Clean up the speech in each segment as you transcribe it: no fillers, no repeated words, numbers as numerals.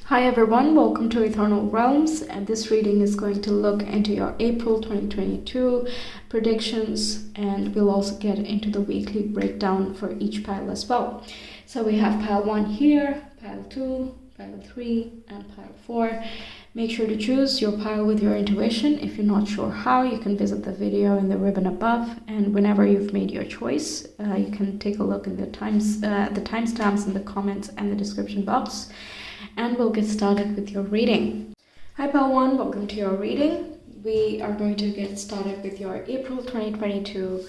Hi everyone, welcome to Ethernal Realms, and this reading is going to look into your April 2022 predictions, and we'll also get into the weekly breakdown for each pile as well. So we have pile 1 here, pile 2, pile 3 and pile 4. Make sure to choose your pile with your intuition. If you're not sure how, you can visit the video in the ribbon above, and whenever you've made your choice, you can take a look in the timestamps in the comments and the description box. And we'll get started with your reading. Hi pile 1, welcome to your reading. We are going to get started with your April 2022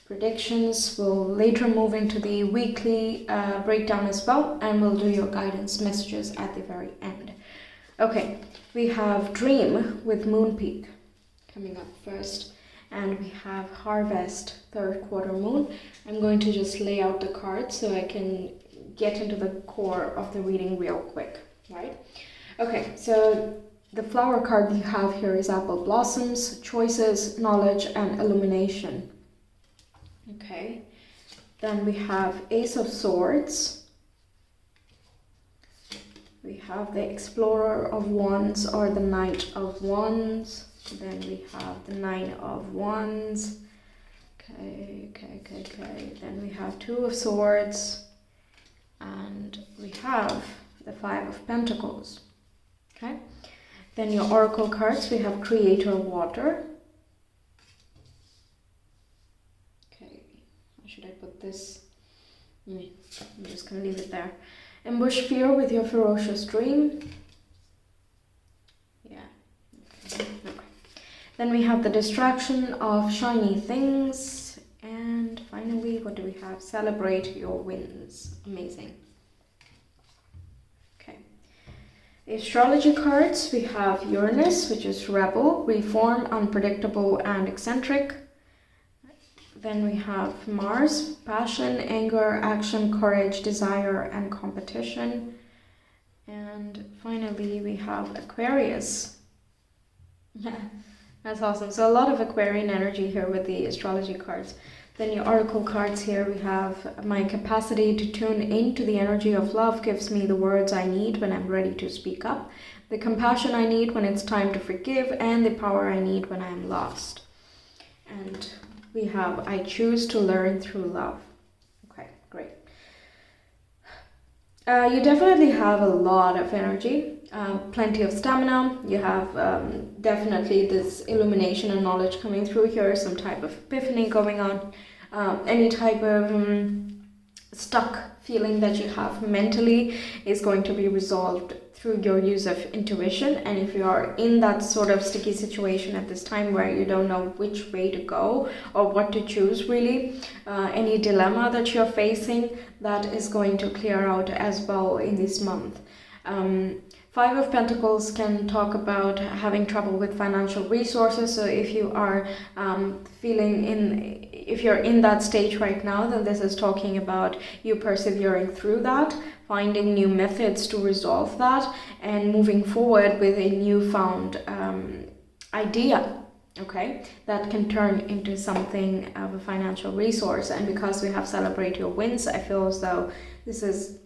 predictions. We'll later move into the weekly breakdown as well, and we'll do your guidance messages at the very end. Okay, we have Dream with Moon Peak coming up first, and we have Harvest, third quarter moon. I'm going to just lay out the cards so I can get into the core of the reading real quick. Right? Okay, so the flower card you have here is Apple Blossoms, Choices, Knowledge, and Illumination. Okay, then we have Ace of Swords. We have the Explorer of Wands or the Knight of Wands. Then we have the Nine of Wands. Okay. Then we have Two of Swords. And we have the Five of Pentacles. Okay, then your oracle cards, we have Creator Water. Okay, how should I put this? I'm just gonna leave it there. Ambush Fear with your Ferocious Dream. Yeah, okay. Then we have the Distraction of Shiny Things. And finally, what do we have? Celebrate your wins. Amazing. The astrology cards, we have Uranus, which is rebel, reform, unpredictable, and eccentric. Then we have Mars, passion, anger, action, courage, desire, and competition. And finally, we have Aquarius. That's awesome. So a lot of Aquarian energy here with the astrology cards. Then your oracle cards here, we have my capacity to tune into the energy of love gives me the words I need when I'm ready to speak up, the compassion I need when it's time to forgive, and the power I need when I'm lost. And we have I choose to learn through love. Okay, great. You definitely have a lot of energy, plenty of stamina. You have definitely this illumination and knowledge coming through here, some type of epiphany going on. Any type of stuck feeling that you have mentally is going to be resolved through your use of intuition. And if you are in that sort of sticky situation at this time where you don't know which way to go or what to choose really, any dilemma that you're facing, that is going to clear out as well in this month. Five of Pentacles can talk about having trouble with financial resources. So if you are if you're in that stage right now, then this is talking about you persevering through that, finding new methods to resolve that, and moving forward with a newfound idea. Okay, that can turn into something of a financial resource. And because we have Celebrate Your Wins, I feel as though this is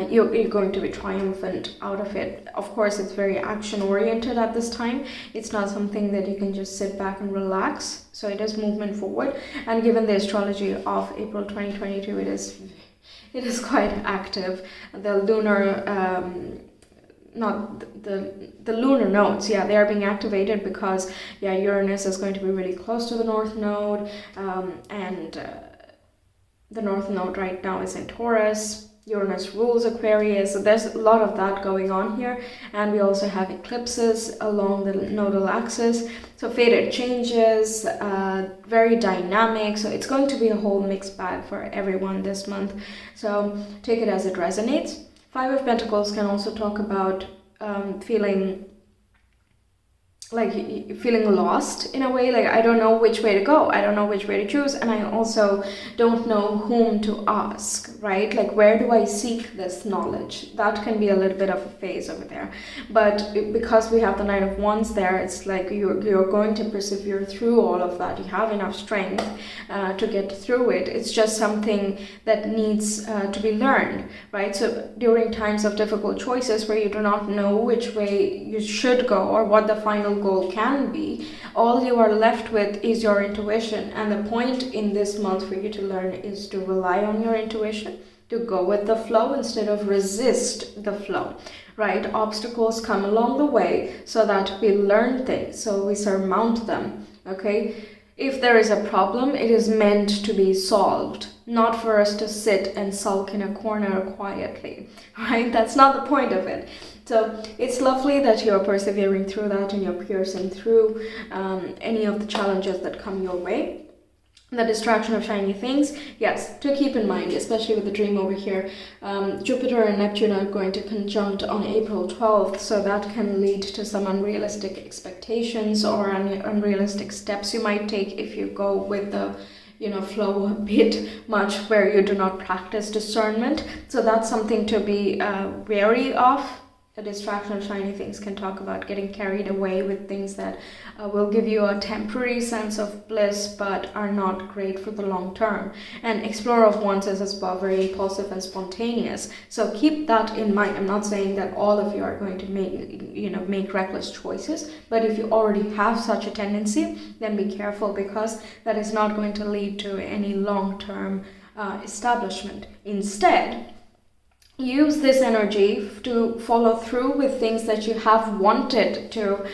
you're going to be triumphant out of it. Of course, it's very action oriented at this time. It's not something that you can just sit back and relax. So it is movement forward. And given the astrology of April 2022, it is quite active. The lunar the lunar nodes, they are being activated because Uranus is going to be really close to the North Node, and the North Node right now is in Taurus. Uranus rules Aquarius, so there's a lot of that going on here. And we also have eclipses along the nodal axis, so fated changes, very dynamic. So it's going to be a whole mixed bag for everyone this month, so take it as it resonates. Five of Pentacles can also talk about feeling like feeling lost in a way, like I don't know which way to go, I don't know which way to choose, and I also don't know whom to ask, right? Like where do I seek this knowledge? That can be a little bit of a phase over there. But because we have the Knight of Wands there, it's like you're going to persevere through all of that. You have enough strength to get through it. It's just something that needs to be learned, right? So during times of difficult choices where you do not know which way you should go or what the final goal can be, all you are left with is your intuition. And the point in this month for you to learn is to rely on your intuition, to go with the flow instead of resist the flow, right? Obstacles come along the way so that we learn things, so we surmount them, okay? If there is a problem, it is meant to be solved, not for us to sit and sulk in a corner quietly, right? That's not the point of it. So it's lovely that you're persevering through that and you're piercing through any of the challenges that come your way. The distraction of shiny things, yes, to keep in mind, especially with the dream over here. Jupiter and Neptune are going to conjunct on April 12th, so that can lead to some unrealistic expectations or unrealistic steps you might take if you go with the flow a bit much, where you do not practice discernment. So that's something to be wary of. The distraction of shiny things can talk about getting carried away with things that will give you a temporary sense of bliss but are not great for the long term. And Explorer of Wands is as well very impulsive and spontaneous, so keep that in mind. I'm not saying that all of you are going to make reckless choices, but if you already have such a tendency, then be careful, because that is not going to lead to any long-term establishment. Instead, use this energy to follow through with things that you have wanted to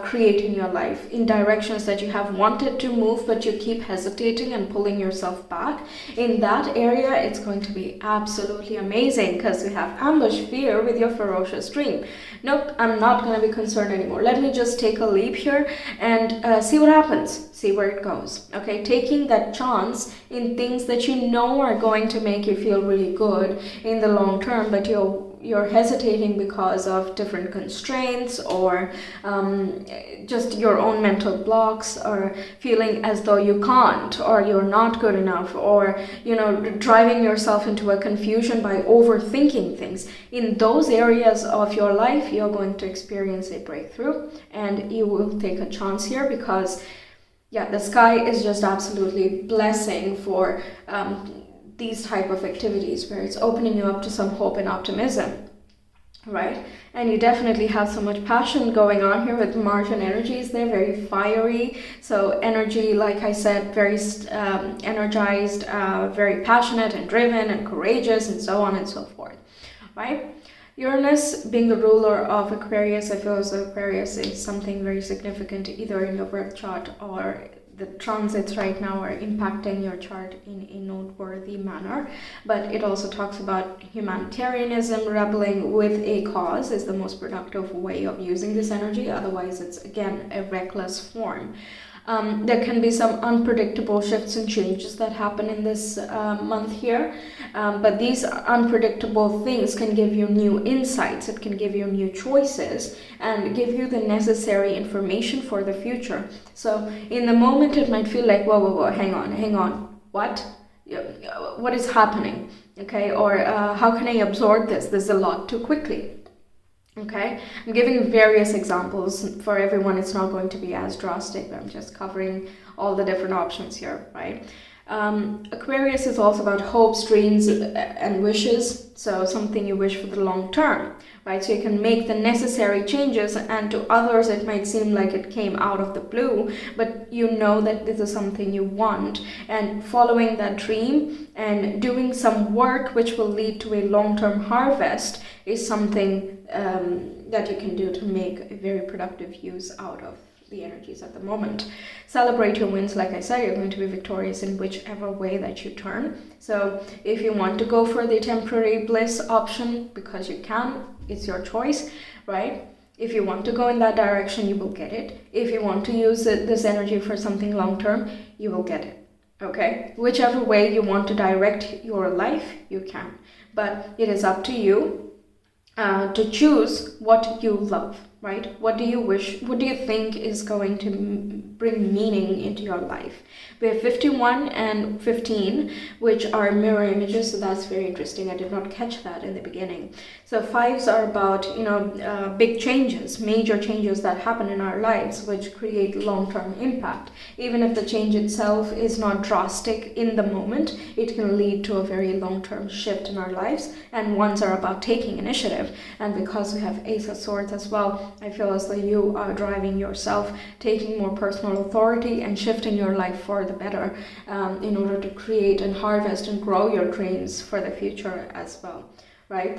create in your life, in directions that you have wanted to move, but you keep hesitating and pulling yourself back. In that area, it's going to be absolutely amazing, because you have ambush fear with your ferocious dream. Nope, I'm not going to be concerned anymore. Let me just take a leap here and see what happens, see where it goes. Okay, taking that chance in things that you know are going to make you feel really good in the long term, but you're hesitating because of different constraints or just your own mental blocks, or feeling as though you can't, or you're not good enough, or driving yourself into a confusion by overthinking things. In those areas of your life, you're going to experience a breakthrough, and you will take a chance here, because the sky is just absolutely blessing for these type of activities, where it's opening you up to some hope and optimism, right? And you definitely have so much passion going on here with Martian energies. They're very fiery, so energy, like I said, very energized, very passionate and driven and courageous, and so on and so forth, right? Uranus being the ruler of Aquarius, I feel as though Aquarius is something very significant either in your birth chart, or the transits right now are impacting your chart in a noteworthy manner. But it also talks about humanitarianism. Rebelling with a cause is the most productive way of using this energy. Otherwise, it's again a reckless form. There can be some unpredictable shifts and changes that happen in this month here, but these unpredictable things can give you new insights, it can give you new choices, and give you the necessary information for the future. So in the moment it might feel like, whoa, hang on, what is happening, okay, or how can I absorb this? There's a lot too quickly. Okay, I'm giving various examples. For everyone, it's not going to be as drastic, but I'm just covering all the different options here, right? Aquarius is also about hopes, dreams, and wishes. So something you wish for the long term, right? So you can make the necessary changes, and to others it might seem like it came out of the blue, but you know that this is something you want, and following that dream and doing some work which will lead to a long-term harvest is something that you can do to make a very productive use out of the energies at the moment. Celebrate your wins. Like I said, you're going to be victorious in whichever way that you turn. So if you want to go for the temporary bliss option, because you can, it's your choice, right? If you want to go in that direction, you will get it. If you want to use this energy for something long term, you will get it. Okay, whichever way you want to direct your life, you can, but it is up to you to choose what you love, right? What do you wish, what do you think is going to bring meaning into your life? We have 51 and 15, which are mirror images, so that's very interesting. I did not catch that in the beginning. So fives are about, big changes, major changes that happen in our lives, which create long-term impact. Even if the change itself is not drastic in the moment, it can lead to a very long-term shift in our lives. And ones are about taking initiative. And because we have Ace of Swords as well, I feel as though you are driving yourself, taking more personal authority and shifting your life for the better, in order to create and harvest and grow your dreams for the future as well, right?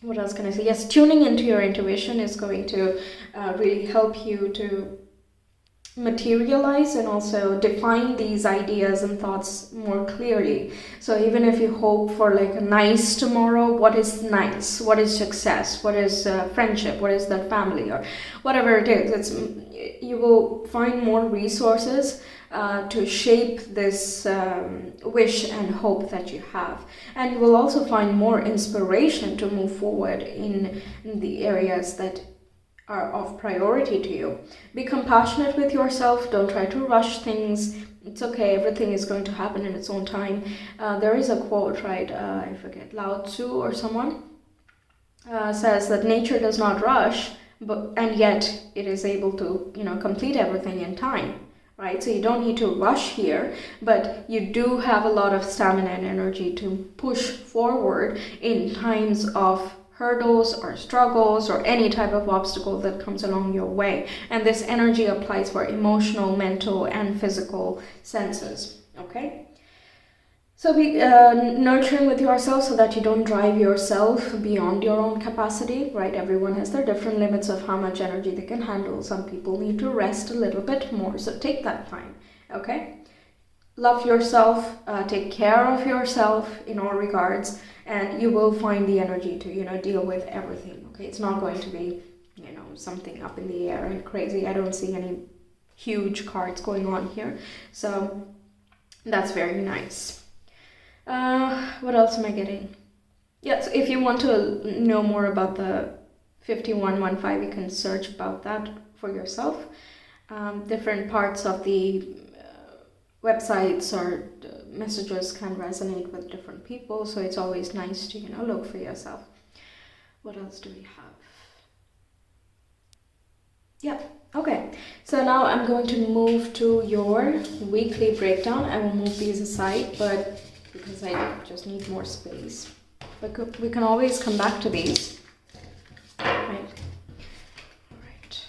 What else can I say? Yes, tuning into your intuition is going to really help you to materialize and also define these ideas and thoughts more clearly. So even if you hope for like a nice tomorrow, what is nice? What is success? What is friendship? What is that family? Or whatever it is, you will find more resources to shape this wish and hope that you have. And you will also find more inspiration to move forward in the areas that are of priority to you. Be compassionate with yourself. Don't try to rush things. It's okay. Everything is going to happen in its own time. There is a quote, right? I forget, Lao Tzu or someone says that nature does not rush, and yet it is able to, complete everything in time. Right? So you don't need to rush here, but you do have a lot of stamina and energy to push forward in times of hurdles or struggles or any type of obstacle that comes along your way. And this energy applies for emotional, mental, and physical senses. Okay? So be nurturing with yourself so that you don't drive yourself beyond your own capacity, right? Everyone has their different limits of how much energy they can handle. Some people need to rest a little bit more, so take that time, okay? Love yourself, take care of yourself in all regards, and you will find the energy to, deal with everything, okay? It's not going to be, something up in the air and crazy. I don't see any huge cards going on here, so that's very nice. What else am I getting? Yeah, so if you want to know more about the 5115, you can search about that for yourself. Different parts of the websites or messages can resonate with different people, so it's always nice to, look for yourself. What else do we have? Yeah, okay. So now I'm going to move to your weekly breakdown. I will move these aside, but because I just need more space. But we can always come back to these. Right. All right.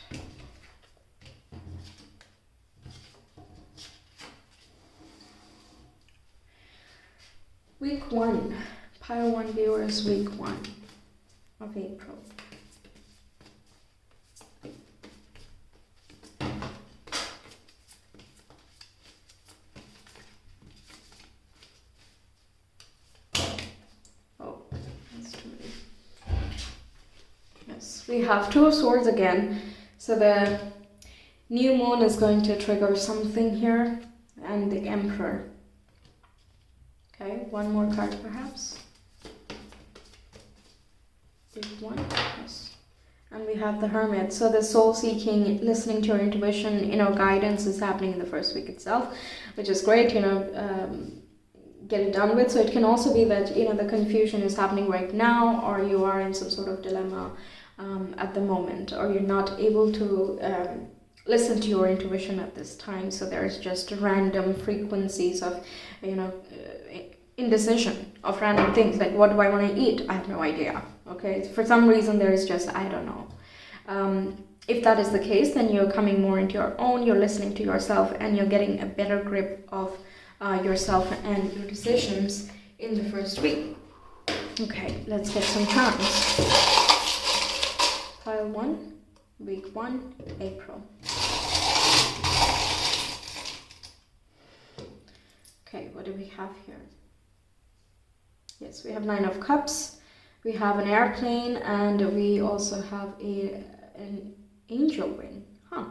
Week 1. Pile 1 viewers, week 1 of April. We have Two of Swords again, so the new moon is going to trigger something here, and the Emperor. Okay, one more card perhaps. Big one, yes. And we have the Hermit, so the soul seeking, listening to your intuition, guidance is happening in the first week itself, which is great, get it done with. So it can also be that, the confusion is happening right now, or you are in some sort of dilemma at the moment, or you're not able to listen to your intuition at this time, so there's just random frequencies of indecision of random things, like what do I want to eat? I have no idea. Okay, for some reason there is just, I don't know. If that is the case, then you're coming more into your own, you're listening to yourself, and you're getting a better grip of yourself and your decisions in the first week. Okay, let's get some charms. Pile 1, week 1, April. Okay, what do we have here? Yes, we have 9 of Cups, we have an airplane, and we also have an angel ring. Huh.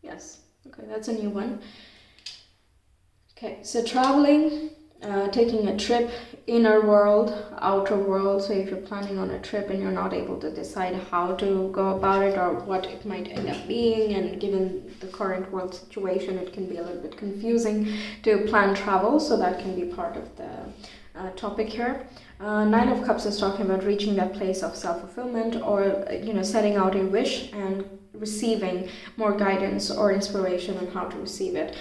Yes, okay, that's a new one. Okay, so traveling, taking a trip, inner world, outer world. So if you're planning on a trip and you're not able to decide how to go about it or what it might end up being, and given the current world situation, it can be a little bit confusing to plan travel. So that can be part of the topic here. Nine of Cups is talking about reaching that place of self-fulfillment, or setting out a wish and receiving more guidance or inspiration on how to receive it,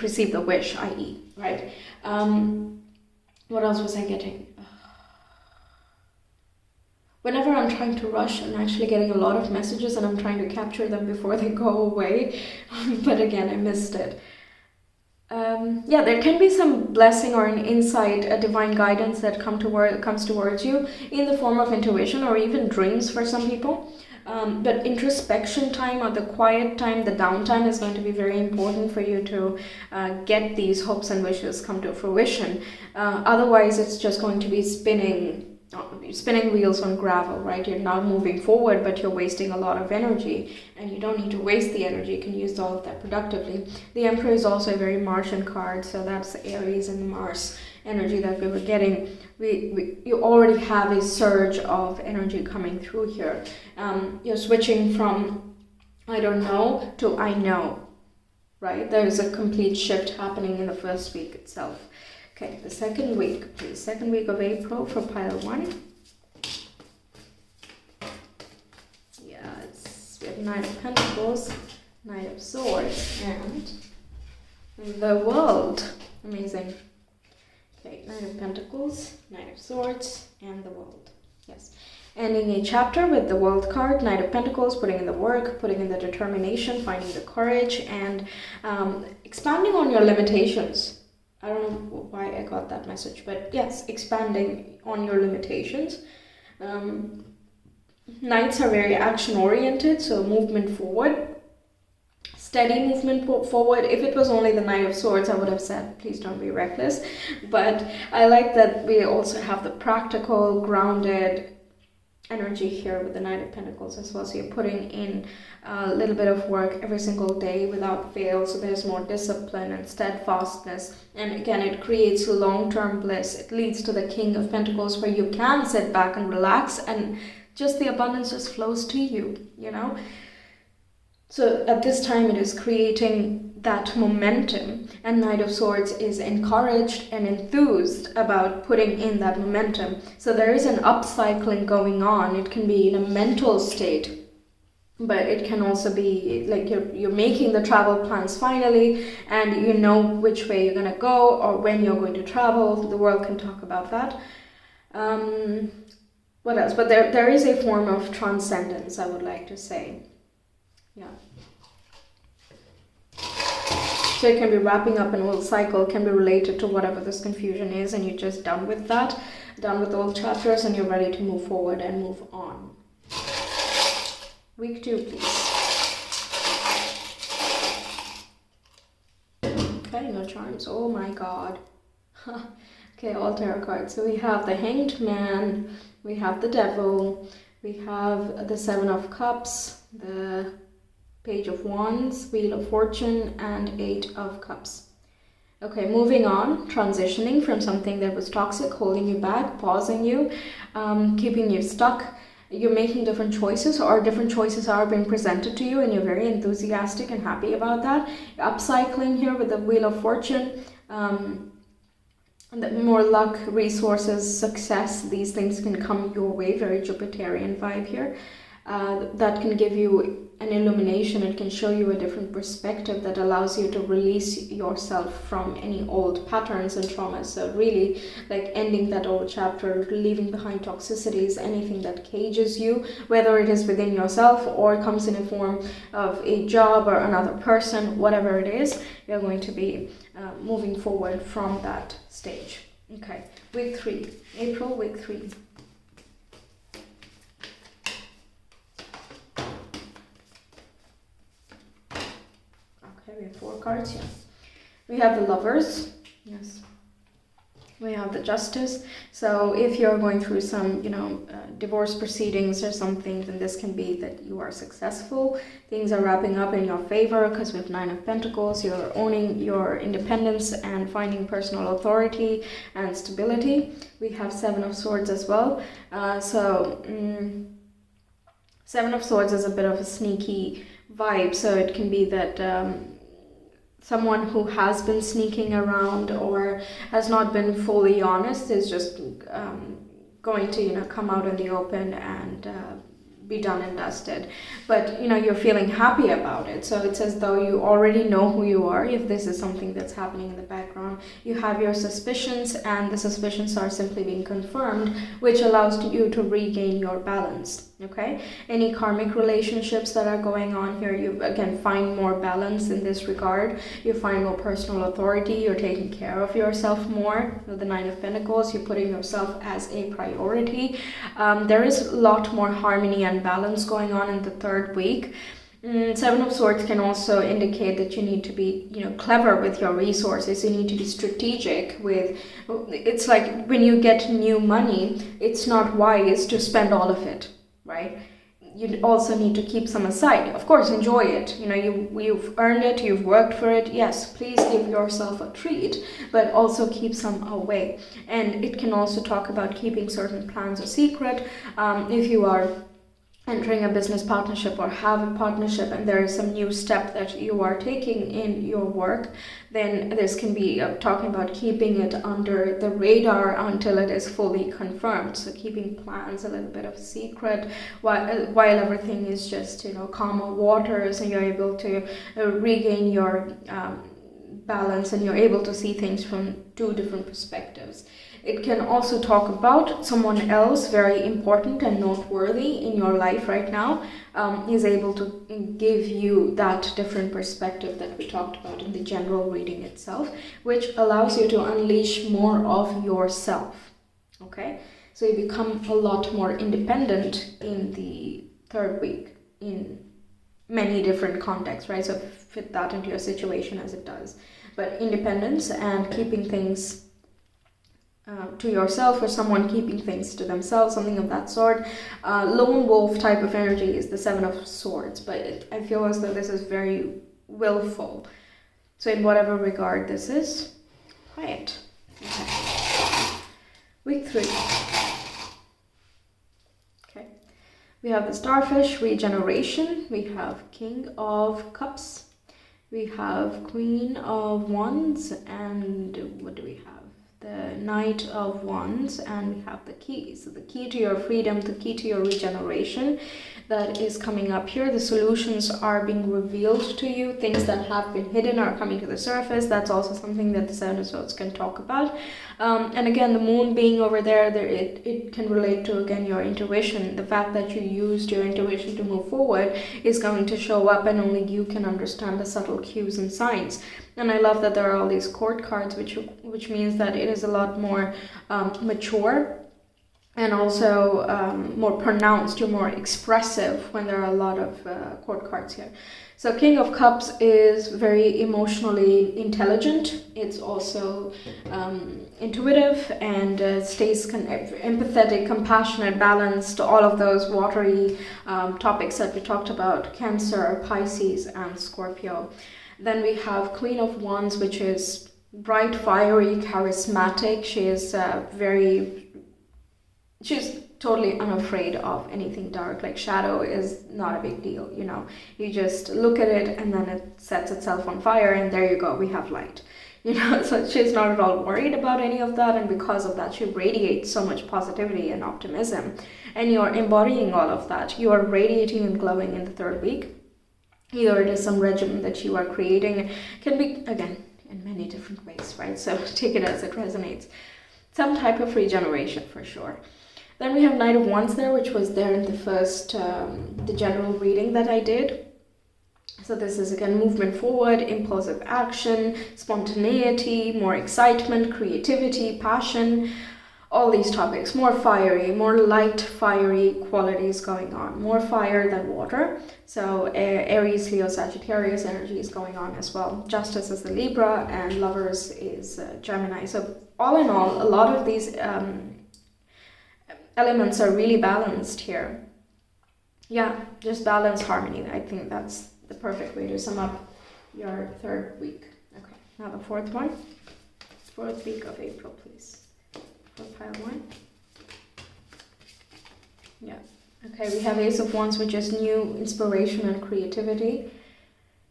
receive the wish, i.e. right. What else was I getting? Whenever I'm trying to rush, I'm actually getting a lot of messages and I'm trying to capture them before they go away. But again, I missed it. There can be some blessing or an insight, a divine guidance that comes towards you in the form of intuition or even dreams for some people. But introspection time, or the quiet time, the downtime, is going to be very important for you to get these hopes and wishes come to fruition. Otherwise, it's just going to be spinning wheels on gravel, right? You're not moving forward, but you're wasting a lot of energy, and you don't need to waste the energy. You can use all of that productively. The Emperor is also a very Martian card, so that's Aries and Mars energy that we were getting. You already have a surge of energy coming through here. You're switching from I don't know to I know, right? There's a complete shift happening in the first week itself. Okay, the second week, please. Second week of April for pile 1. Yes, we have Knight of Pentacles, Knight of Swords, and the World. Amazing. Okay, Knight of Pentacles, Knight of Swords, and the World. Yes. Ending a chapter with the World card, Knight of Pentacles, putting in the work, putting in the determination, finding the courage, and expanding on your limitations. I don't know why I got that message, but yes, expanding on your limitations. Knights are very action-oriented, so movement forward. Steady movement forward. If it was only the Knight of Swords, I would have said, please don't be reckless. But I like that we also have the practical, grounded energy here with the Knight of Pentacles as well. So you're putting in a little bit of work every single day without fail. So there's more discipline and steadfastness. And again, it creates long-term bliss. It leads to the King of Pentacles, where you can sit back and relax and just the abundance just flows to you, So at this time, it is creating that momentum, and Knight of Swords is encouraged and enthused about putting in that momentum. So there is an upcycling going on. It can be in a mental state, but it can also be like you're making the travel plans finally, and you know which way you're going to go or when you're going to travel. The world can talk about that. What else? But there is a form of transcendence, I would like to say. Yeah. So it can be wrapping up an old cycle, can be related to whatever this confusion is, and you're just done with that, done with old chapters, and you're ready to move forward and move on. Week 2, please. Okay, no charms. Oh my god. Okay, all tarot cards. So we have the Hanged Man, we have the Devil, we have the 7 of Cups, the Page of Wands, Wheel of Fortune, and 8 of Cups. Okay, moving on, transitioning from something that was toxic, holding you back, pausing you, keeping you stuck. You're making different choices, or different choices are being presented to you, and you're very enthusiastic and happy about that. You're upcycling here with the Wheel of Fortune. More luck, resources, success, these things can come your way. Very Jupiterian vibe here. That can give you an illumination. It can show you a different perspective that allows you to release yourself from any old patterns and traumas. So really, like ending that old chapter, leaving behind toxicities, anything that cages you, whether it is within yourself or comes in a form of a job or another person, whatever it is, you're going to be moving forward from that stage. Okay, week 3, April, week 3. We have 4 cards here. We have the Lovers. Yes. We have the Justice. So if you're going through some, divorce proceedings or something, then this can be that you are successful. Things are wrapping up in your favor because we have Nine of Pentacles. You're owning your independence and finding personal authority and stability. We have Seven of Swords as well. Seven of Swords is a bit of a sneaky vibe. So it can be that someone who has been sneaking around or has not been fully honest is just going to come out in the open and be done and dusted. But you're feeling happy about it, so it's as though you already know who you are. If this is something that's happening in the background, you have your suspicions, and the suspicions are simply being confirmed, which allows you to regain your balance. Okay, any karmic relationships that are going on here, you again find more balance in this regard. You find more personal authority. You're taking care of yourself more. With the Nine of Pentacles, you're putting yourself as a priority. There is a lot more harmony and balance going on in the third week. Seven of Swords can also indicate that you need to be, clever with your resources. You need to be strategic with. It's like when you get new money, it's not wise to spend all of it. Right? You also need to keep some aside. Of course, enjoy it. You've earned it, you've worked for it. Yes, please give yourself a treat, but also keep some away. And it can also talk about keeping certain plans a secret. If you are entering a business partnership or have a partnership and there is some new step that you are taking in your work, then this can be talking about keeping it under the radar until it is fully confirmed. So keeping plans a little bit of secret while everything is just calmer waters, and you're able to regain your balance, and you're able to see things from two different perspectives. It can also talk about someone else very important and noteworthy in your life right now is able to give you that different perspective that we talked about in the general reading itself, which allows you to unleash more of yourself. Okay, so you become a lot more independent in the third week in many different contexts, right? So fit that into your situation as it does. But independence and keeping things to yourself, or someone keeping things to themselves, something of that sort. Lone wolf type of energy is the Seven of Swords, but I feel as though this is very willful. So in whatever regard this is, quiet. Okay. Week 3. Okay. We have the Starfish, regeneration. We have King of Cups. We have Queen of Wands, and what do we have? The Knight of Wands, and we have the key. So the key to your freedom, the key to your regeneration, that is coming up here. The solutions are being revealed to you. Things that have been hidden are coming to the surface. That's also something that the Seven of Swords can talk about. And again, the moon being over there, it can relate to, again, your intuition. The fact that you used your intuition to move forward is going to show up, and only you can understand the subtle cues and signs. And I love that there are all these court cards, which means that it is a lot more mature, and also more pronounced. You're more expressive when there are a lot of court cards here. So King of Cups is very emotionally intelligent. It's also intuitive and stays empathetic, compassionate, balanced, all of those watery topics that we talked about: Cancer, Pisces, and Scorpio. Then we have Queen of Wands, which is bright, fiery, charismatic. She's totally unafraid of anything dark. Like shadow is not a big deal, You just look at it and then it sets itself on fire, and there you go, we have light. So she's not at all worried about any of that, and because of that she radiates so much positivity and optimism. And you're embodying all of that. You are radiating and glowing in the third week. Either it is some regimen that you are creating. It can be, again, in many different ways, right? So take it as it resonates. Some type of regeneration for sure. Then we have Knight of Wands there, which was there in the first, the general reading that I did. So this is, again, movement forward, impulsive action, spontaneity, more excitement, creativity, passion, all these topics. More fiery, more light, fiery qualities going on. More fire than water. So Aries, Leo, Sagittarius energy is going on as well. Justice is the Libra, and Lovers is Gemini. So all in all, a lot of these elements are really balanced here. Yeah, just balance, harmony. I think that's the perfect way to sum up your third week. Okay, now the fourth one. Fourth week of April, please. For pile one. Yeah. Okay, we have Ace of Wands, which is new inspiration and creativity,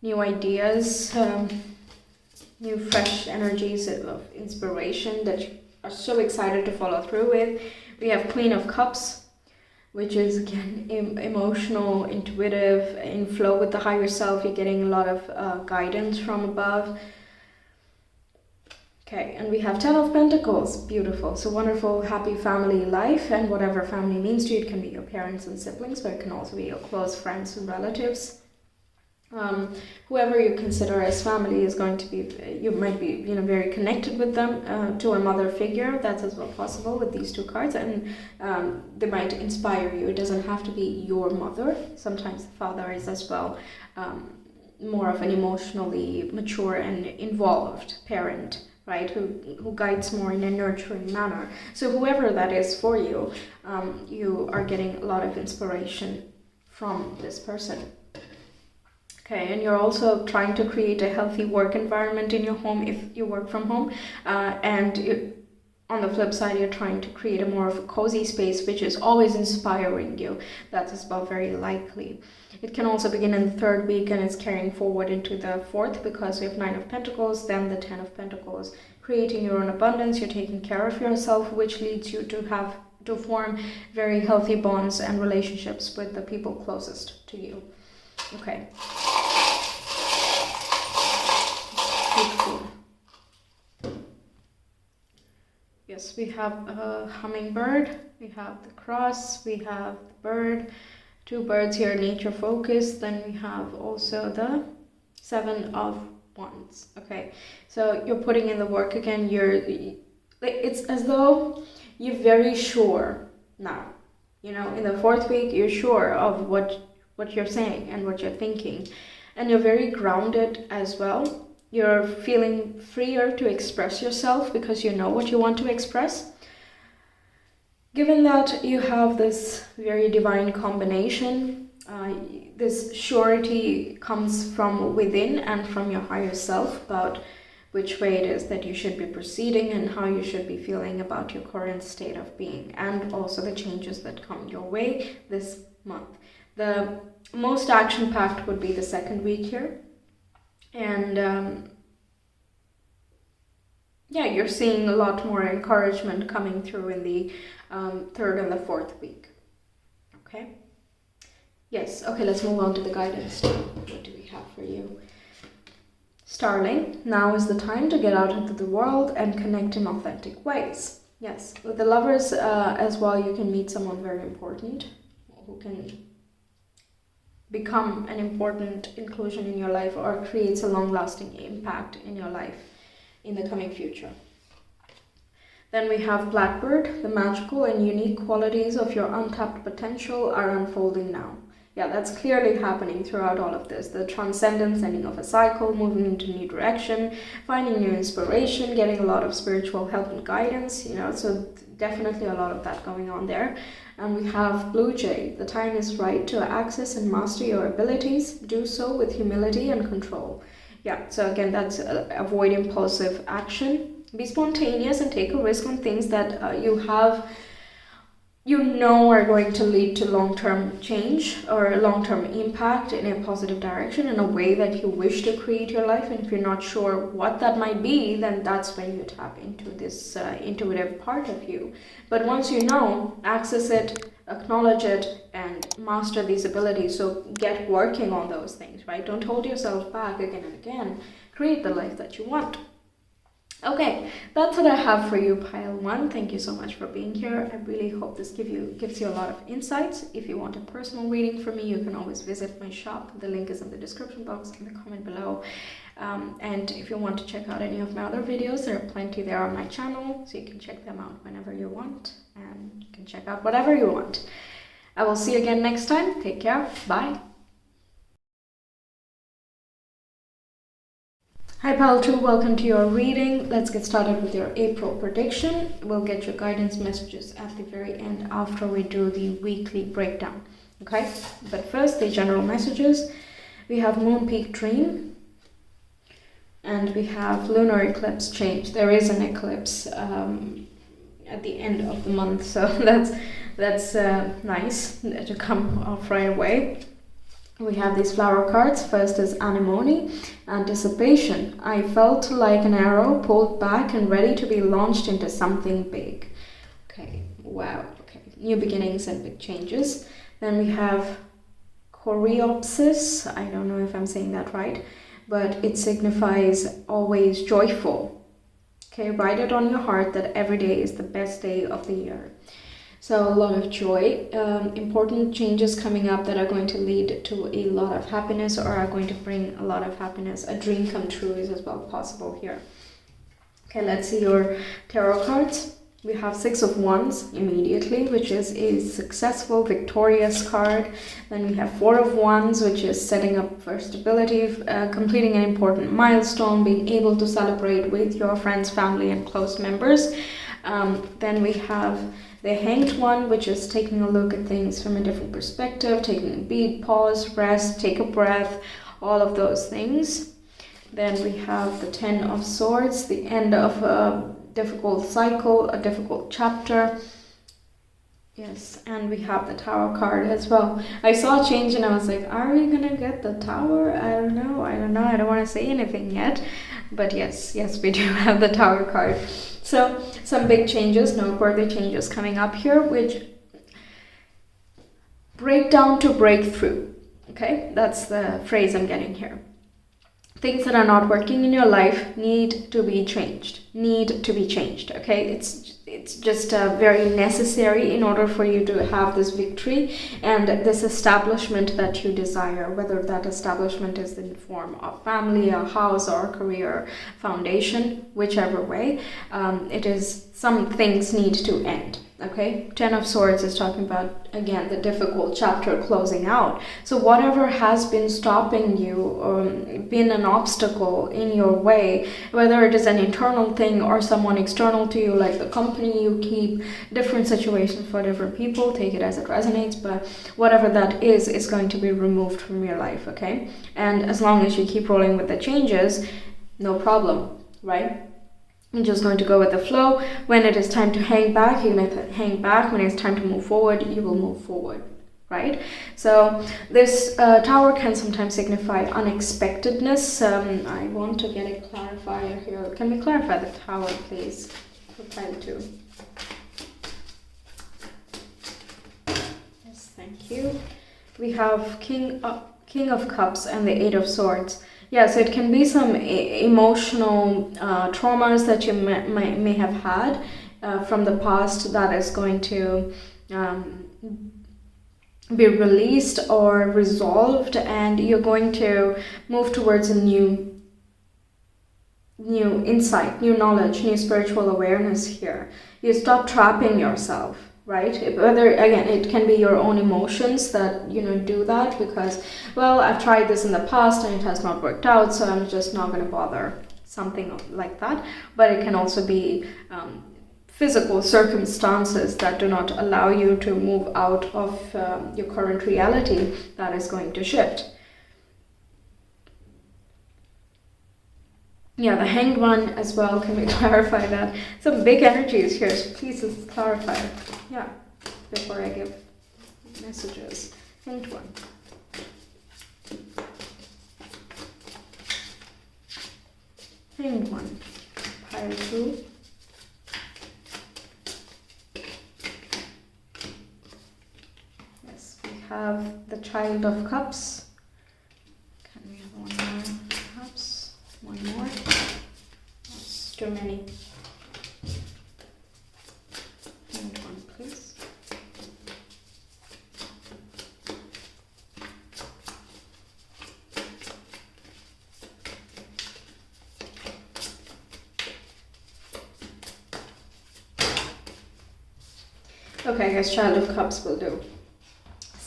new ideas, new fresh energies of inspiration that you are so excited to follow through with. We have Queen of Cups, which is again emotional, intuitive, in flow with the higher self. You're getting a lot of guidance from above. Okay, and we have Ten of Pentacles, beautiful. So wonderful, happy family life, and whatever family means to you. It can be your parents and siblings, but it can also be your close friends and relatives. Whoever you consider as family is going to be, you might be, very connected with them, to a mother figure. That's as well possible with these two cards, and they might inspire you. It doesn't have to be your mother. Sometimes the father is as well more of an emotionally mature and involved parent, right, who guides more in a nurturing manner. So whoever that is for you, you are getting a lot of inspiration from this person. Okay, and you're also trying to create a healthy work environment in your home if you work from home. On the flip side, you're trying to create a more of a cozy space, which is always inspiring you. That is about very likely. It can also begin in the third week and it's carrying forward into the fourth, because we have Nine of Pentacles, then the Ten of Pentacles. Creating your own abundance, you're taking care of yourself, which leads you to form very healthy bonds and relationships with the people closest to you. Okay. Yes, we have a hummingbird, we have the cross, we have the bird, two birds here, nature focused. Then we have also the Seven of Wands. Okay, so you're putting in the work again. It's as though you're very sure now. In the fourth week, you're sure of what you're saying and what you're thinking, and you're very grounded as well. You're feeling freer to express yourself because you know what you want to express. Given that you have this very divine combination, this surety comes from within and from your higher self about which way it is that you should be proceeding and how you should be feeling about your current state of being, and also the changes that come your way this month. The most action-packed would be the second week here. And you're seeing a lot more encouragement coming through in the third and the fourth week. Okay. Yes. Okay, let's move on to the guidance. What do we have for you? Starling, now is the time to get out into the world and connect in authentic ways. Yes, with the Lovers as well, you can meet someone very important who can become an important inclusion in your life or creates a long-lasting impact in your life in the coming future. Then we have Blackbird, the magical and unique qualities of your untapped potential are unfolding now. Yeah, that's clearly happening throughout all of this. The transcendence, ending of a cycle, moving into a new direction, finding new inspiration, getting a lot of spiritual help and guidance, so definitely a lot of that going on there. And we have Blue Jay. The time is right to access and master your abilities. Do so with humility and control. Yeah, so again, that's avoid impulsive action. Be spontaneous and take a risk on things that are going to lead to long-term change or long-term impact in a positive direction in a way that you wish to create your life. And if you're not sure what that might be, then that's when you tap into this intuitive part of you. But once you know, access it, acknowledge it, and master these abilities. So get working on those things, right? Don't hold yourself back again and again. Create the life that you want. Okay, that's what I have for you, pile one. Thank you so much for being here. I really hope this gives you a lot of insights. If you want a personal reading from me, you can always visit my shop. The link is in the description box in the comment below. And if you want to check out any of my other videos, there are plenty there on my channel, so you can check them out whenever you want, and you can check out whatever you want. I will see you again next time. Take care. Bye. Hi Pal 2, welcome to your reading. Let's get started with your April prediction. We'll get your guidance messages at the very end after we do the weekly breakdown. Okay, but first the general messages. We have Moon Peak Dream and we have Lunar Eclipse Change. There is an eclipse at the end of the month, so that's nice to come off right away. We have these flower cards. First is Anemone, Anticipation. I felt like an arrow pulled back and ready to be launched into something big. Okay, wow, okay. New beginnings and big changes. Then we have Coreopsis. I don't know if I'm saying that right, but it signifies always joyful. Okay, write it on your heart that every day is the best day of the year. So a lot of joy, important changes coming up that are going to lead to a lot of happiness or are going to bring a lot of happiness. A dream come true is as well possible here. Okay, let's see your tarot cards. We have Six of Wands immediately, which is a successful, victorious card. Then we have Four of Wands, which is setting up for stability, completing an important milestone, being able to celebrate with your friends, family, and close members. Then we have the Hanged One, which is taking a look at things from a different perspective, taking a beat, pause, rest, take a breath, all of those things. Then we have the Ten of Swords, the end of a difficult cycle, a difficult chapter. Yes, and we have the Tower card as well. I saw a change and I was like, are we gonna get the Tower? I don't know. I don't want to say anything yet. But yes, we do have the Tower card. So some big changes, noteworthy changes coming up here, which break down to breakthrough. Okay, that's the phrase I'm getting here. Things that are not working in your life need to be changed. Okay, it's just very necessary in order for you to have this victory and this establishment that you desire, whether that establishment is in the form of family, a house, or a career foundation, whichever way it is. Some things need to end. Okay, Ten of Swords is talking about, again, the difficult chapter closing out. So whatever has been stopping you or been an obstacle in your way, whether it is an internal thing or someone external to you, like the company you keep, different situations for different people, take it as it resonates, but whatever that is going to be removed from your life, okay? And as long as you keep rolling with the changes, no problem, right? You're just going to go with the flow. When it is time to hang back, you're going to hang back. When it's time to move forward, you will move forward, right? So this Tower can sometimes signify unexpectedness. I want to get a clarifier here. Can we clarify the Tower, please, for pile 2? Yes, thank you. We have King of Cups and the Eight of Swords. Yeah, so it can be some emotional traumas that you may have had from the past that is going to be released or resolved, and you're going to move towards a new insight, new knowledge, new spiritual awareness here. You stop trapping yourself. Right? Whether, again, it can be your own emotions that, do that because, well, I've tried this in the past and it has not worked out, so I'm just not going to bother, something like that. But it can also be physical circumstances that do not allow you to move out of your current reality that is going to shift. Yeah, the Hanged One as well. Can we clarify that? Some big energies here, so please let's clarify. Yeah, before I give messages. Hanged One. Hanged One. Pile 2. Yes, we have the Child of Cups. Can we have one more? Perhaps one more. That's too many. Hanged One, please. Okay, I guess Child of Cups will do.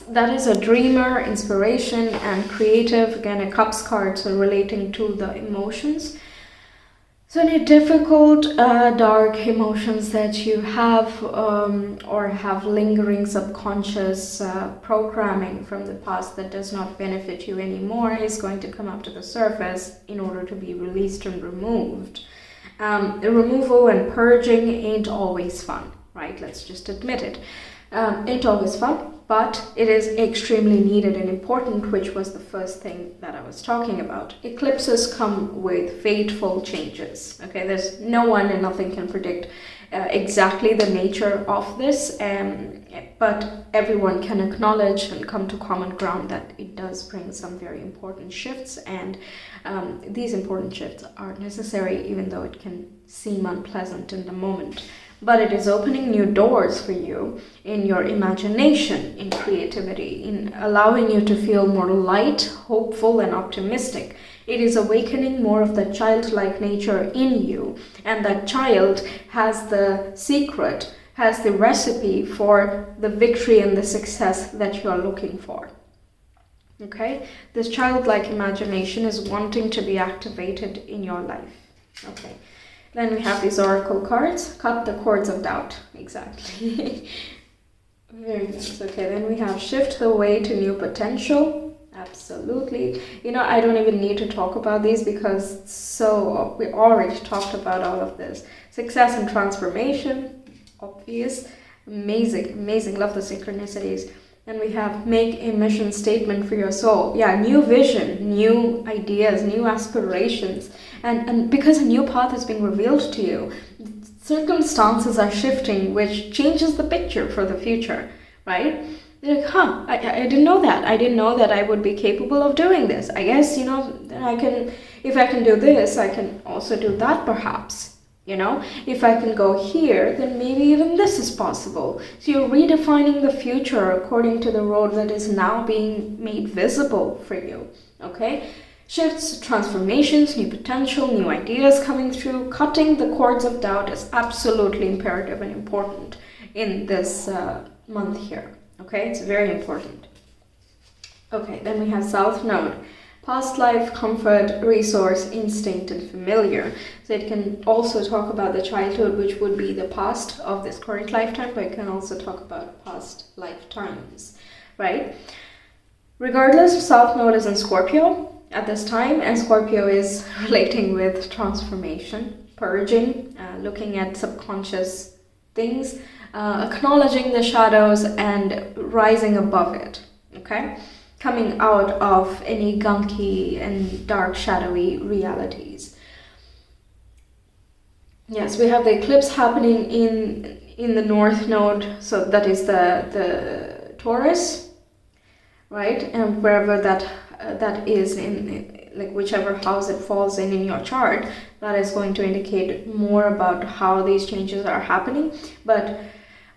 That is a dreamer, inspiration, and creative. Again, a Cups card, so relating to the emotions. So any difficult, dark emotions that you have or have lingering subconscious programming from the past that does not benefit you anymore is going to come up to the surface in order to be released and removed. The removal and purging ain't always fun, right? Let's just admit it. Ain't always fun, but it is extremely needed and important, which was the first thing that I was talking about. Eclipses come with fateful changes. Okay, there's no one and nothing can predict exactly the nature of this, but everyone can acknowledge and come to common ground that it does bring some very important shifts, and these important shifts are necessary, even though it can seem unpleasant in the moment. But it is opening new doors for you in your imagination, in creativity, in allowing you to feel more light, hopeful, and optimistic. It is awakening more of the childlike nature in you. And that child has the secret, has the recipe for the victory and the success that you are looking for. Okay? This childlike imagination is wanting to be activated in your life. Okay. Then we have these oracle cards. Cut the cords of doubt. Exactly. Very nice. Okay, then we have shift the way to new potential. Absolutely. You know, I don't even need to talk about these because we already talked about all of this. Success and transformation. Obvious. Amazing. Amazing. Love the synchronicities. Then we have make a mission statement for your soul. Yeah, new vision, new ideas, new aspirations. And because a new path is being revealed to you, circumstances are shifting, which changes the picture for the future, right? You're like, I didn't know that. I didn't know that I would be capable of doing this. I guess, if I can do this, I can also do that perhaps. If I can go here, then maybe even this is possible. So you're redefining the future according to the road that is now being made visible for you. Okay? Shifts, transformations, new potential, new ideas coming through. Cutting the cords of doubt is absolutely imperative and important in this month here. Okay? It's very important. Okay, then we have South Node. Past life, comfort, resource, instinct, and familiar. So it can also talk about the childhood, which would be the past of this current lifetime, but it can also talk about past lifetimes, right? Regardless, South Node is in Scorpio at this time, and Scorpio is relating with transformation, purging, looking at subconscious things, acknowledging the shadows, and rising above it, okay? Coming out of any gunky and dark, shadowy realities. Yes, we have the eclipse happening in the North Node, so that is the Taurus, right? And wherever that is in like whichever house it falls in your chart, that is going to indicate more about how these changes are happening. But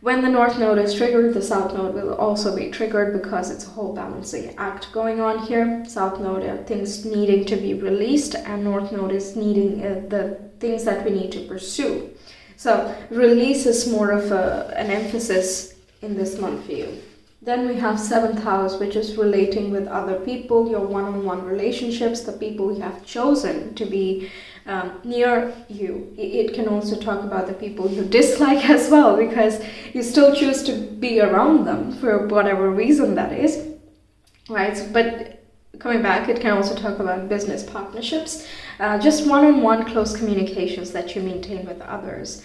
when the North Node is triggered, the South Node will also be triggered because it's a whole balancing act going on here. South Node are things needing to be released, and North Node is needing the things that we need to pursue. So release is more of an emphasis in this month for you. Then we have 7th house, which is relating with other people, your one-on-one relationships, the people you have chosen to be near you. It can also talk about the people you dislike as well, because you still choose to be around them for whatever reason that is, right? But coming back, it can also talk about business partnerships, just one-on-one close communications that you maintain with others.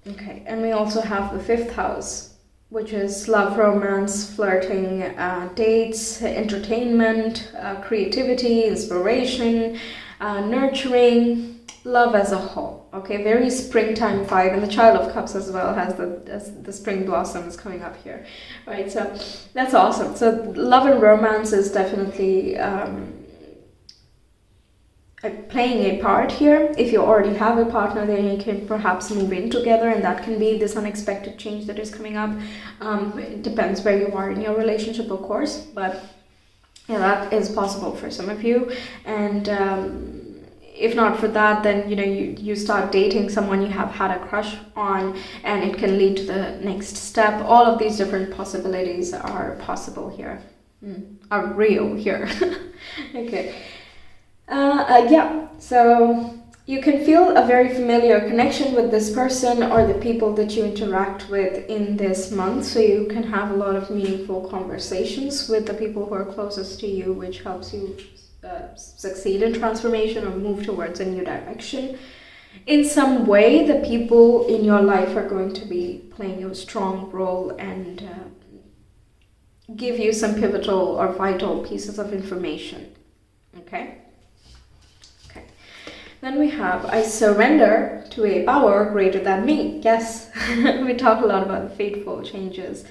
Okay, and we also have the 5th house, which is love, romance, flirting, dates, entertainment, creativity, inspiration, nurturing, love as a whole. Okay, very springtime vibe, and the Child of Cups as well has the spring blossoms coming up here, right? So that's awesome. So love and romance is definitely playing a part here. If you already have a partner, then you can perhaps move in together, and that can be this unexpected change that is coming up. It depends where you are in your relationship, of course, but yeah, that is possible for some of you. And if not for that, then you start dating someone you have had a crush on, and it can lead to the next step. All of these different possibilities are possible here, are real here. Okay. Yeah, so You can feel a very familiar connection with this person or the people that you interact with in this month. So you can have a lot of meaningful conversations with the people who are closest to you, which helps you succeed in transformation or move towards a new direction. In some way, the people in your life are going to be playing a strong role and give you some pivotal or vital pieces of information. Okay? Then we have, I surrender to a power greater than me. Yes, we talk a lot about fateful changes.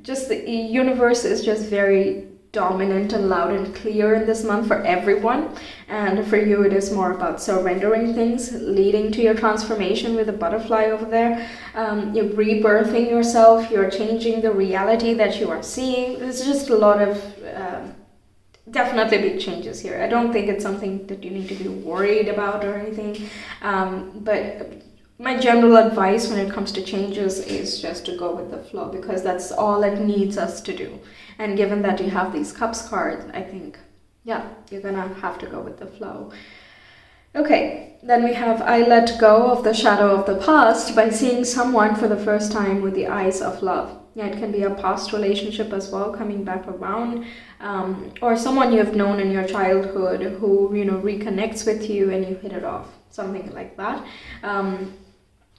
Just the universe is just very dominant and loud and clear in this month for everyone. And for you, it is more about surrendering things, leading to your transformation with a butterfly over there. You're rebirthing yourself. You're changing the reality that you are seeing. There's just a lot of definitely big changes here. I don't think it's something that you need to be worried about or anything. But my general advice when it comes to changes is just to go with the flow, because that's all it needs us to do. And given that you have these cups cards, I think, yeah, you're gonna have to go with the flow. Okay, then we have, I let go of the shadow of the past by seeing someone for the first time with the eyes of love. Yeah, it can be a past relationship as well, coming back around, or someone you have known in your childhood who, reconnects with you and you hit it off, something like that.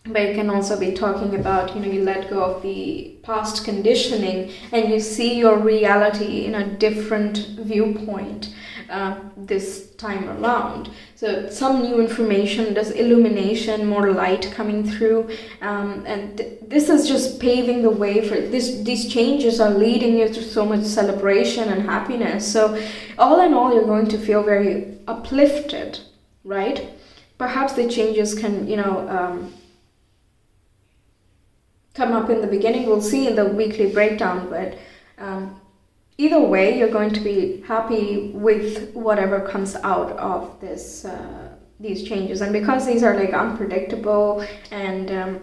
But it can also be talking about, you let go of the past conditioning and you see your reality in a different viewpoint this time around. So some new information, there's illumination, more light coming through, and this is just paving the way for this. These changes are leading you to so much celebration and happiness. So all in all, you're going to feel very uplifted, right? Perhaps the changes can, come up in the beginning. We'll see in the weekly breakdown, but either way, you're going to be happy with whatever comes out of this these changes. And because these are like unpredictable and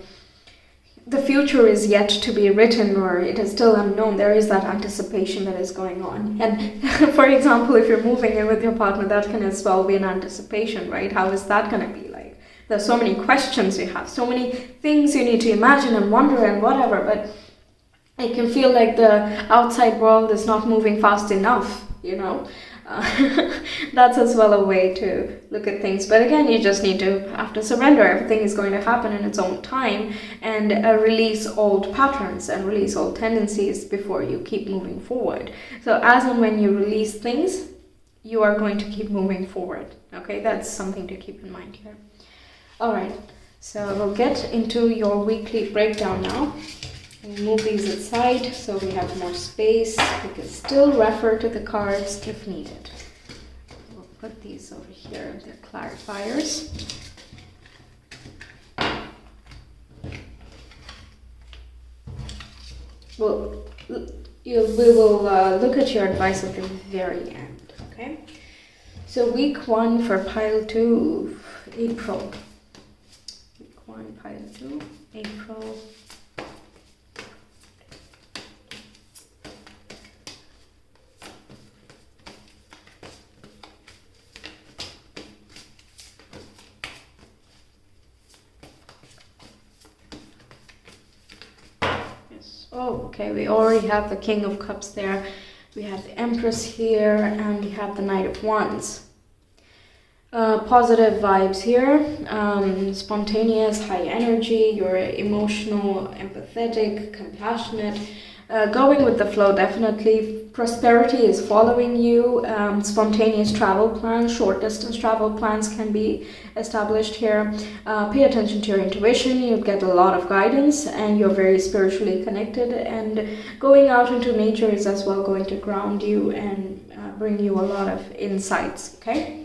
the future is yet to be written, or it is still unknown, there is that anticipation that is going on. And for example, if you're moving in with your partner, that can as well be an anticipation, right? How is that going to be like? There's so many questions you have, so many things you need to imagine and wonder and whatever, but it can feel like the outside world is not moving fast enough, That's as well a way to look at things. But again, you just need to have to surrender. Everything is going to happen in its own time, and release old patterns and release old tendencies before you keep moving forward. So as and when you release things, you are going to keep moving forward. Okay, that's something to keep in mind here. All right, so we'll get into your weekly breakdown now. We'll move these aside so we have more space. We can still refer to the cards if needed. We'll put these over here, they're clarifiers. We will look at your advice at the very end, okay? So week 1 for pile 2, April. Week 1, pile 2, April. Oh, okay, we already have the King of Cups there. We have the Empress here, and we have the Knight of Wands. Positive vibes here, spontaneous, high energy, you're emotional, empathetic, compassionate, going with the flow definitely. Prosperity is following you, spontaneous travel plans, short distance travel plans can be established here. Pay attention to your intuition, you'll get a lot of guidance, and you're very spiritually connected, and going out into nature is as well going to ground you and bring you a lot of insights, okay?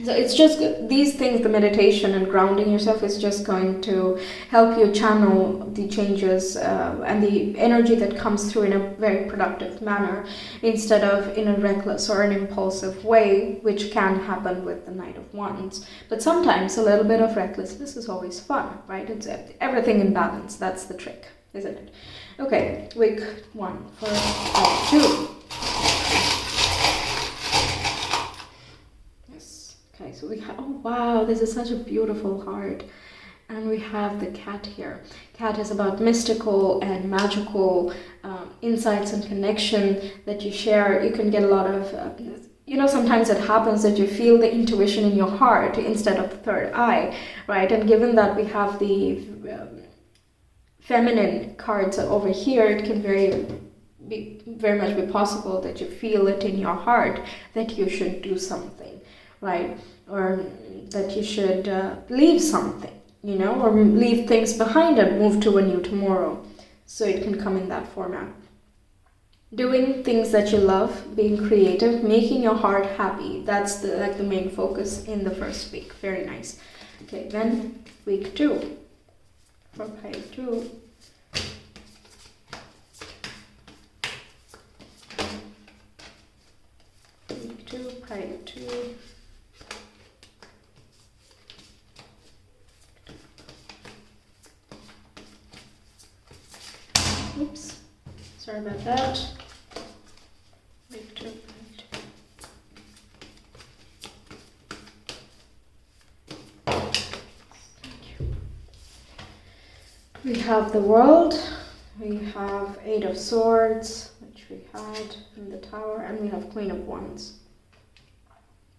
So it's just these things, the meditation and grounding yourself is just going to help you channel the changes and the energy that comes through in a very productive manner, instead of in a reckless or an impulsive way, which can happen with the Knight of Wands. But sometimes a little bit of recklessness is always fun, right? It's everything in balance. That's the trick, isn't it? Okay, week 1 for pile 2. Okay, so So we have, oh wow, this is such a beautiful heart. And we have the cat here. Cat is about mystical and magical insights and connection that you share. You can get a lot of, sometimes it happens that you feel the intuition in your heart instead of the third eye, right? And given that we have the feminine cards over here, it can very much be possible that you feel it in your heart that you should do something, right? Or that you should leave something, or leave things behind and move to a new tomorrow. So it can come in that format. Doing things that you love, being creative, making your heart happy. That's the main focus in the first week. Very nice. Okay, then week 2. For pile 2. Week 2, pile 2. Oops, sorry about that. Week 2, we have the World, we have 8 of Swords, which we had in the Tower, and we have Queen of Wands.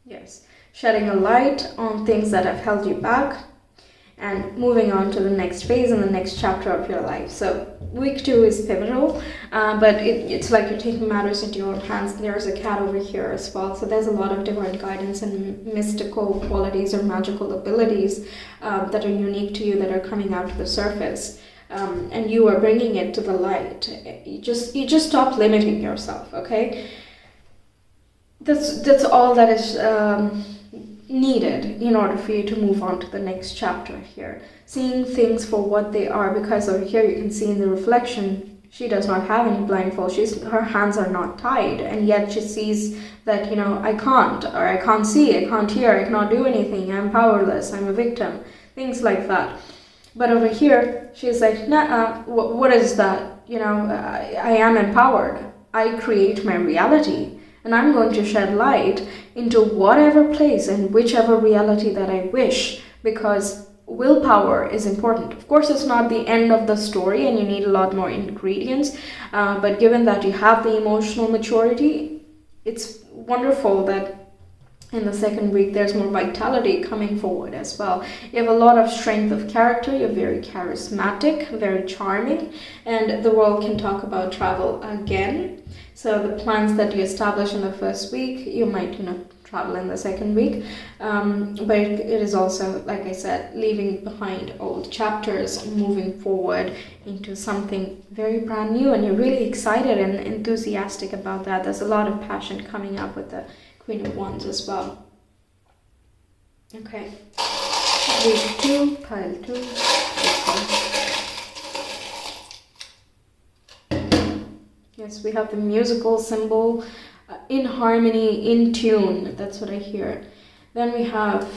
Yes, shedding a light on things that have held you back and moving on to the next phase and the next chapter of your life. So week 2 is pivotal, but it's like you're taking matters into your own hands. There's a cat over here as well, so there's a lot of divine guidance and mystical qualities or magical abilities that are unique to you that are coming out to the surface, and you are bringing it to the light. You just stop limiting yourself, okay? That's all that is needed in order for you to move on to the next chapter here. Seeing things for what they are, because over here you can see in the reflection, she does not have any blindfold. Her hands are not tied, and yet she sees that, I can't, or I can't see, I can't hear, I cannot do anything, I'm powerless, I'm a victim, things like that. But over here, she's like, nah, what is that? I am empowered. I create my reality. And I'm going to shed light into whatever place and whichever reality that I wish, because willpower is important. Of course, it's not the end of the story and you need a lot more ingredients, but given that you have the emotional maturity, it's wonderful that in the second week there's more vitality coming forward as well. You have a lot of strength of character, you're very charismatic, very charming, and the world can talk about travel again. So the plans that you establish in the first week, you might, travel in the second week. But it is also, like I said, leaving behind old chapters, moving forward into something very brand new. And you're really excited and enthusiastic about that. There's a lot of passion coming up with the Queen of Wands as well. Okay. Week 2, pile 2. Yes, we have the musical symbol, in harmony, in tune. That's what I hear. Then we have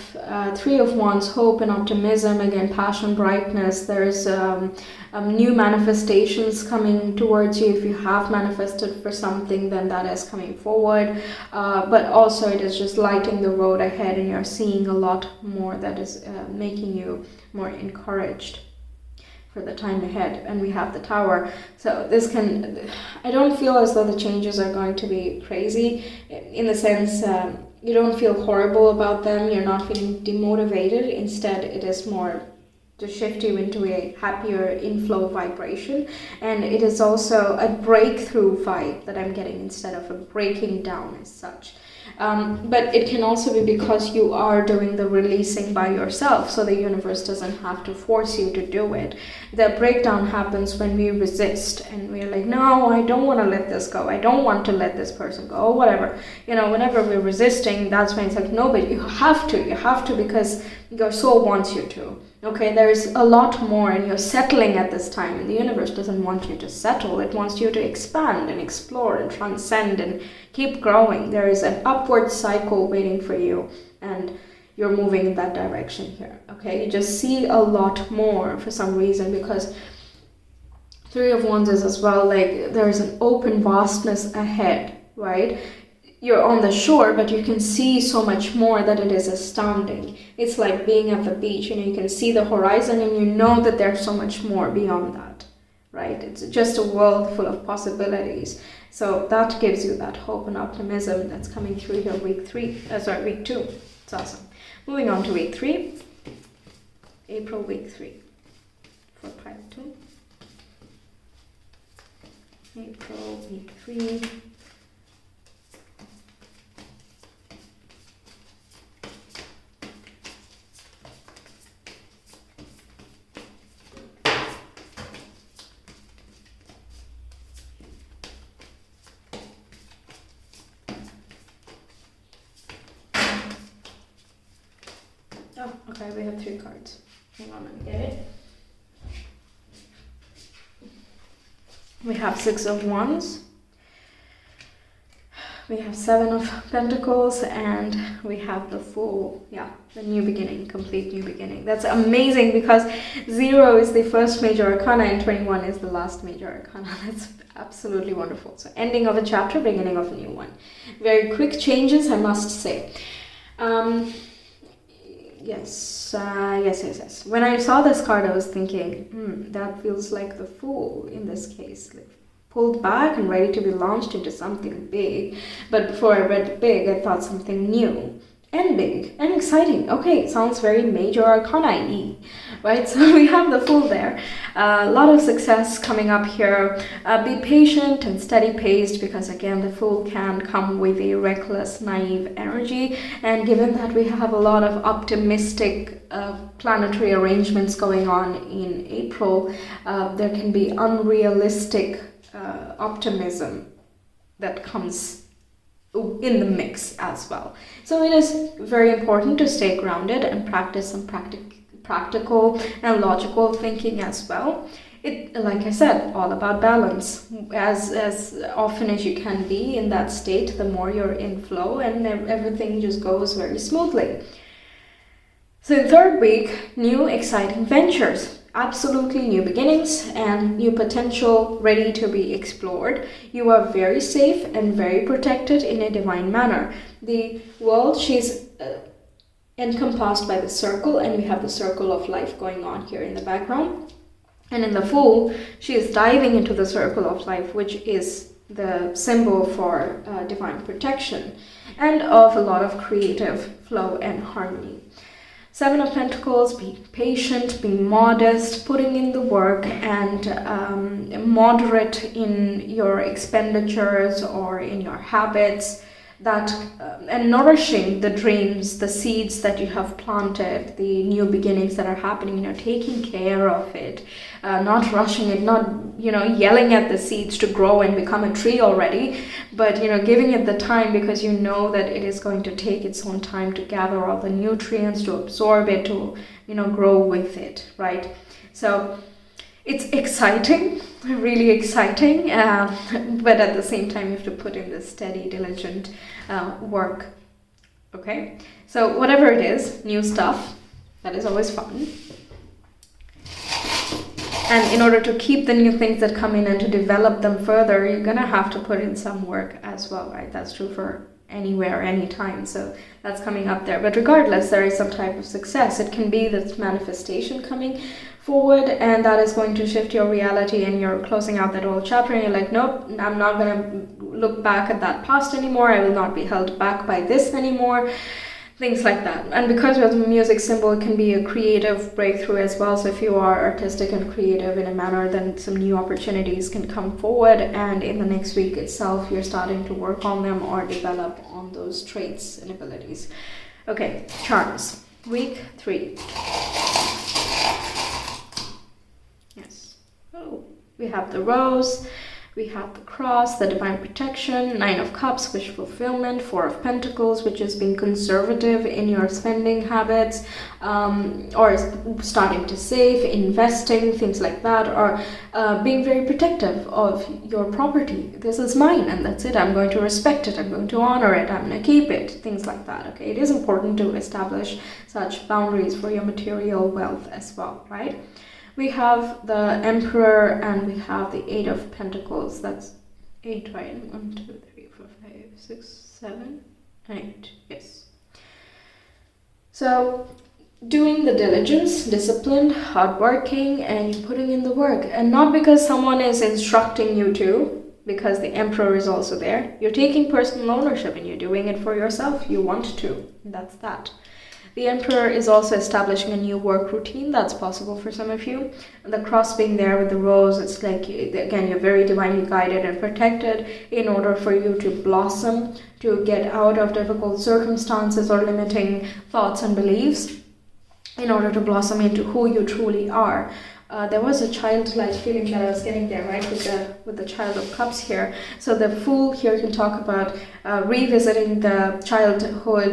3 of Wands, hope and optimism. Again, passion, brightness. There's new manifestations coming towards you. If you have manifested for something, then that is coming forward. But also it is just lighting the road ahead, and you're seeing a lot more that is making you more encouraged for the time ahead. And we have the Tower. So this I don't feel as though the changes are going to be crazy, in the sense you don't feel horrible about them, you're not feeling demotivated. Instead, it is more to shift you into a happier inflow vibration, and it is also a breakthrough vibe that I'm getting instead of a breaking down as such. But it can also be because you are doing the releasing by yourself, so the universe doesn't have to force you to do it. The breakdown happens when we resist and we're like, no, I don't want to let this go, I don't want to let this person go, or whatever. Whenever we're resisting, that's when it's like, no, but you have to because your soul wants you to. Okay, there's a lot more, and you're settling at this time, and the universe doesn't want you to settle. It wants you to expand and explore and transcend and keep growing. There is an upward cycle waiting for you, and you're moving in that direction here. Okay, you just see a lot more for some reason, because 3 of Wands is as well like there's an open vastness ahead, right? you're on the shore, but you can see so much more that it is astounding. It's like being at the beach, you can see the horizon and you know that there's so much more beyond that, right? It's just a world full of possibilities. So that gives you that hope and optimism that's coming through here week 2. It's awesome. Moving on to week 3, April week 3 for pile 2. April week 3. Oh, okay, we have 3 cards. Hang on, let me get it. We have 6 of Wands. We have 7 of Pentacles, and we have the Fool. Yeah, the new beginning, complete new beginning. That's amazing because 0 is the first major arcana and 21 is the last major arcana. That's absolutely wonderful. So ending of a chapter, beginning of a new one. Very quick changes, I must say. Yes. When I saw this card, I was thinking, that feels like the Fool in this case. Like, pulled back and ready to be launched into something big. But before I read big, I thought something new and big and exciting. Okay, sounds very major arcana-y, right? So we have the Fool there. A lot of success coming up here. Be patient and steady-paced because, again, the Fool can come with a reckless, naive energy. And given that we have a lot of optimistic planetary arrangements going on in April, there can be unrealistic optimism that comes in the mix as well. So it is very important to stay grounded and practice some practical and logical thinking as well. It, like I said, all about balance. As often as you can be in that state, the more you're in flow and everything just goes very smoothly. So in 3rd week, new exciting ventures. Absolutely new beginnings and new potential ready to be explored. You are very safe and very protected in a divine manner. The world, she's encompassed by the circle, and we have the circle of life going on here in the background. And in the Fool, she is diving into the circle of life, which is the symbol for divine protection and of a lot of creative flow and harmony. 7 of Pentacles, be patient, be modest, putting in the work, and moderate in your expenditures or in your habits, that and nourishing the dreams, the seeds that you have planted, the new beginnings that are happening, taking care of it, not rushing it, not yelling at the seeds to grow and become a tree already, but giving it the time, because you know that it is going to take its own time to gather all the nutrients, to absorb it, to grow with it, right? So it's exciting, really exciting, but at the same time you have to put in this steady, diligent work. Okay, so whatever it is, new stuff, that is always fun. And in order to keep the new things that come in and to develop them further, you're gonna have to put in some work as well, right? That's true for anywhere, anytime. So that's coming up there. But regardless, there is some type of success. It can be this manifestation coming forward, and that is going to shift your reality, and you're closing out that old chapter and you're like, nope, I'm not going to look back at that past anymore. I will not be held back by this anymore. Things like that. And because we have the music symbol, it can be a creative breakthrough as well. So if you are artistic and creative in a manner, then some new opportunities can come forward, and in the next week itself you're starting to work on them or develop on those traits and abilities. Okay, charms. Week 3. Yes. Oh, we have the Rose. We have the Cross, the divine protection, 9 of Cups, wish fulfillment, 4 of Pentacles, which is being conservative in your spending habits, or starting to save, investing, things like that, or being very protective of your property. This is mine and that's it. I'm going to respect it. I'm going to honor it. I'm going to keep it. Things like that. Okay, it is important to establish such boundaries for your material wealth as well, right? We have the Emperor and we have the 8 of Pentacles. That's 8, right? 1, 2, 3, 4, 5, 6, 7, and 8. Yes. So doing the diligence, disciplined, hardworking, and putting in the work. And not because someone is instructing you to, because the Emperor is also there. You're taking personal ownership and you're doing it for yourself. You want to. That's that. The Emperor is also establishing a new work routine. That's possible for some of you. And the cross being there with the rose, it's like, again, you're very divinely guided and protected in order for you to blossom, to get out of difficult circumstances or limiting thoughts and beliefs, in order to blossom into who you truly are. There was a childlike feeling that I was getting there, right, with the Child of Cups here. So the Fool here can talk about revisiting the childhood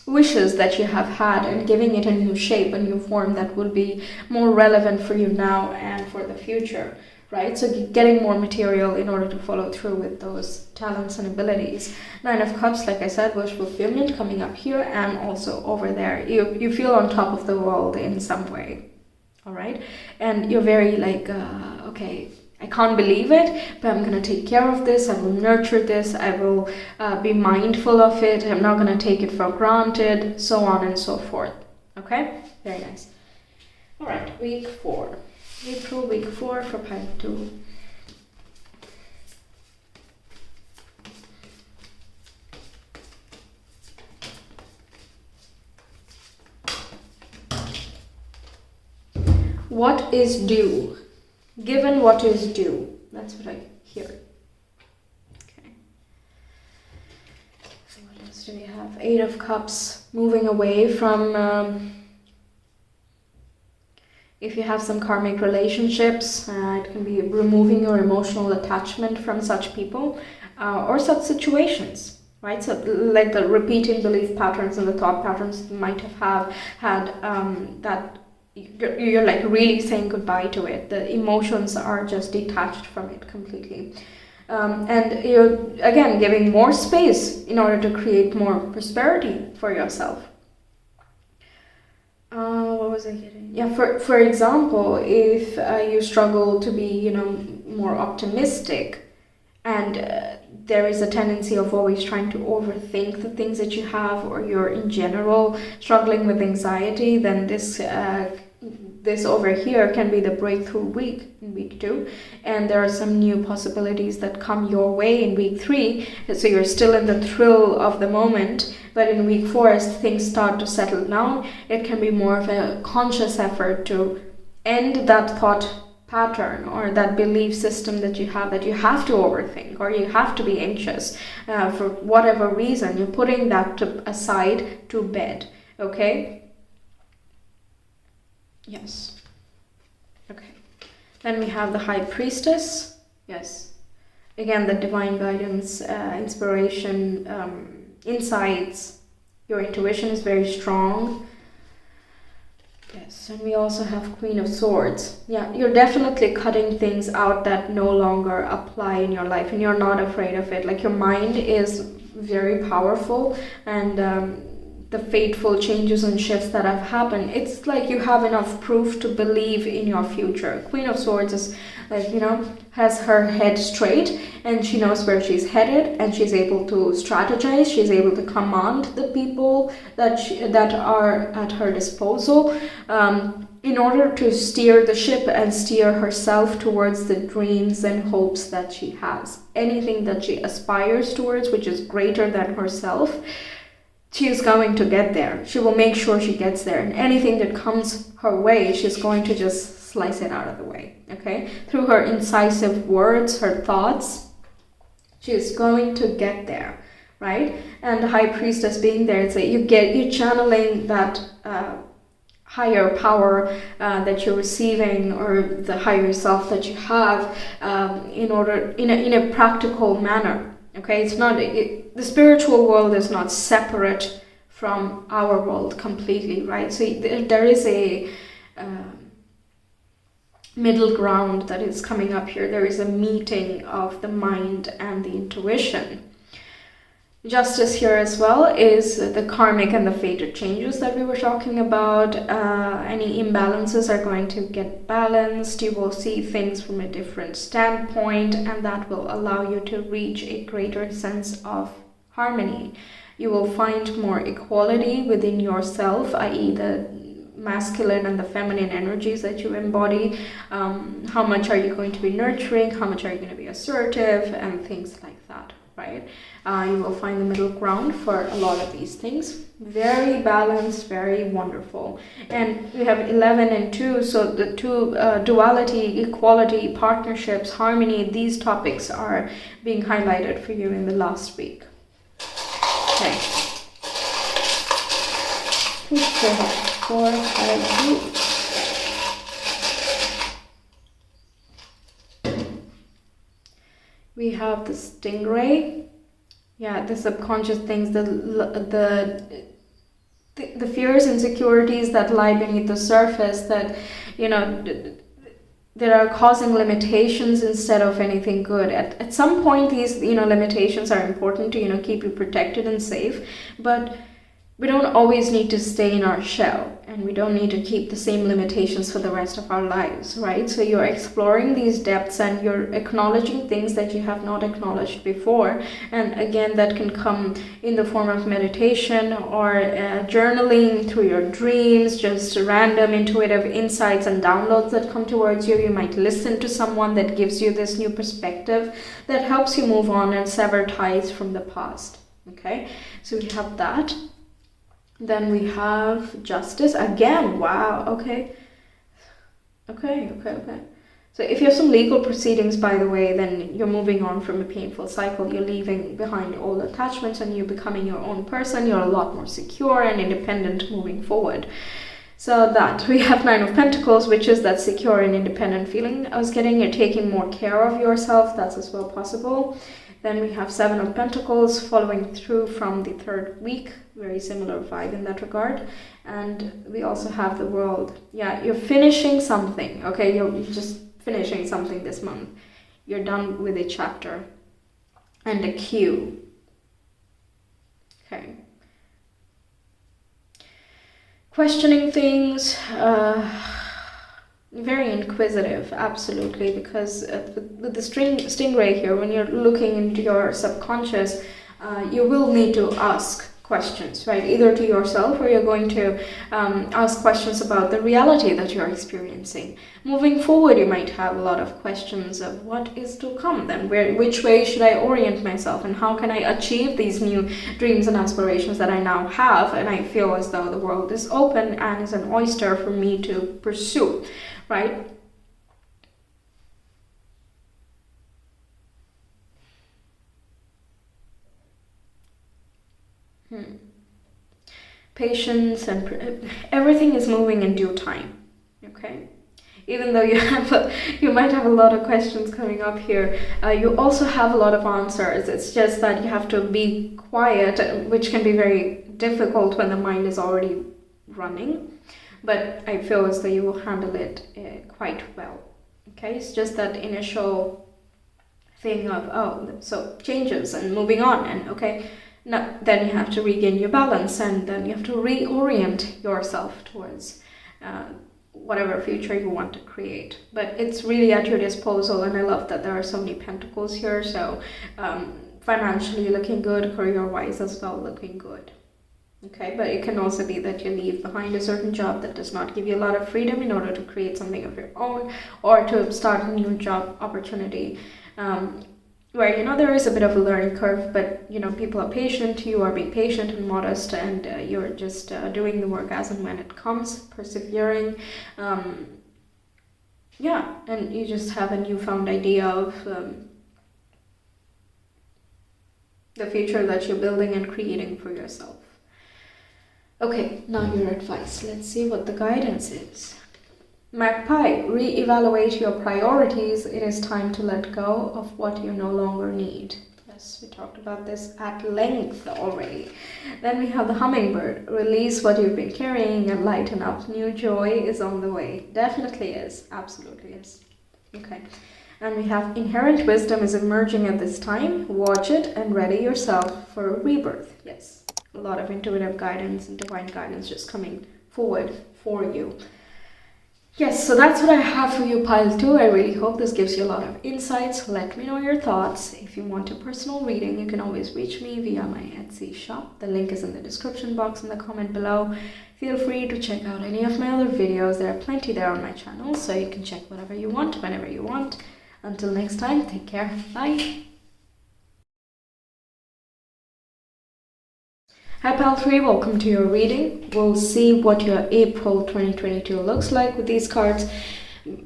wishes that you have had and giving it a new shape, a new form that will be more relevant for you now and for the future, right? So getting more material in order to follow through with those talents and abilities. 9 of Cups, like I said, wish fulfillment coming up here and also over there. You feel on top of the world in some way, all right? And you're very like, okay, I can't believe it, but I'm going to take care of this. I will nurture this. I will be mindful of it. I'm not going to take it for granted, so on and so forth. Okay? Very nice. All right, week 4. April, week 4 for pile 2. What is due? Given what is due. That's what I hear. Okay. So what else do we have? 8 of Cups, moving away from... if you have some karmic relationships, it can be removing your emotional attachment from such people or such situations, right? So like the repeating belief patterns and the thought patterns you might have had that you're like really saying goodbye to it. The emotions are just detached from it completely. And you're, again, giving more space in order to create more prosperity for yourself. What was I getting? Yeah, for example, if you struggle to be, more optimistic, and there is a tendency of always trying to overthink the things that you have, or you're in general struggling with anxiety, then this over here can be the breakthrough week in week 2, and there are some new possibilities that come your way in week 3, so you're still in the thrill of the moment. But in week 4, as things start to settle down, it can be more of a conscious effort to end that thought pattern or that belief system that you have to overthink or you have to be anxious for whatever reason. You're putting that aside to bed, okay? Yes. Okay. Then we have the High Priestess. Yes. Again, the divine guidance, inspiration, insights. Your intuition is very strong. Yes, and we also have Queen of Swords. Yeah, you're definitely cutting things out that no longer apply in your life, and you're not afraid of it. Like, your mind is very powerful, and the fateful changes and shifts that have happened, it's like you have enough proof to believe in your future. Queen of Swords is like, has her head straight, and she knows where she's headed, and she's able to strategize. She's able to command the people that are at her disposal in order to steer the ship and steer herself towards the dreams and hopes that she has. Anything that she aspires towards, which is greater than herself, she is going to get there. She will make sure she gets there. And anything that comes her way, she's going to just slice it out of the way, okay? Through her incisive words, her thoughts, she is going to get there, right? And the High Priestess being there, it's like you're channeling that higher power that you're receiving, or the higher self that you have, in a practical manner. Okay, it's not the spiritual world is not separate from our world completely, right? So there is a middle ground that is coming up here. There is a meeting of the mind and the intuition. Justice here as well is the karmic and the fated changes that we were talking about. Any imbalances are going to get balanced. You will see things from a different standpoint, and that will allow you to reach a greater sense of harmony. You will find more equality within yourself, i.e. the masculine and the feminine energies that you embody. How much are you going to be nurturing? How much are you going to be assertive? And things like that, right? You will find the middle ground for a lot of these things. Very balanced, very wonderful. And we have 11 and 2, so the two, duality, equality, partnerships, harmony, these topics are being highlighted for you in the last week. Okay. 4, 5, 2. We have the stingray. Yeah, the subconscious things, the fears, insecurities that lie beneath the surface that, that are causing limitations instead of anything good. At some point, these, limitations are important to, keep you protected and safe, but we don't always need to stay in our shell, and we don't need to keep the same limitations for the rest of our lives, right? So you're exploring these depths and you're acknowledging things that you have not acknowledged before. And again, that can come in the form of meditation or journaling, through your dreams, just random intuitive insights and downloads that come towards you. You might listen to someone that gives you this new perspective that helps you move on and sever ties from the past. Okay, so we have that. Then we have justice again. Wow. Okay. So if you have some legal proceedings, by the way, then you're moving on from a painful cycle. You're leaving behind old attachments and you're becoming your own person. You're a lot more secure and independent moving forward. So that we have 9 of Pentacles, which is that secure and independent feeling I was getting. You're taking more care of yourself. That's as well possible. Then we have 7 of Pentacles following through from the 3rd week. Very similar vibe in that regard. And we also have the World. Yeah, you're finishing something. Okay, you're just finishing something this month. You're done with a chapter. And a Q. Okay. Questioning things. Very inquisitive, absolutely, because with the stingray here, when you're looking into your subconscious, you will need to ask questions, right? Either to yourself, or you're going to ask questions about the reality that you're experiencing. Moving forward, you might have a lot of questions of what is to come then, which way should I orient myself, and how can I achieve these new dreams and aspirations that I now have, and I feel as though the world is open and is an oyster for me to pursue, right? Patience, and everything is moving in due time. Okay, even though you might have a lot of questions coming up here, you also have a lot of answers. It's just that you have to be quiet, which can be very difficult when the mind is already running, but I feel as though you will handle it quite well. Okay, it's just that initial thing of so changes and moving on, and okay, now, then you have to regain your balance, and then you have to reorient yourself towards whatever future you want to create. But it's really at your disposal, and I love that there are so many pentacles here. So financially looking good, career-wise as well looking good. Okay, but it can also be that you leave behind a certain job that does not give you a lot of freedom in order to create something of your own, or to start a new job opportunity. Where, there is a bit of a learning curve, but, people are patient, you are being patient and modest, and you're just doing the work as and when it comes, persevering. Yeah, and you just have a newfound idea of the future that you're building and creating for yourself. Okay, now your advice. Let's see what the guidance is. Magpie, re-evaluate your priorities. It is time to let go of what you no longer need. Yes, we talked about this at length already. Then we have the Hummingbird. Release what you've been carrying and lighten up. New joy is on the way. Definitely is. Absolutely is. Okay. And we have inherent wisdom is emerging at this time. Watch it and ready yourself for a rebirth. Yes, a lot of intuitive guidance and divine guidance just coming forward for you. Yes, so that's what I have for you, pile 2. I really hope this gives you a lot of insights. Let me know your thoughts. If you want a personal reading, you can always reach me via my Etsy shop. The link is in the description box in the comment below. Feel free to check out any of my other videos. There are plenty there on my channel, so you can check whatever you want, whenever you want. Until next time, take care. Bye. Hi pile 3, welcome to your reading. We'll see what your April 2022 looks like with these cards,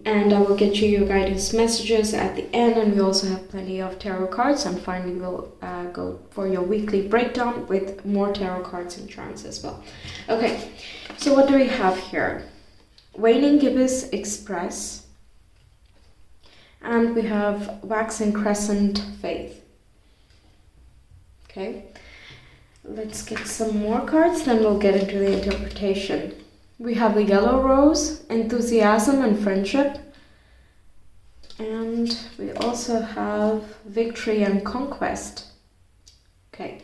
and I will get you your guidance messages at the end, and we also have plenty of tarot cards, and finally we'll go for your weekly breakdown with more tarot cards and charms as well. Okay, so what do we have here? Waning Gibbous Express, and we have Waxing Crescent Faith. Okay. Let's get some more cards, then we'll get into the interpretation. We have the Yellow Rose, Enthusiasm and Friendship. And we also have Victory and Conquest. Okay.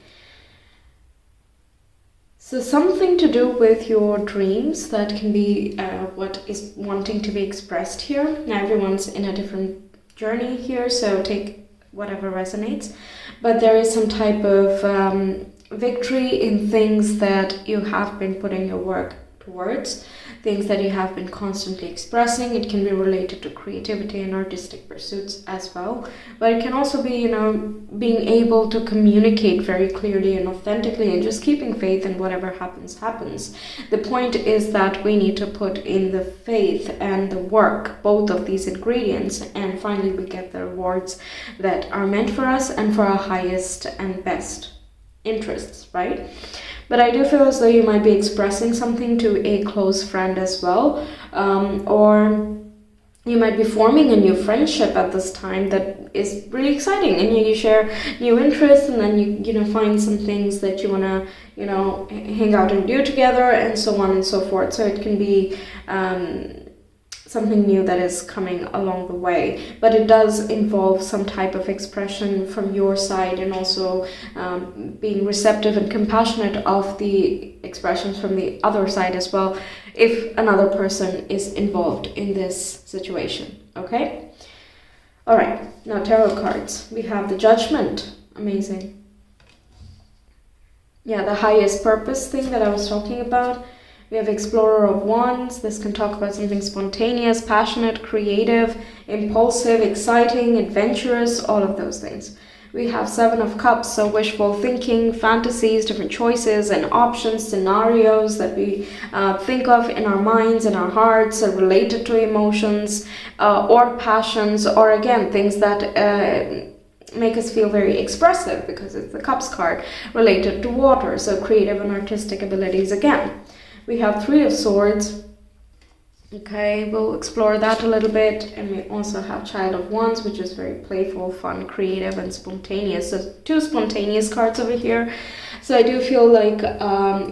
So something to do with your dreams, that can be what is wanting to be expressed here. Now everyone's in a different journey here, so take whatever resonates. But there is some type of victory in things that you have been putting your work towards, things that you have been constantly expressing. It can be related to creativity and artistic pursuits as well, but it can also be, you know, being able to communicate very clearly and authentically and just keeping faith in whatever happens. The point is that we need to put in the faith and the work, both of these ingredients, and finally we get the rewards that are meant for us and for our highest and best interests, right? But I do feel as though you might be expressing something to a close friend as well, or you might be forming a new friendship at this time that is really exciting, and you share new interests, and then you find some things that you want to hang out and do together, and so on and so forth. So it can be something new that is coming along the way, but it does involve some type of expression from your side, and also being receptive and compassionate of the expressions from the other side as well, if another person is involved in this situation. Okay, all right, now tarot cards. We have the Judgment. Amazing. Yeah, the highest purpose thing that I was talking about. We have Explorer of Wands. This can talk about something spontaneous, passionate, creative, impulsive, exciting, adventurous, all of those things. We have Seven of Cups, so wishful thinking, fantasies, different choices and options, scenarios that we think of in our minds and our hearts, related to emotions or passions, or again, things that make us feel very expressive, because it's the Cups card, related to water, so creative and artistic abilities again. We have Three of Swords. Okay, we'll explore that a little bit. And we also have Child of Wands, which is very playful, fun, creative, and spontaneous. So two spontaneous cards over here. So I do feel like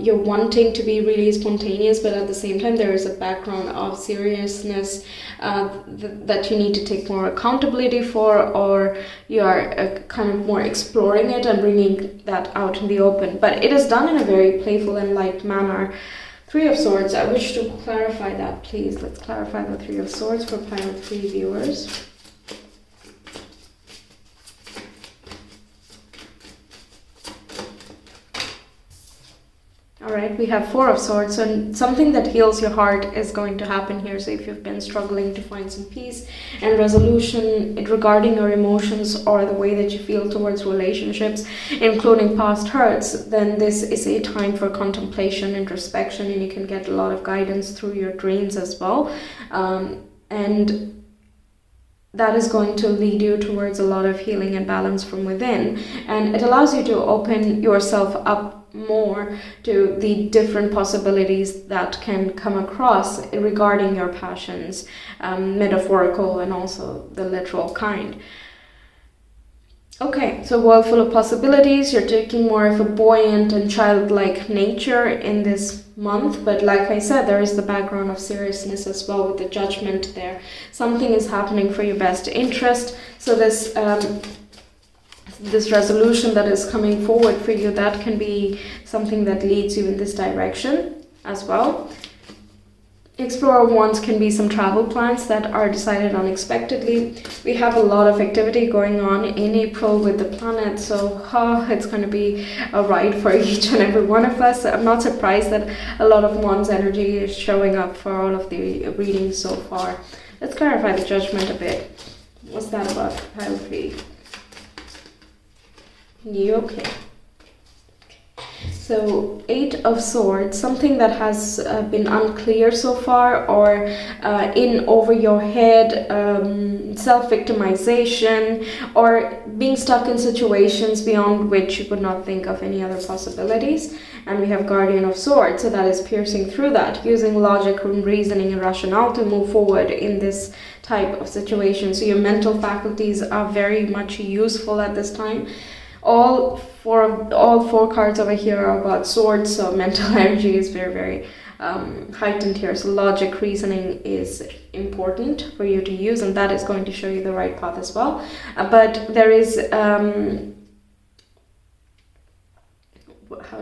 you're wanting to be really spontaneous, but at the same time there is a background of seriousness that you need to take more accountability for, or you are kind of more exploring it and bringing that out in the open. But it is done in a very playful and light manner. Three of Swords, I wish to clarify that, please. Let's clarify the Three of Swords for pile 3 viewers. Alright, we have Four of Swords, so something that heals your heart is going to happen here. So if you've been struggling to find some peace and resolution regarding your emotions or the way that you feel towards relationships, including past hurts, then this is a time for contemplation, introspection, and you can get a lot of guidance through your dreams as well. And that is going to lead you towards a lot of healing and balance from within. And it allows you to open yourself up more to the different possibilities that can come across regarding your passions, metaphorical and also the literal kind. Okay, so world full of possibilities. You're taking more of a buoyant and childlike nature in this month, but like I said, there is the background of seriousness as well with the judgment there. Something is happening for your best interest. So this resolution that is coming forward for you, that can be something that leads you in this direction as well. Explorer wands can be some travel plans that are decided unexpectedly. We have a lot of activity going on in April with the planet, so it's going to be a ride for each and every one of us. I'm not surprised that a lot of wands energy is showing up for all of the readings so far. Let's clarify the judgment a bit. What's that about, pile 3? You okay? So 8 of Swords, something that has been unclear so far, or in over your head, self-victimization, or being stuck in situations beyond which you could not think of any other possibilities. And we have Guardian of Swords, so that is piercing through that, using logic and reasoning and rationale to move forward in this type of situation. So your mental faculties are very much useful at this time. All four cards over here are about swords, so mental energy is very, very heightened here. So logic, reasoning is important for you to use, and that is going to show you the right path as well. But there is, how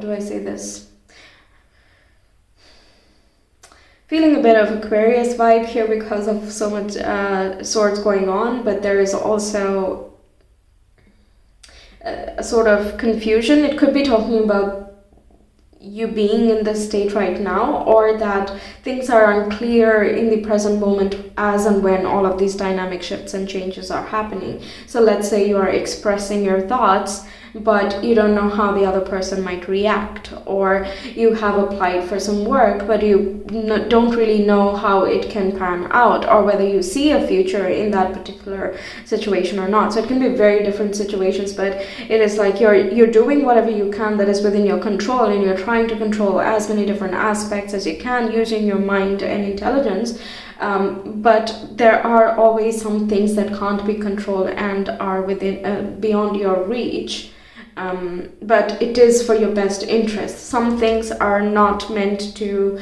do I say this? Feeling a bit of Aquarius vibe here because of so much swords going on, but there is also a sort of confusion. It could be talking about you being in this state right now, or that things are unclear in the present moment as and when all of these dynamic shifts and changes are happening. So let's say you are expressing your thoughts, but you don't know how the other person might react, or you have applied for some work but you don't really know how it can pan out, or whether you see a future in that particular situation or not. So it can be very different situations, but it is like you're doing whatever you can that is within your control, and you're trying to control as many different aspects as you can using your mind and intelligence. But there are always some things that can't be controlled and are within beyond your reach. But it is for your best interest. Some things are not meant to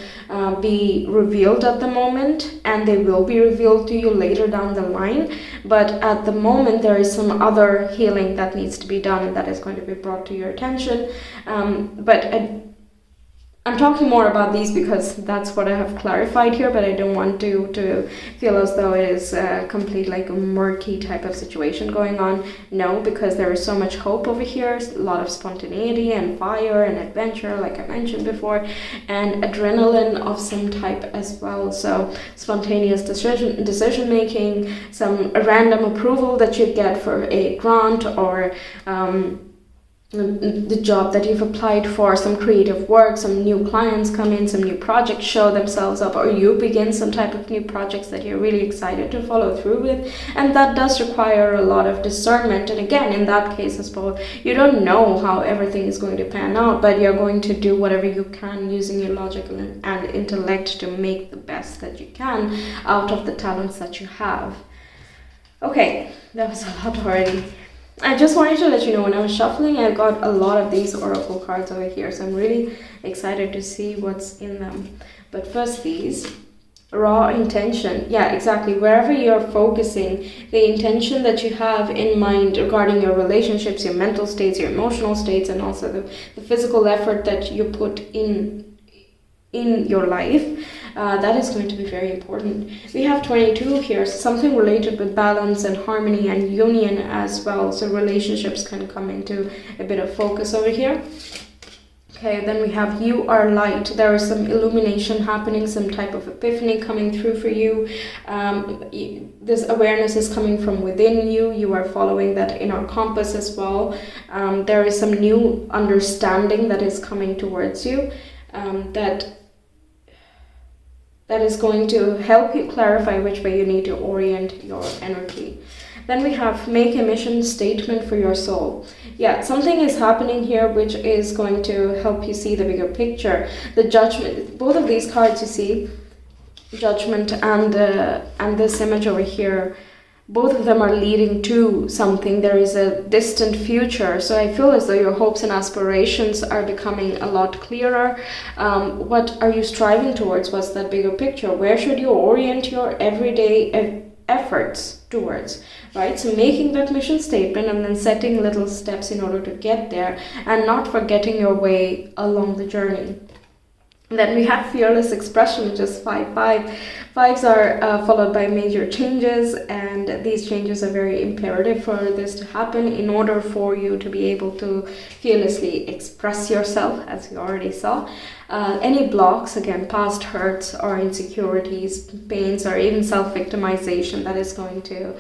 be revealed at the moment, and they will be revealed to you later down the line. But at the moment, there is some other healing that needs to be done, and that is going to be brought to your attention. I'm talking more about these because that's what I have clarified here, but I don't want to feel as though it is a complete like a murky type of situation going on. No, because there is so much hope over here, a lot of spontaneity and fire and adventure, like I mentioned before, and adrenaline of some type as well. So spontaneous decision making, some random approval that you get for a grant, or the job that you've applied for, some creative work, some new clients come in, some new projects show themselves up, or you begin some type of new projects that you're really excited to follow through with. And that does require a lot of discernment. And again, in that case as well, you don't know how everything is going to pan out, but you're going to do whatever you can using your logic and intellect to make the best that you can out of the talents that you have. Okay, that was a lot already. I just wanted to let you know, when I was shuffling, I got a lot of these oracle cards over here, so I'm really excited to see what's in them. But first, these raw intention. Yeah, exactly. Wherever you're focusing, the intention that you have in mind regarding your relationships, your mental states, your emotional states, and also the physical effort that you put in your life, that is going to be very important. We have 22 here, so something related with balance and harmony and union as well. So relationships can come into a bit of focus over here. Okay, then we have you are light. There is some illumination happening, some type of epiphany coming through for you. This awareness is coming from within you. You are following that inner compass as well. There is some new understanding that is coming towards you, that is going to help you clarify which way you need to orient your energy. Then we have make a mission statement for your soul. Yeah, something is happening here which is going to help you see the bigger picture. The judgment, both of these cards you see, judgment and this image over here, both of them are leading to something. There is a distant future. So I feel as though your hopes and aspirations are becoming a lot clearer. What are you striving towards? What's that bigger picture? Where should you orient your everyday efforts towards, right? So making that mission statement and then setting little steps in order to get there, and not forgetting your way along the journey. Then we have fearless expression, which is 5-5. Fives are followed by major changes, and these changes are very imperative for this to happen in order for you to be able to fearlessly express yourself, as you already saw. Any blocks, again, past hurts or insecurities, pains, or even self-victimization, that is going to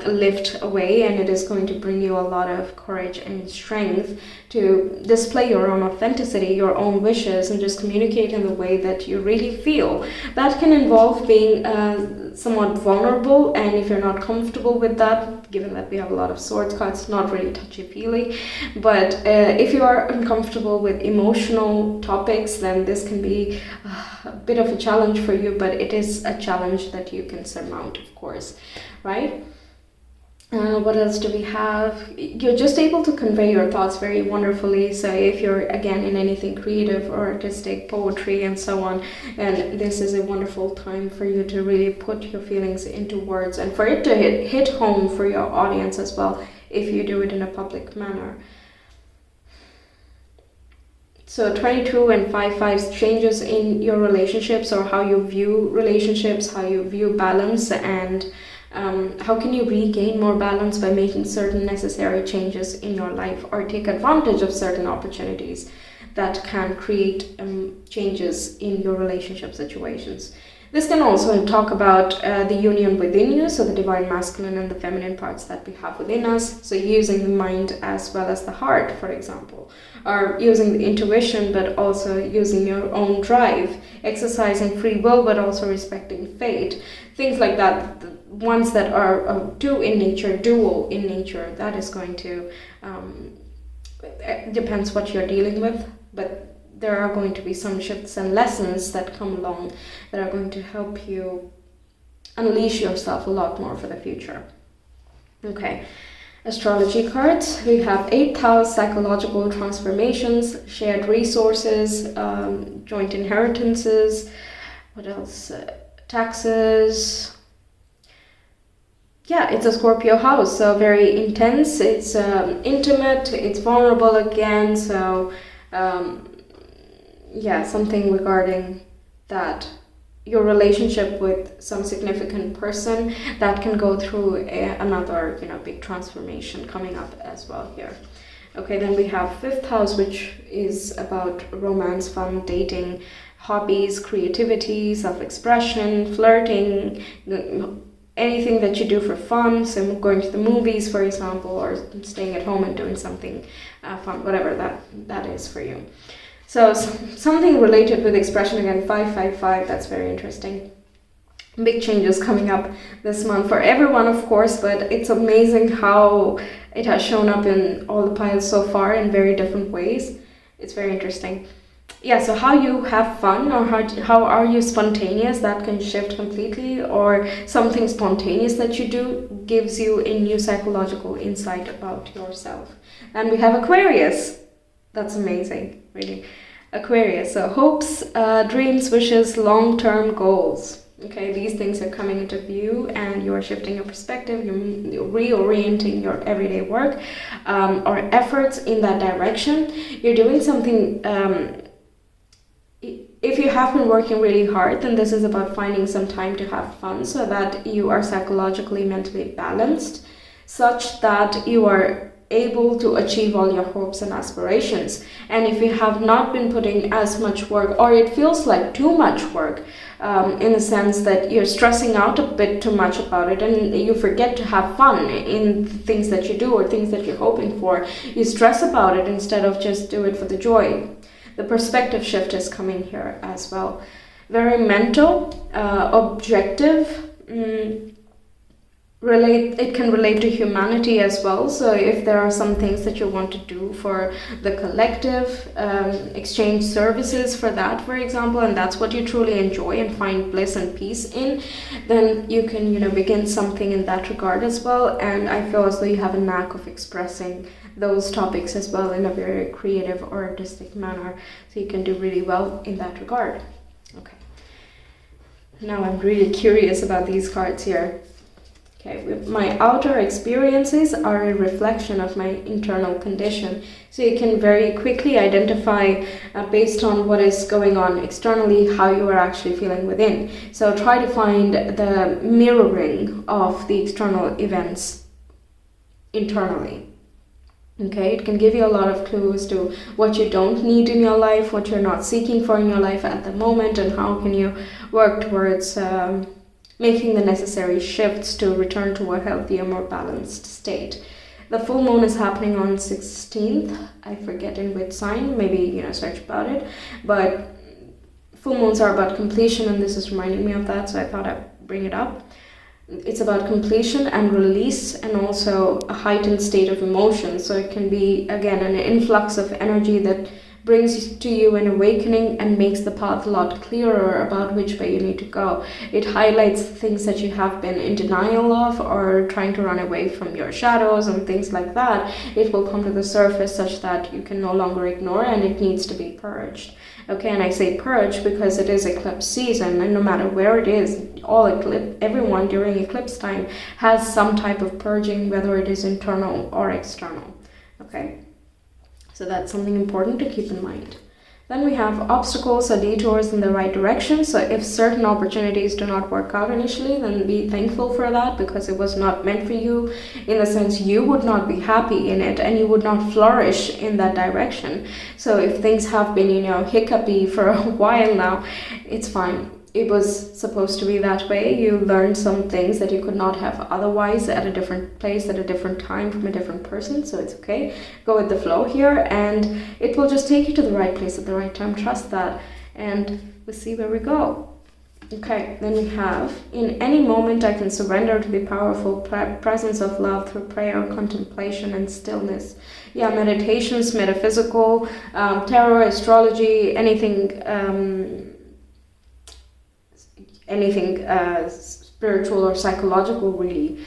lift away, and it is going to bring you a lot of courage and strength to display your own authenticity, your own wishes, and just communicate in the way that you really feel. That can involve being somewhat vulnerable, and if you're not comfortable with that, given that we have a lot of swords cards, not really touchy-feely, but if you are uncomfortable with emotional topics, then this can be a bit of a challenge for you, but it is a challenge that you can surmount, of course, right? What else do we have? You're just able to convey your thoughts very wonderfully. So if you're, again, in anything creative or artistic, poetry and so on, and this is a wonderful time for you to really put your feelings into words, and for it to hit home for your audience as well, if you do it in a public manner. So 22 and 5-5 changes in your relationships, or how you view relationships, how you view balance, and how can you regain more balance by making certain necessary changes in your life, or take advantage of certain opportunities that can create changes in your relationship situations. This can also talk about the union within you, so the divine masculine and the feminine parts that we have within us. So using the mind as well as the heart, for example, or using the intuition, but also using your own drive, exercising free will, but also respecting fate. Things like that, the ones that are dual in nature, that is going to, depends what you're dealing with, but there are going to be some shifts and lessons that come along that are going to help you unleash yourself a lot more for the future. Okay, astrology cards. We have 8th house, psychological transformations, shared resources, joint inheritances. What else? Taxes. Yeah, it's a Scorpio house, so very intense. It's intimate. It's vulnerable again. So. Yeah, something regarding that, your relationship with some significant person that can go through another, big transformation coming up as well here. Okay, then we have 5th house, which is about romance, fun, dating, hobbies, creativity, self-expression, flirting, anything that you do for fun. So going to the movies, for example, or staying at home and doing something fun, whatever that is for you. So something related with expression, again, 5-5-5, that's very interesting. Big changes coming up this month for everyone, of course, but it's amazing how it has shown up in all the piles so far in very different ways. It's very interesting. Yeah, so how you have fun, or how are you spontaneous, that can shift completely, or something spontaneous that you do gives you a new psychological insight about yourself. And we have Aquarius. That's amazing, really. Aquarius, so hopes, dreams, wishes, long-term goals. Okay, these things are coming into view, and you are shifting your perspective, you're reorienting your everyday work or efforts in that direction. You're doing something, if you have been working really hard, then this is about finding some time to have fun, so that you are psychologically, mentally balanced, such that you are able to achieve all your hopes and aspirations. And if you have not been putting as much work, or it feels like too much work, in the sense that you're stressing out a bit too much about it, and you forget to have fun in things that you do or things that you're hoping for, you stress about it instead of just do it for the joy. The perspective shift is coming here as well. Very mental, objective, it can relate to humanity as well. So if there are some things that you want to do for the collective, exchange services for that, for example, and that's what you truly enjoy and find bliss and peace in, then you can, begin something in that regard as well. And I feel as though you have a knack of expressing those topics as well in a very creative or artistic manner, so you can do really well in that regard. Okay, now I'm really curious about these cards here. Okay, my outer experiences are a reflection of my internal condition. So you can very quickly identify, based on what is going on externally, how you are actually feeling within. So try to find the mirroring of the external events internally. Okay, it can give you a lot of clues to what you don't need in your life, what you're not seeking for in your life at the moment, and how can you work towards making the necessary shifts to return to a healthier, more balanced state. The full moon is happening on 16th. I forget in which sign, maybe, search about it. But full moons are about completion, and this is reminding me of that, so I thought I'd bring it up. It's about completion and release, and also a heightened state of emotion. So it can be, again, an influx of energy that brings to you an awakening and makes the path a lot clearer about which way you need to go. It highlights things that you have been in denial of or trying to run away from, your shadows and things like that. It will come to the surface such that you can no longer ignore, and it needs to be purged. Okay, and I say purge because it is eclipse season, and no matter where it is, everyone during eclipse time has some type of purging, whether it is internal or external. Okay, so that's something important to keep in mind. Then we have obstacles or detours in the right direction. So if certain opportunities do not work out initially, then be thankful for that, because it was not meant for you, in the sense you would not be happy in it and you would not flourish in that direction. So if things have been, hiccupy for a while now, it's fine. It was supposed to be that way. You learned some things that you could not have otherwise at a different place, at a different time, from a different person. So it's okay. Go with the flow here, and it will just take you to the right place at the right time. Trust that, and we'll see where we go. Okay, then we have, in any moment I can surrender to the powerful presence of love through prayer, contemplation, and stillness. Yeah, meditations, metaphysical, tarot, astrology, anything spiritual or psychological really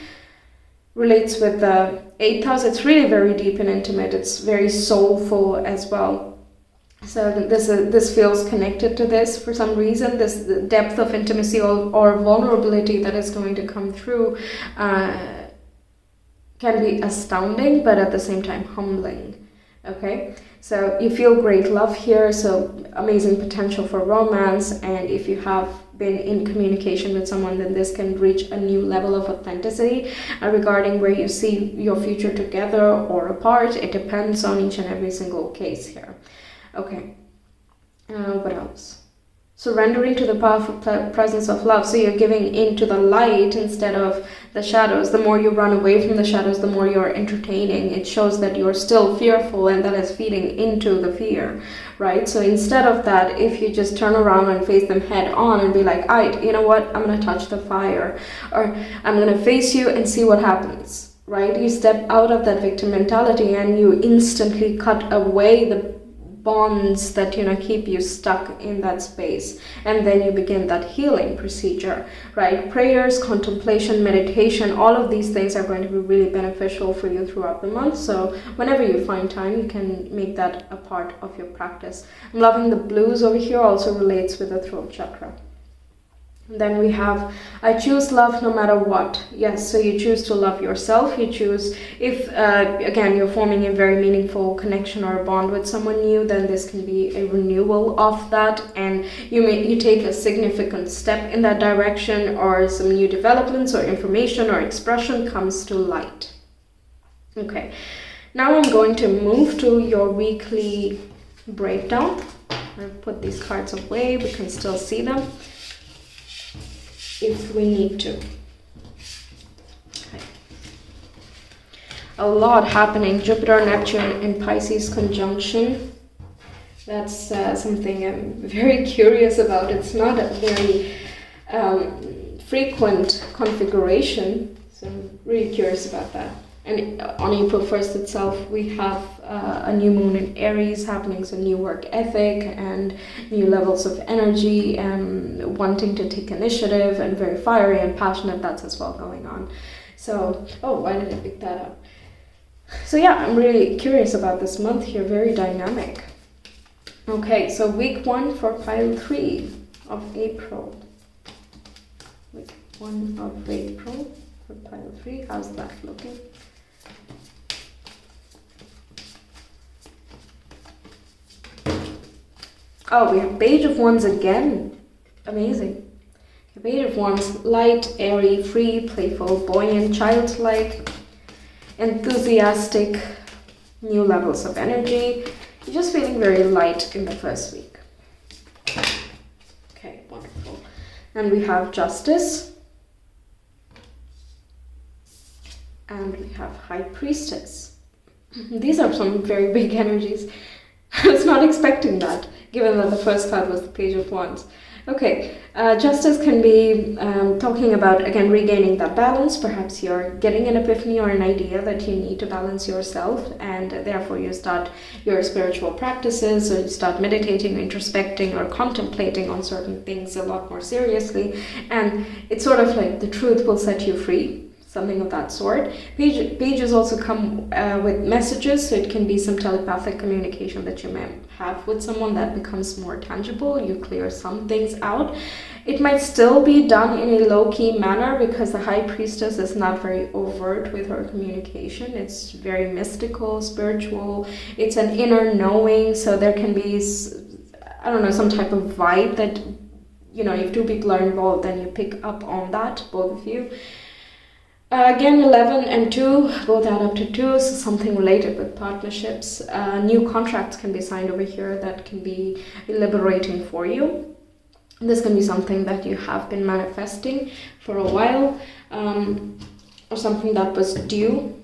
relates with the 8th house. It's really very deep and intimate. It's very soulful as well. So this feels connected to this for some reason. This depth of intimacy or vulnerability that is going to come through can be astounding, but at the same time humbling. Okay, so you feel great love here, so amazing potential for romance, and if you have been in communication with someone, then this can reach a new level of authenticity regarding where you see your future together or apart. It depends on each and every single case here. Okay, what else? Surrendering to the powerful presence of love. So you're giving into the light instead of the shadows. The more you run away from the shadows, the more you're entertaining. It shows that you're still fearful, and that is feeding into the fear, right? So instead of that, if you just turn around and face them head on and be like, you know what, I'm going to touch the fire, or I'm going to face you and see what happens, right? You step out of that victim mentality and you instantly cut away the bonds that keep you stuck in that space, and then you begin that healing procedure, right? Prayers, contemplation, meditation, all of these things are going to be really beneficial for you throughout the month. So whenever you find time, you can make that a part of your practice. I'm loving the blues over here, also relates with the throat chakra. Then we have, I choose love no matter what. Yes, so you choose to love yourself. You choose, if again you're forming a very meaningful connection or a bond with someone new, then this can be a renewal of that, and you take a significant step in that direction, or some new developments or information or expression comes to light. Okay, now I'm going to move to your weekly breakdown. I'll put these cards away. We can still see them if we need to. Okay. A lot happening. Jupiter, Neptune in Pisces conjunction. That's something I'm very curious about. It's not a very frequent configuration. So I'm really curious about that. And on April 1st itself, we have a new moon in Aries happening, so new work ethic and new levels of energy and wanting to take initiative and very fiery and passionate. That's as well going on. So, oh, why did I pick that up? So yeah, I'm really curious about this month here, very dynamic. Okay, so week 1 for pile 3 of April. Week 1 of April for pile 3, how's that looking? Oh, we have Page of Wands again. Amazing. Page of Wands, light, airy, free, playful, buoyant, childlike, enthusiastic, new levels of energy. You're just feeling very light in the first week. Okay, wonderful. And we have Justice. And we have High Priestess. These are some very big energies. I was not expecting that, given that the first card was the Page of Wands. Okay, Justice can be talking about, again, regaining that balance. Perhaps you're getting an epiphany or an idea that you need to balance yourself, and therefore you start your spiritual practices, or you start meditating, introspecting, or contemplating on certain things a lot more seriously. And it's sort of like the truth will set you free. Something of that sort. Pages also come with messages, so it can be some telepathic communication that you may have with someone that becomes more tangible. You clear some things out. It might still be done in a low-key manner because the High Priestess is not very overt with her communication. It's very mystical, spiritual. It's an inner knowing, so there can be, I don't know, some type of vibe that, you know, if 2 people are involved, then you pick up on that, both of you. Again, 11 and 2 both add up to 2, so something related with partnerships. New contracts can be signed over here that can be liberating for you. This can be something that you have been manifesting for a while, or something that was due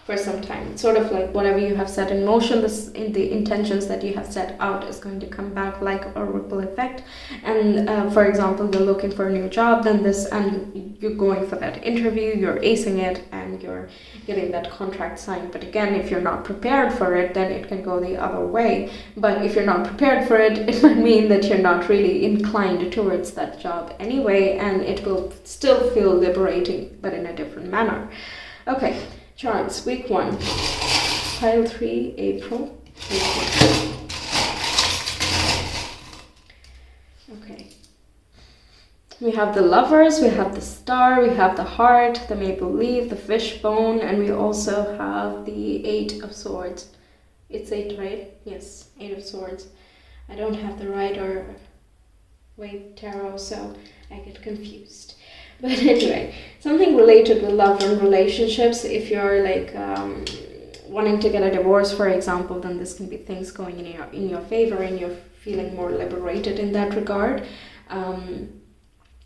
for some time. It's sort of like whatever you have set in motion, the intentions that you have set out is going to come back like a ripple effect. And for example, you're looking for a new job, then and you're going for that interview, you're acing it, and you're getting that contract signed. But again, if you're not prepared for it, then it can go the other way. But if you're not prepared for it, it might mean that you're not really inclined towards that job anyway, and it will still feel liberating, but in a different manner. Okay. Charts, week 1, pile 3, April, week 1. Okay. We have the Lovers, we have the Star, we have the Heart, the Maple Leaf, the Fishbone, and we also have the 8 of Swords. It's 8, right? Yes, 8 of Swords. I don't have the Rider-Waite Tarot, so I get confused. But anyway, something related with love and relationships. If you're like wanting to get a divorce, for example, then this can be things going in your favor, and you're feeling more liberated in that regard.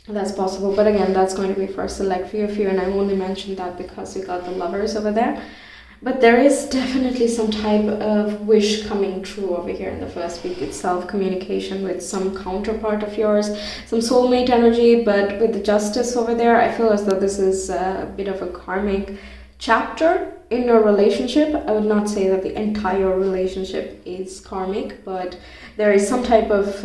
That's possible, but again, that's going to be for a select few of you, and I only mentioned that because we got the Lovers over there. But there is definitely some type of wish coming true over here in the first week itself, communication with some counterpart of yours, some soulmate energy. But with the Justice over there, I feel as though this is a bit of a karmic chapter in your relationship. I would not say that the entire relationship is karmic, but there is some type of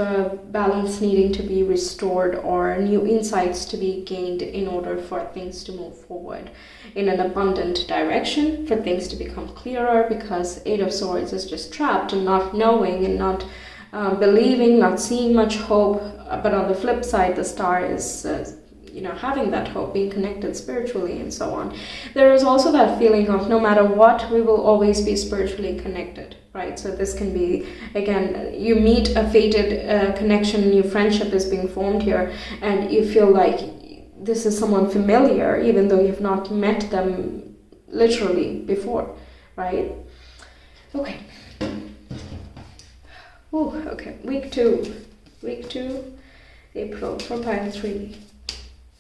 balance needing to be restored, or new insights to be gained in order for things to move forward in an abundant direction, for things to become clearer, because 8 of Swords is just trapped and not knowing and not believing, not seeing much hope. But on the flip side, the Star is having that hope, being connected spiritually and so on. There is also that feeling of no matter what, we will always be spiritually connected, right? So this can be, again, you meet a fated connection, new friendship is being formed here, and you feel like this is someone familiar, even though you've not met them literally before, right? Okay. Ooh, okay, week 2, April for pile 3.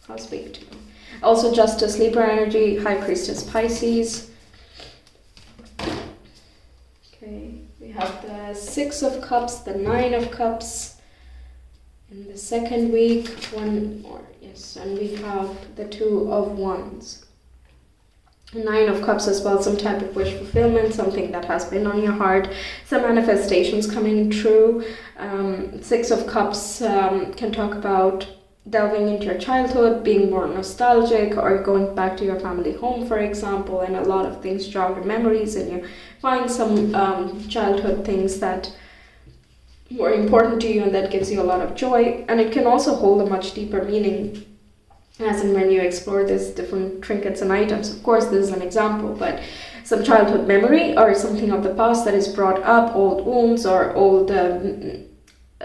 How's week 2? Also Justice, Libra energy, High Priestess, Pisces. Okay, we have the 6 of Cups, the 9 of Cups. In the second week, Yes, and we have the Two of Wands. Nine of Cups as well, some type of wish fulfillment, something that has been on your heart, some manifestations coming true. Six of Cups can talk about delving into your childhood, being more nostalgic, or going back to your family home, for example, and a lot of things jog your memories, and you find some childhood things that were important to you, and that gives you a lot of joy. And it can also hold a much deeper meaning as and when you explore these different trinkets and items. Of course, this is an example, but some childhood memory or something of the past that is brought up, old wounds or old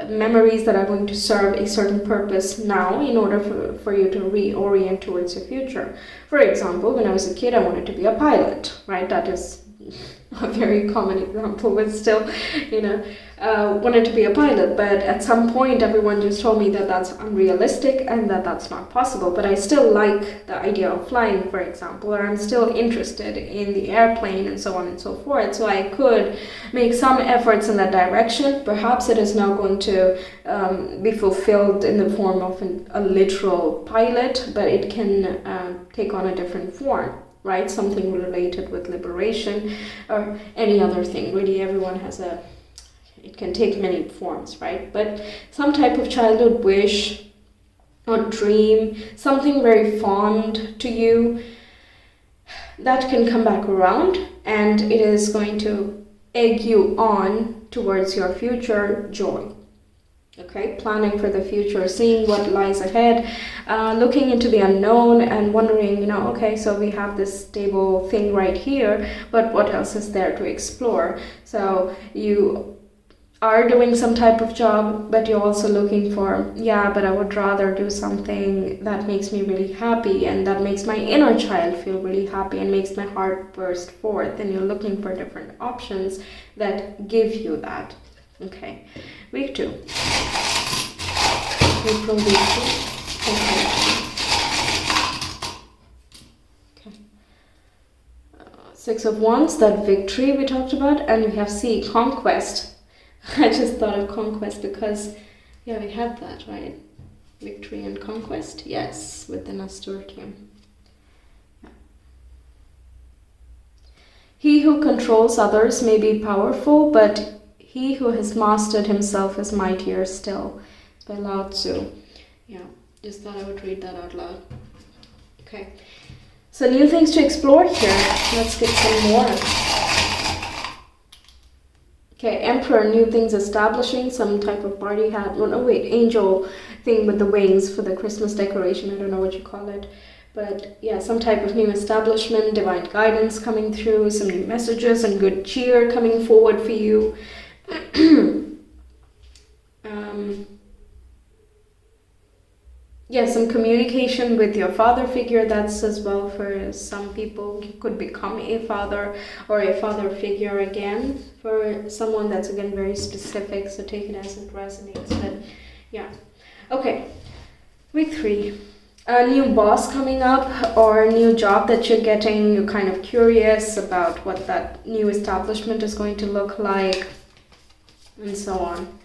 memories that are going to serve a certain purpose now in order for you to reorient towards your future. For example, when I was a kid, I wanted to be a pilot, right? That is a very common example, but still, wanted to be a pilot. But at some point, everyone just told me that that's unrealistic and that that's not possible. But I still like the idea of flying, for example, or I'm still interested in the airplane and so on and so forth. So I could make some efforts in that direction. Perhaps it is not going to be fulfilled in the form of a literal pilot, but it can take on a different form. Right? Something related with liberation or any other thing. Really, everyone has it can take many forms, right? But some type of childhood wish or dream, something very fond to you, that can come back around, and it is going to egg you on towards your future joy. Okay, planning for the future, seeing what lies ahead, looking into the unknown and wondering, okay, so we have this stable thing right here, but what else is there to explore? So you are doing some type of job, but you're also looking for, but I would rather do something that makes me really happy and that makes my inner child feel really happy and makes my heart burst forth. And you're looking for different options that give you that. Okay, week 2. April week 2. Okay. 6 of Wands, that victory we talked about, and we have C, conquest. I just thought of conquest because, we have that, right? Victory and conquest, yes, with the nasturtium. He who controls others may be powerful, but he who has mastered himself is mightier still. It's by Lao Tzu. Just thought I would read that out loud. Okay. So new things to explore here. Let's get some more. Okay, Emperor, new things establishing, some type of party hat. Angel thing with the wings for the Christmas decoration. I don't know what you call it. But some type of new establishment, divine guidance coming through, some new messages and good cheer coming forward for you. Some communication with your father figure. That's as well for some people. You could become a father or a father figure again for someone. That's again very specific, so take it as it resonates. But okay, week 3. A new boss coming up or a new job that you're getting. You're kind of curious about what that new establishment is going to look like and so on.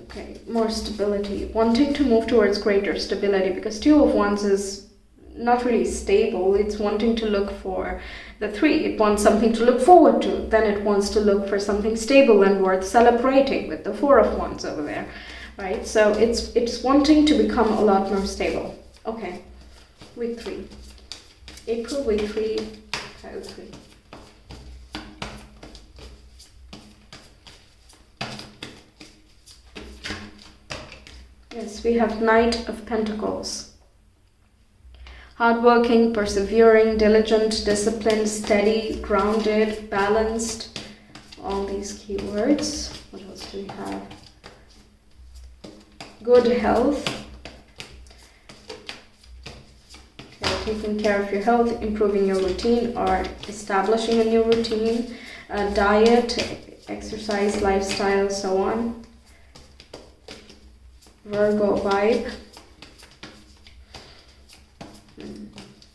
Okay, more stability. Wanting to move towards greater stability, because 2 of Wands is not really stable. It's wanting to look for the 3. It wants something to look forward to. Then it wants to look for something stable and worth celebrating with the 4 of Wands over there, right? So it's wanting to become a lot more stable. Okay, week 3. April, week 3, child 3. Yes, we have Knight of Pentacles. Hardworking, persevering, diligent, disciplined, steady, grounded, balanced. All these keywords. What else do we have? Good health. Okay, taking care of your health, improving your routine or establishing a new routine. Diet, exercise, lifestyle, so on. Virgo vibe.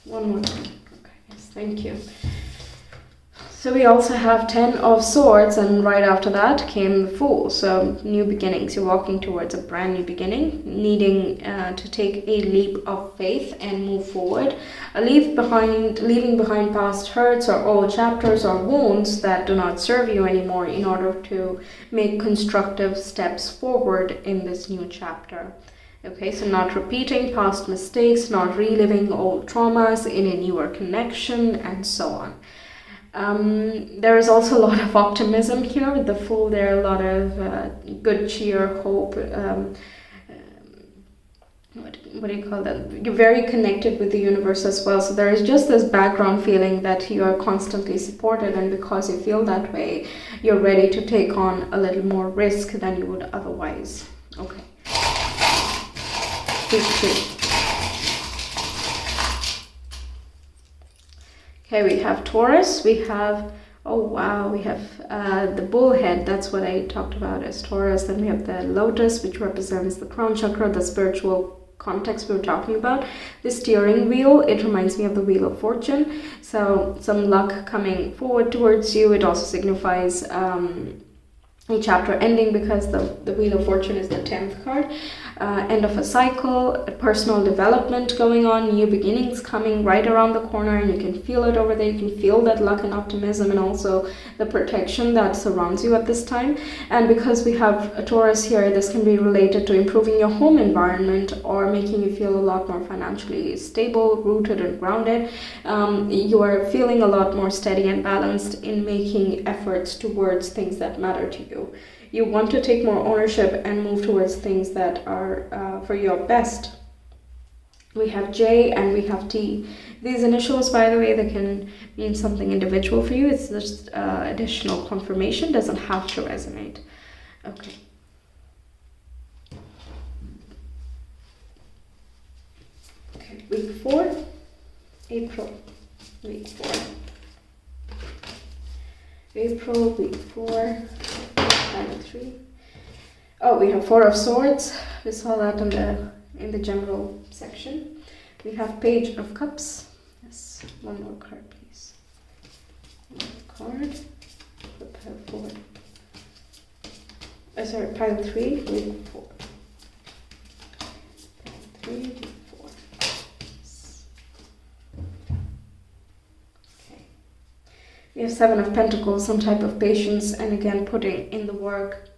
One more time. Okay, yes, thank you. So we also have 10 of Swords, and right after that came the Fool. So new beginnings. You're walking towards a brand new beginning, needing to take a leap of faith and move forward. Leaving behind past hurts or old chapters or wounds that do not serve you anymore in order to make constructive steps forward in this new chapter. Okay, so not repeating past mistakes, not reliving old traumas in a newer connection, and so on. There is also a lot of optimism here with the Fool. There are a lot of good cheer, hope. What do you call that? You're very connected with the universe as well. So there is just this background feeling that you are constantly supported, and because you feel that way, you're ready to take on a little more risk than you would otherwise. Okay. Week 2. Okay, we have Taurus, we have, we have the bullhead, that's what I talked about as Taurus. Then we have the lotus, which represents the crown chakra, the spiritual context we were talking about. The steering wheel, it reminds me of the Wheel of Fortune. So some luck coming forward towards you. It also signifies a chapter ending, because the Wheel of Fortune is the 10th card. End of a cycle, personal development going on, new beginnings coming right around the corner, and you can feel it over there. You can feel that luck and optimism, and also the protection that surrounds you at this time. And because we have a Taurus here, this can be related to improving your home environment or making you feel a lot more financially stable, rooted and grounded. You are feeling a lot more steady and balanced in making efforts towards things that matter to you. You want to take more ownership and move towards things that are for your best. We have J and we have T. These initials, by the way, they can mean something individual for you. It's just additional confirmation. Doesn't have to resonate. Okay. Okay. Week 4, April. Week 4. April, week 4. 3. Oh, we have 4 of Swords. We saw that in the general section. We have Page of Cups. Yes, one more card, please. One more card. Pile 4. Sorry, pile 3, week 4. Pile 3, week 4. Yes. Okay. We have 7 of Pentacles, some type of patience, and again putting in the work,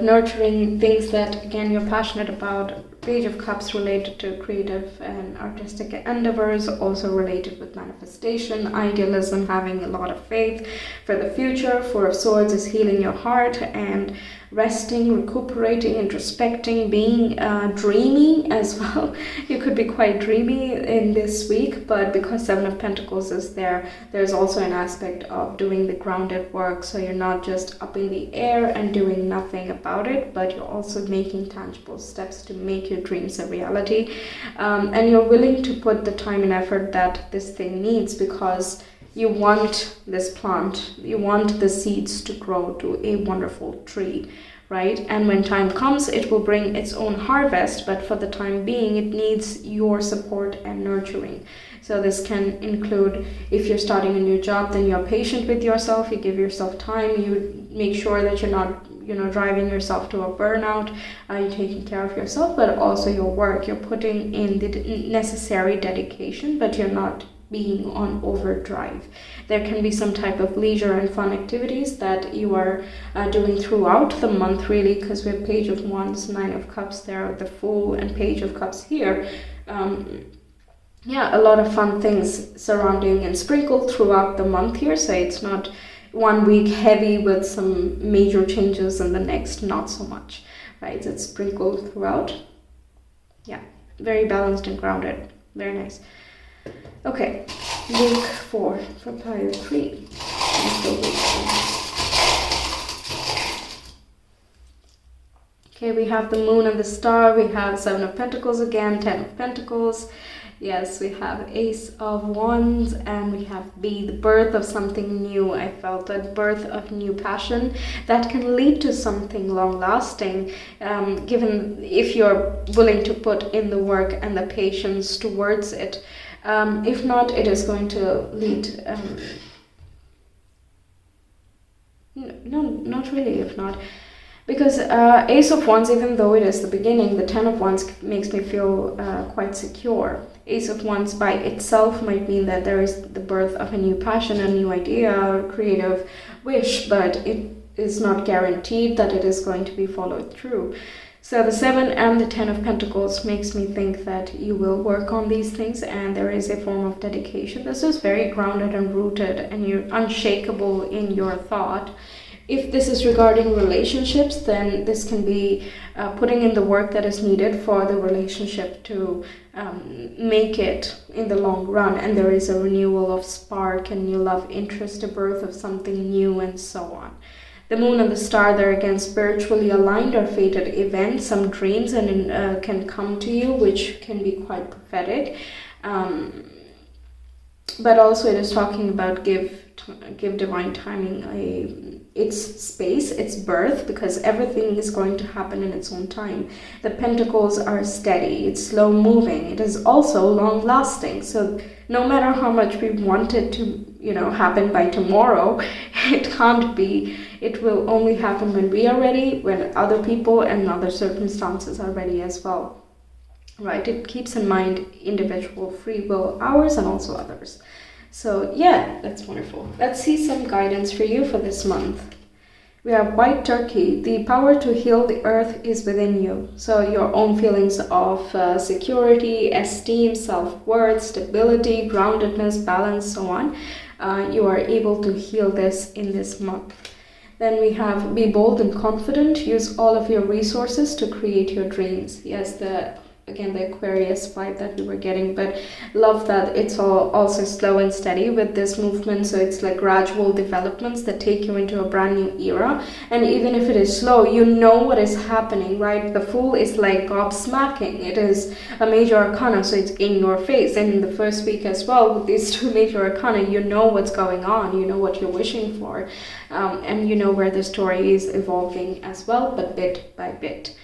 nurturing things that again you're passionate about. Page of Cups related to creative and artistic endeavors, also related with manifestation, idealism, having a lot of faith for the future. 4 of Swords is healing your heart and resting, recuperating, introspecting, being dreamy as well. You could be quite dreamy in this week, but because 7 of Pentacles is there, there's also an aspect of doing the grounded work. So you're not just up in the air and doing nothing about it, but you're also making tangible steps to make your dreams a reality. And you're willing to put the time and effort that this thing needs, because you want this plant, you want the seeds to grow to a wonderful tree, right? And when time comes, it will bring its own harvest, but for the time being, it needs your support and nurturing. So this can include, if you're starting a new job, then you're patient with yourself, you give yourself time, you make sure that you're not driving yourself to a burnout, you're taking care of yourself, but also your work, you're putting in the necessary dedication, but you're not being on overdrive. There can be some type of leisure and fun activities that you are doing throughout the month, really, because we have Page of Wands, 9 of Cups there, the Fool, and Page of Cups here. A lot of fun things surrounding and sprinkled throughout the month here, so it's not one week heavy with some major changes and the next not so much, right? It's sprinkled throughout. Yeah, very balanced and grounded. Very nice. Okay, week 4 for pile 3. Okay, we have the Moon and the Star. We have 7 of Pentacles again, 10 of Pentacles. Yes, we have Ace of Wands, and we have B, the birth of something new. I felt that birth of new passion that can lead to something long-lasting, given if you're willing to put in the work and the patience towards it. If not, it is going to lead No, not really, if not. Because Ace of Wands, even though it is the beginning, the Ten of Wands makes me feel quite secure. Ace of Wands by itself might mean that there is the birth of a new passion, a new idea, or creative wish, but it is not guaranteed that it is going to be followed through. So the 7 and the 10 of Pentacles makes me think that you will work on these things and there is a form of dedication. This is very grounded and rooted and you're unshakable in your thought. If this is regarding relationships, then this can be putting in the work that is needed for the relationship to make it in the long run. And there is a renewal of spark and new love interest, a birth of something new and so on. The moon and the star, they're again spiritually aligned or fated events, some dreams and can come to you, which can be quite prophetic. But also it is talking about give divine timing its space, its birth, because everything is going to happen in its own time. The pentacles are steady, it's slow moving, it is also long lasting. So no matter how much we want it to, happen by tomorrow, it can't be. It will only happen when we are ready, when other people and other circumstances are ready as well. Right? It keeps in mind individual free will, ours and also others. So yeah, that's wonderful. Let's see some guidance for you for this month. We have White Turkey. The power to heal the earth is within you. So your own feelings of security, esteem, self-worth, stability, groundedness, balance, so on. You are able to heal this in this month. Then we have be bold and confident. Use all of your resources to create your dreams. Yes, the Aquarius vibe that we were getting, but love that it's also slow and steady with this movement. So it's like gradual developments that take you into a brand new era. And even if it is slow, you know what is happening, right? The Fool is like gobsmacking. It is a major arcana, so it's in your face. And in the first week as well, with these 2 major arcana, you know what's going on, you know what you're wishing for, and you know where the story is evolving as well, but bit by bit.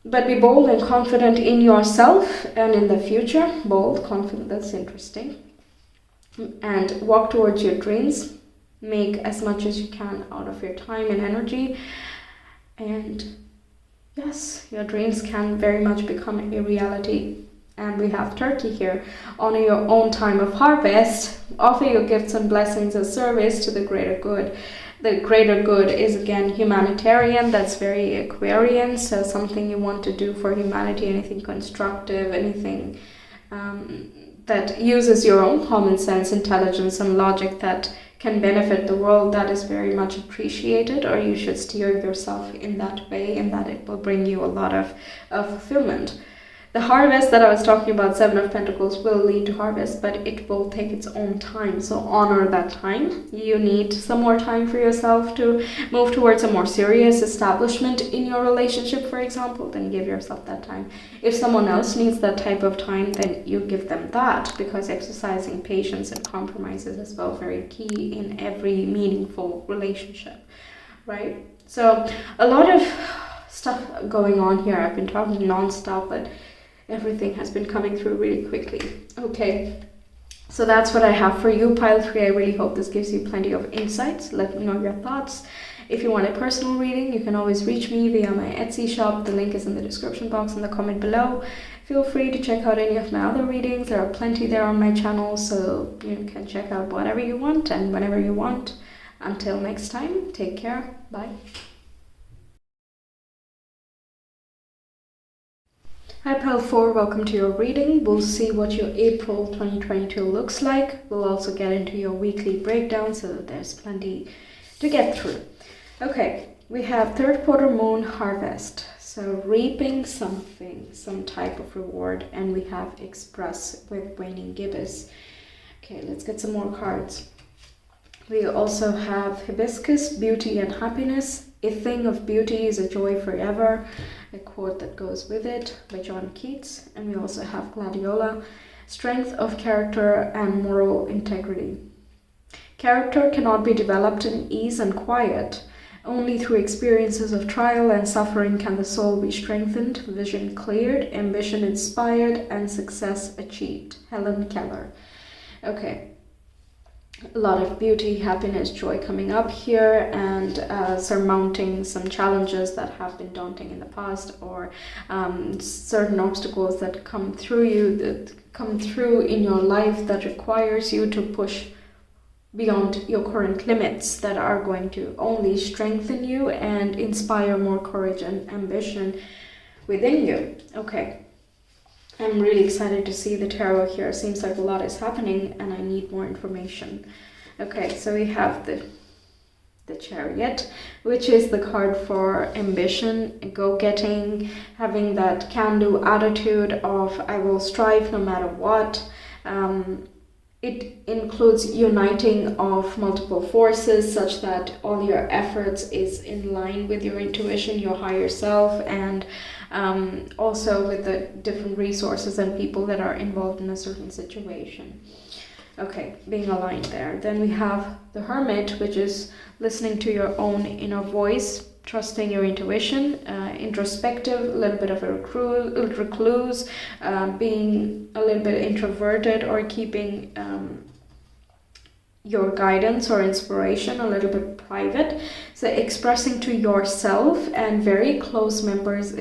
But be bold and confident in yourself and in the future. Bold, confident, that's interesting. And walk towards your dreams. Make as much as you can out of your time and energy. And yes, your dreams can very much become a reality. And we have Turkey here. Honor your own time of harvest. Offer your gifts and blessings as service to the greater good. The greater good is again humanitarian. That's very Aquarian. So something you want to do for humanity, anything constructive, anything that uses your own common sense, intelligence and logic that can benefit the world, that is very much appreciated, or you should steer yourself in that way, and that it will bring you a lot of fulfillment. The harvest that I was talking about, 7 of Pentacles, will lead to harvest, but it will take its own time. So honor that time. You need some more time for yourself to move towards a more serious establishment in your relationship, for example, then give yourself that time. If someone else needs that type of time, then you give them that, because exercising patience and compromise is as well very key in every meaningful relationship, right? So a lot of stuff going on here. I've been talking non-stop, but everything has been coming through really quickly. Okay, so that's what I have for you, Pile 3. I really hope this gives you plenty of insights. Let me know your thoughts. If you want a personal reading, you can always reach me via my Etsy shop. The link is in the description box and the comment below. Feel free to check out any of my other readings. There are plenty there on my channel, so you can check out whatever you want and whenever you want. Until next time, take care. Bye. Hi Pile 4, welcome to your reading. We'll see what your April 2022 looks like. We'll also get into your weekly breakdown so that there's plenty to get through. Okay, we have 3rd quarter moon harvest. So reaping something, some type of reward. And we have express with waning gibbous. Okay, let's get some more cards. We also have hibiscus, beauty and happiness. A thing of beauty is a joy forever. A quote that goes with it by John Keats. And we also have gladiola, strength of character and moral integrity. Character cannot be developed in ease and quiet. Only through experiences of trial and suffering can the soul be strengthened, vision cleared, ambition inspired, and success achieved. Helen Keller. Okay. a lot of beauty, happiness, joy coming up here, and surmounting some challenges that have been daunting in the past, or certain obstacles that come through in your life that requires you to push beyond your current limits, that are going to only strengthen you and inspire more courage and ambition within you. Okay. I'm really excited to see the tarot here. Seems like a lot is happening and I need more information. Okay, so we have the Chariot, which is the card for ambition, go-getting, having that can-do attitude of I will strive no matter what. It includes uniting of multiple forces such that all your efforts is in line with your intuition, your higher self, and also with the different resources and people that are involved in a certain situation. Okay, being aligned there. Then we have the Hermit, which is listening to your own inner voice, trusting your intuition, introspective, a little bit of a recluse, being a little bit introverted, or keeping your guidance or inspiration a little bit private. So expressing to yourself and very close members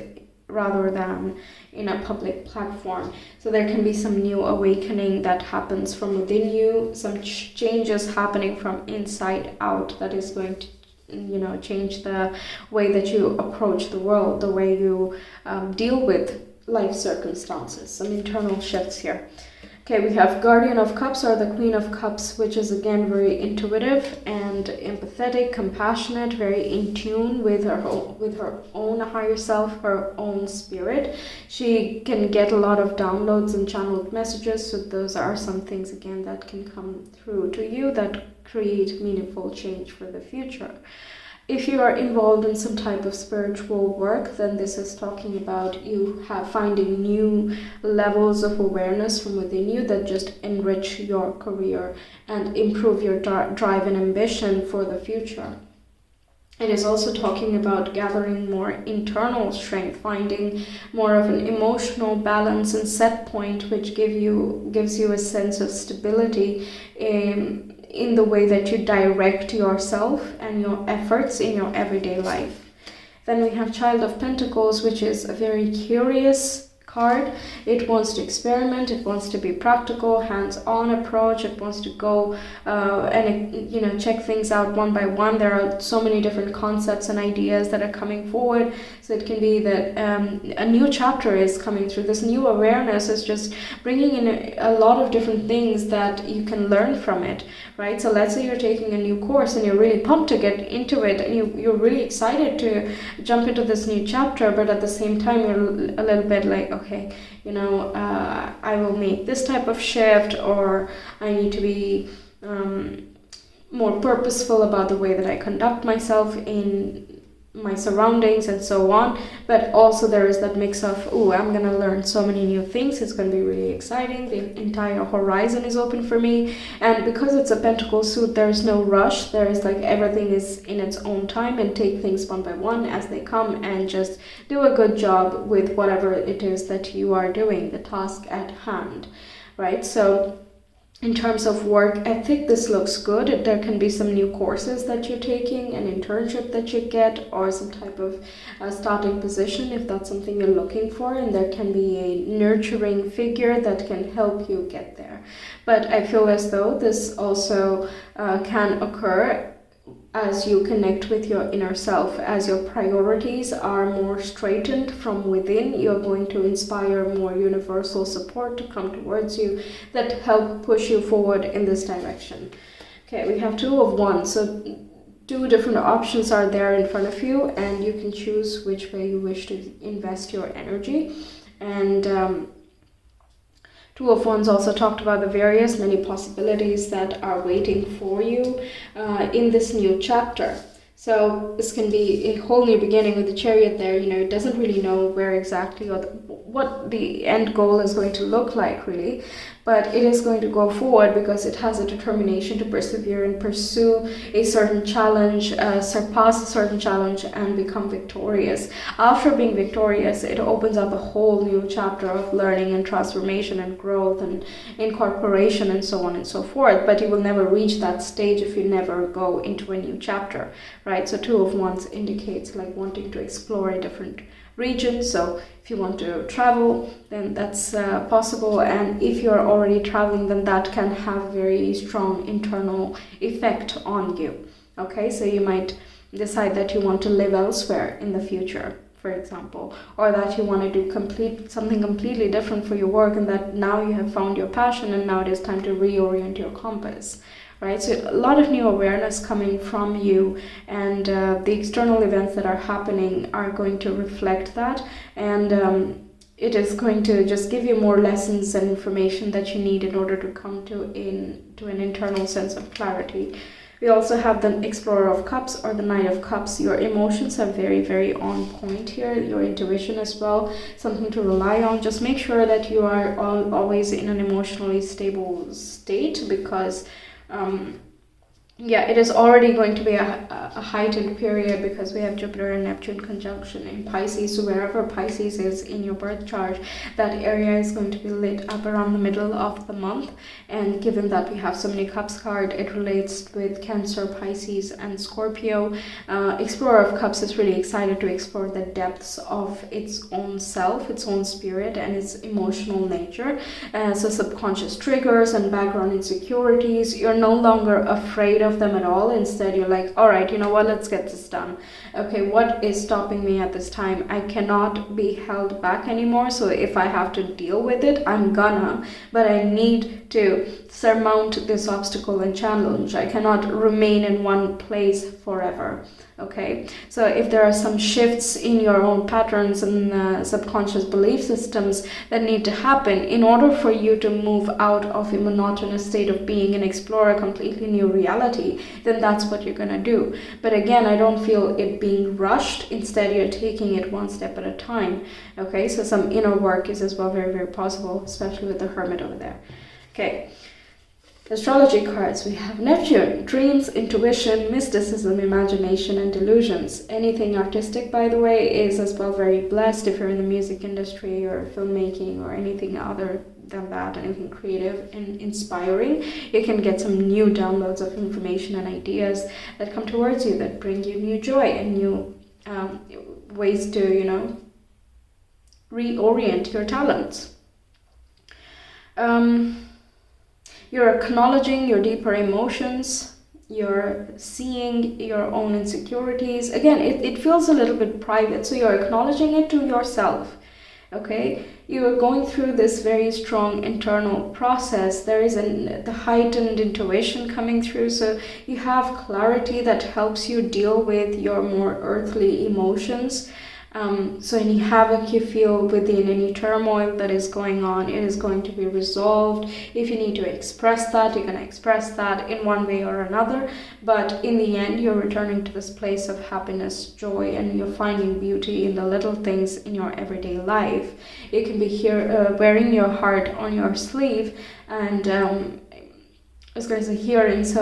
rather than in a public platform. So there can be some new awakening that happens from within you, some changes happening from inside out that is going to change the way that you approach the world, the way you deal with life circumstances, some internal shifts here. Okay, we have Guardian of Cups, or the Queen of Cups, which is again very intuitive and empathetic, compassionate, very in tune with her own higher self, her own spirit. She can get a lot of downloads and channeled messages, so those are some things again that can come through to you that create meaningful change for the future. If you are involved in some type of spiritual work, then this is talking about you finding new levels of awareness from within you that just enrich your career and improve your drive and ambition for the future. It is also talking about gathering more internal strength, finding more of an emotional balance and set point, which gives you a sense of stability in the way that you direct yourself and your efforts in your everyday life. Then we have Child of Pentacles, which is a very curious card. It wants to experiment, it wants to be practical, hands-on approach, it wants to go and check things out one by one. There are so many different concepts and ideas that are coming forward. So it can be that a new chapter is coming through. This new awareness is just bringing in a lot of different things that you can learn from it, right? So let's say you're taking a new course and you're really pumped to get into it, and you're really excited to jump into this new chapter, but at the same time you're a little bit like, okay, I will make this type of shift, or I need to be more purposeful about the way that I conduct myself in my surroundings and so on. But also there is that mix of, I'm gonna learn so many new things, it's gonna be really exciting, the entire horizon is open for me. And because it's a pentacle suit, there's no rush, there is like everything is in its own time, and take things one by one as they come and just do a good job with whatever it is that you are doing, the task at hand, right? So in terms of work ethic, this looks good. There can be some new courses that you're taking, an internship that you get, or some type of starting position if that's something you're looking for, and there can be a nurturing figure that can help you get there. But I feel as though this also can occur as you connect with your inner self, as your priorities are more straightened from within. You're going to inspire more universal support to come towards you that help push you forward in this direction. Okay, we have Two of Wands. So two different options are there in front of you, and you can choose which way you wish to invest your energy. And Two of Wands also talked about the many possibilities that are waiting for you in this new chapter. So this can be a whole new beginning with the Chariot there. It doesn't really know where exactly or what the end goal is going to look like, really. but it is going to go forward because it has a determination to persevere and pursue a certain challenge, surpass a certain challenge, and become victorious. After being victorious, it opens up a whole new chapter of learning and transformation and growth and incorporation and so on and so forth. But you will never reach that stage if you never go into a new chapter, right? So Two of Wands indicates like wanting to explore a different region. So if you want to travel, then that's possible, and if you're already traveling, then that can have a very strong internal effect on you. Okay, so you might decide that you want to live elsewhere in the future, for example, or that you want to do something completely different for your work, and that now you have found your passion and now it is time to reorient your compass. Right, so a lot of new awareness coming from you, and the external events that are happening are going to reflect that, and it is going to just give you more lessons and information that you need in order to come to an internal sense of clarity. We also have the Explorer of Cups or the Knight of Cups. Your emotions are very, very on point here. Your intuition as well, something to rely on. Just make sure that you are always in an emotionally stable state, because it is already going to be a heightened period because we have Jupiter and Neptune conjunction in Pisces. So wherever Pisces is in your birth chart, that area is going to be lit up around the middle of the month. And given that we have so many cups card, it relates with Cancer, Pisces, and Scorpio. Explorer of Cups is really excited to explore the depths of its own self, its own spirit, and its emotional nature. So subconscious triggers and background insecurities. You're no longer afraid of them at all. Instead, you're like, all right, you know what, let's get this done. Okay, what is stopping me at this time? I cannot be held back anymore. So if I have to deal with it, I'm gonna, but I need to surmount this obstacle and challenge. I cannot remain in one place forever. Okay, so if there are some shifts in your own patterns and subconscious belief systems that need to happen in order for you to move out of a monotonous state of being and explore a completely new reality, then that's what you're gonna do. But again, I don't feel it being rushed. Instead, you're taking it one step at a time. Okay, so some inner work is as well very, very possible, especially with the Hermit over there. Okay. Astrology cards, we have Neptune, dreams, intuition, mysticism, imagination, and delusions. Anything artistic, by the way, is as well very blessed. If you're in the music industry or filmmaking or anything other than that, anything creative and inspiring, you can get some new downloads of information and ideas that come towards you that bring you new joy and new ways to, reorient your talents. You're acknowledging your deeper emotions, you're seeing your own insecurities. Again, it feels a little bit private, so you're acknowledging it to yourself, okay? You are going through this very strong internal process. There is the heightened intuition coming through, so you have clarity that helps you deal with your more earthly emotions. So any havoc you feel within, any turmoil that is going on, it is going to be resolved. If you need to express that, you can express that in one way or another. But in the end, you're returning to this place of happiness, joy, and you're finding beauty in the little things in your everyday life. You can be here wearing your heart on your sleeve, and I was going to say hearing, so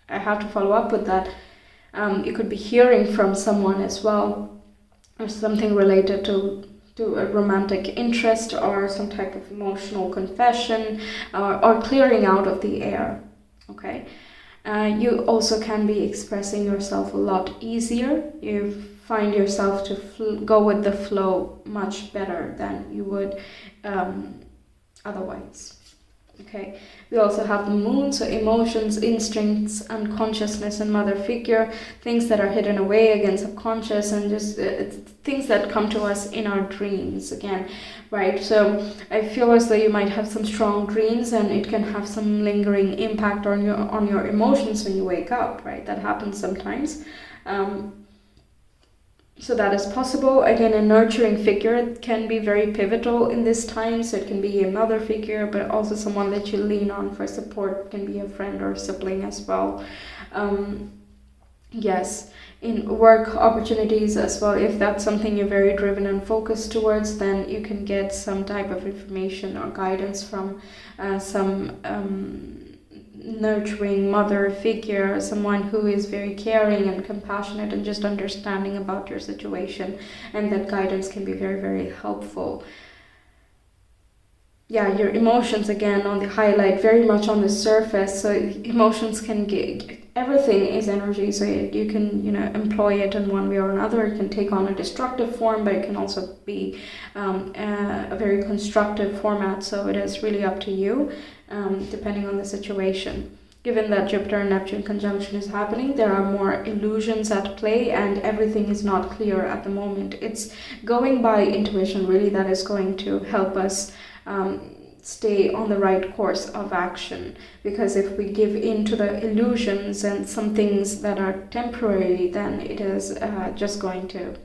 I have to follow up with that. You could be hearing from someone as well, or something related to a romantic interest or some type of emotional confession or clearing out of the air. Okay, you also can be expressing yourself a lot easier. You find yourself to go with the flow much better than you would otherwise. Okay, we also have the moon, so emotions, instincts, unconsciousness, and mother figure, things that are hidden away again, subconscious, and just things that come to us in our dreams again, right? So I feel as though you might have some strong dreams, and it can have some lingering impact on your emotions when you wake up, right? That happens sometimes. So that is possible. Again, a nurturing figure can be very pivotal in this time. So it can be a mother figure, but also someone that you lean on for support. It can be a friend or a sibling as well. Yes, in work opportunities as well, if that's something you're very driven and focused towards, then you can get some type of information or guidance from some nurturing mother figure, someone who is very caring and compassionate and just understanding about your situation, and that guidance can be very, very helpful. Yeah, your emotions again on the highlight, very much on the surface. So emotions can get, everything is energy, so you can, employ it in one way or another. It can take on a destructive form, but it can also be a very constructive format. So it is really up to you, depending on the situation. Given that Jupiter and Neptune conjunction is happening, there are more illusions at play and everything is not clear at the moment. It's going by intuition really that is going to help us stay on the right course of action, because if we give in to the illusions and some things that are temporary, then it is just going to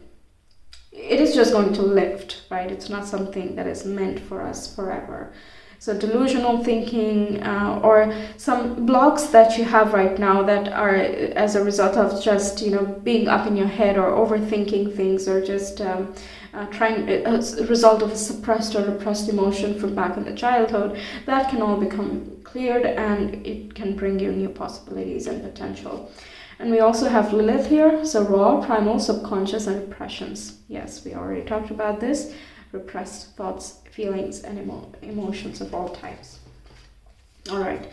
lift, right? It's not something that is meant for us forever. So delusional thinking or some blocks that you have right now that are as a result of just being up in your head or overthinking things, or just trying as a result of a suppressed or repressed emotion from back in the childhood, that can all become cleared and it can bring you new possibilities and potential. And we also have Lilith here, so raw, primal, subconscious, and repressions. Yes, we already talked about this. Repressed thoughts, feelings, and emotions of all types. All right,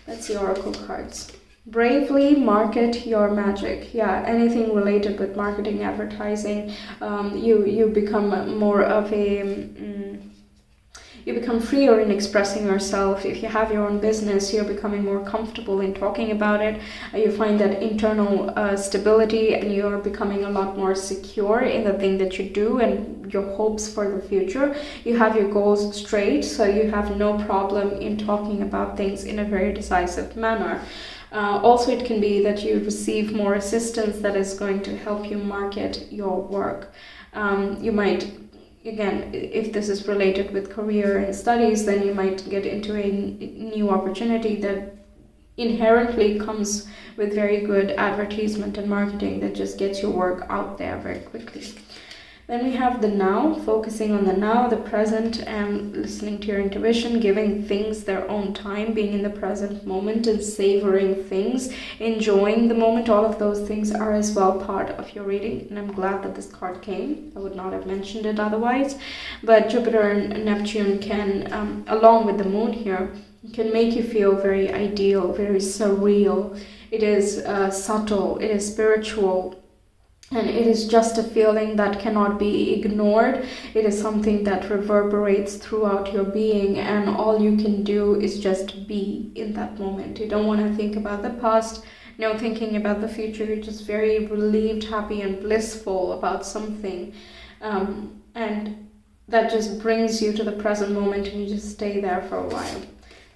let's see oracle cards. Bravely market your magic. Yeah, anything related with marketing, advertising, you become more of a you become freer in expressing yourself. If you have your own business, you're becoming more comfortable in talking about it. You find that internal stability, and you're becoming a lot more secure in the thing that you do and your hopes for the future. You have your goals straight, so you have no problem in talking about things in a very decisive manner. Also, it can be that you receive more assistance that is going to help you market your work. You might, again, if this is related with career and studies, then you might get into a new opportunity that inherently comes with very good advertisement and marketing that just gets your work out there very quickly. Then we have the now, focusing on the now, the present, and listening to your intuition, giving things their own time, being in the present moment and savoring things, enjoying the moment. All of those things are as well part of your reading, and I'm glad that this card came. I would not have mentioned it otherwise. But Jupiter and Neptune can, along with the moon here, can make you feel very ideal, very surreal. It is subtle, it is spiritual, and it is just a feeling that cannot be ignored. It is something that reverberates throughout your being, and all you can do is just be in that moment. You don't want to think about the past, no thinking about the future. You're just very relieved, happy, and blissful about something. And that just brings you to the present moment, and you just stay there for a while.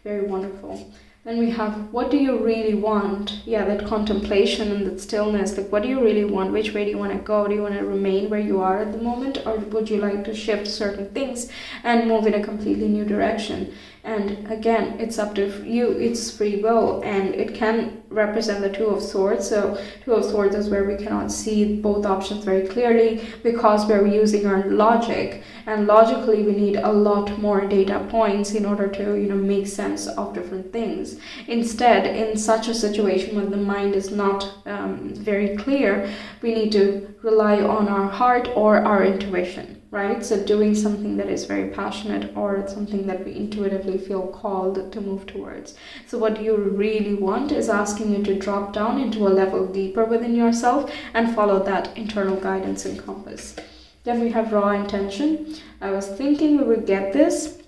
Very wonderful. Then we have, what do you really want? Yeah, that contemplation and that stillness. Like, what do you really want? Which way do you want to go? Do you want to remain where you are at the moment? Or would you like to shift certain things and move in a completely new direction? And again, it's up to you. It's free will, and it can represent the Two of Swords. So Two of Swords is where we cannot see both options very clearly because we're using our logic, and logically we need a lot more data points in order to make sense of different things. Instead, in such a situation when the mind is not very clear, we need to rely on our heart or our intuition. Right? So doing something that is very passionate, or something that we intuitively feel called to move towards. So what you really want is asking you to drop down into a level deeper within yourself and follow that internal guidance and compass. Then we have raw intention. I was thinking we would get this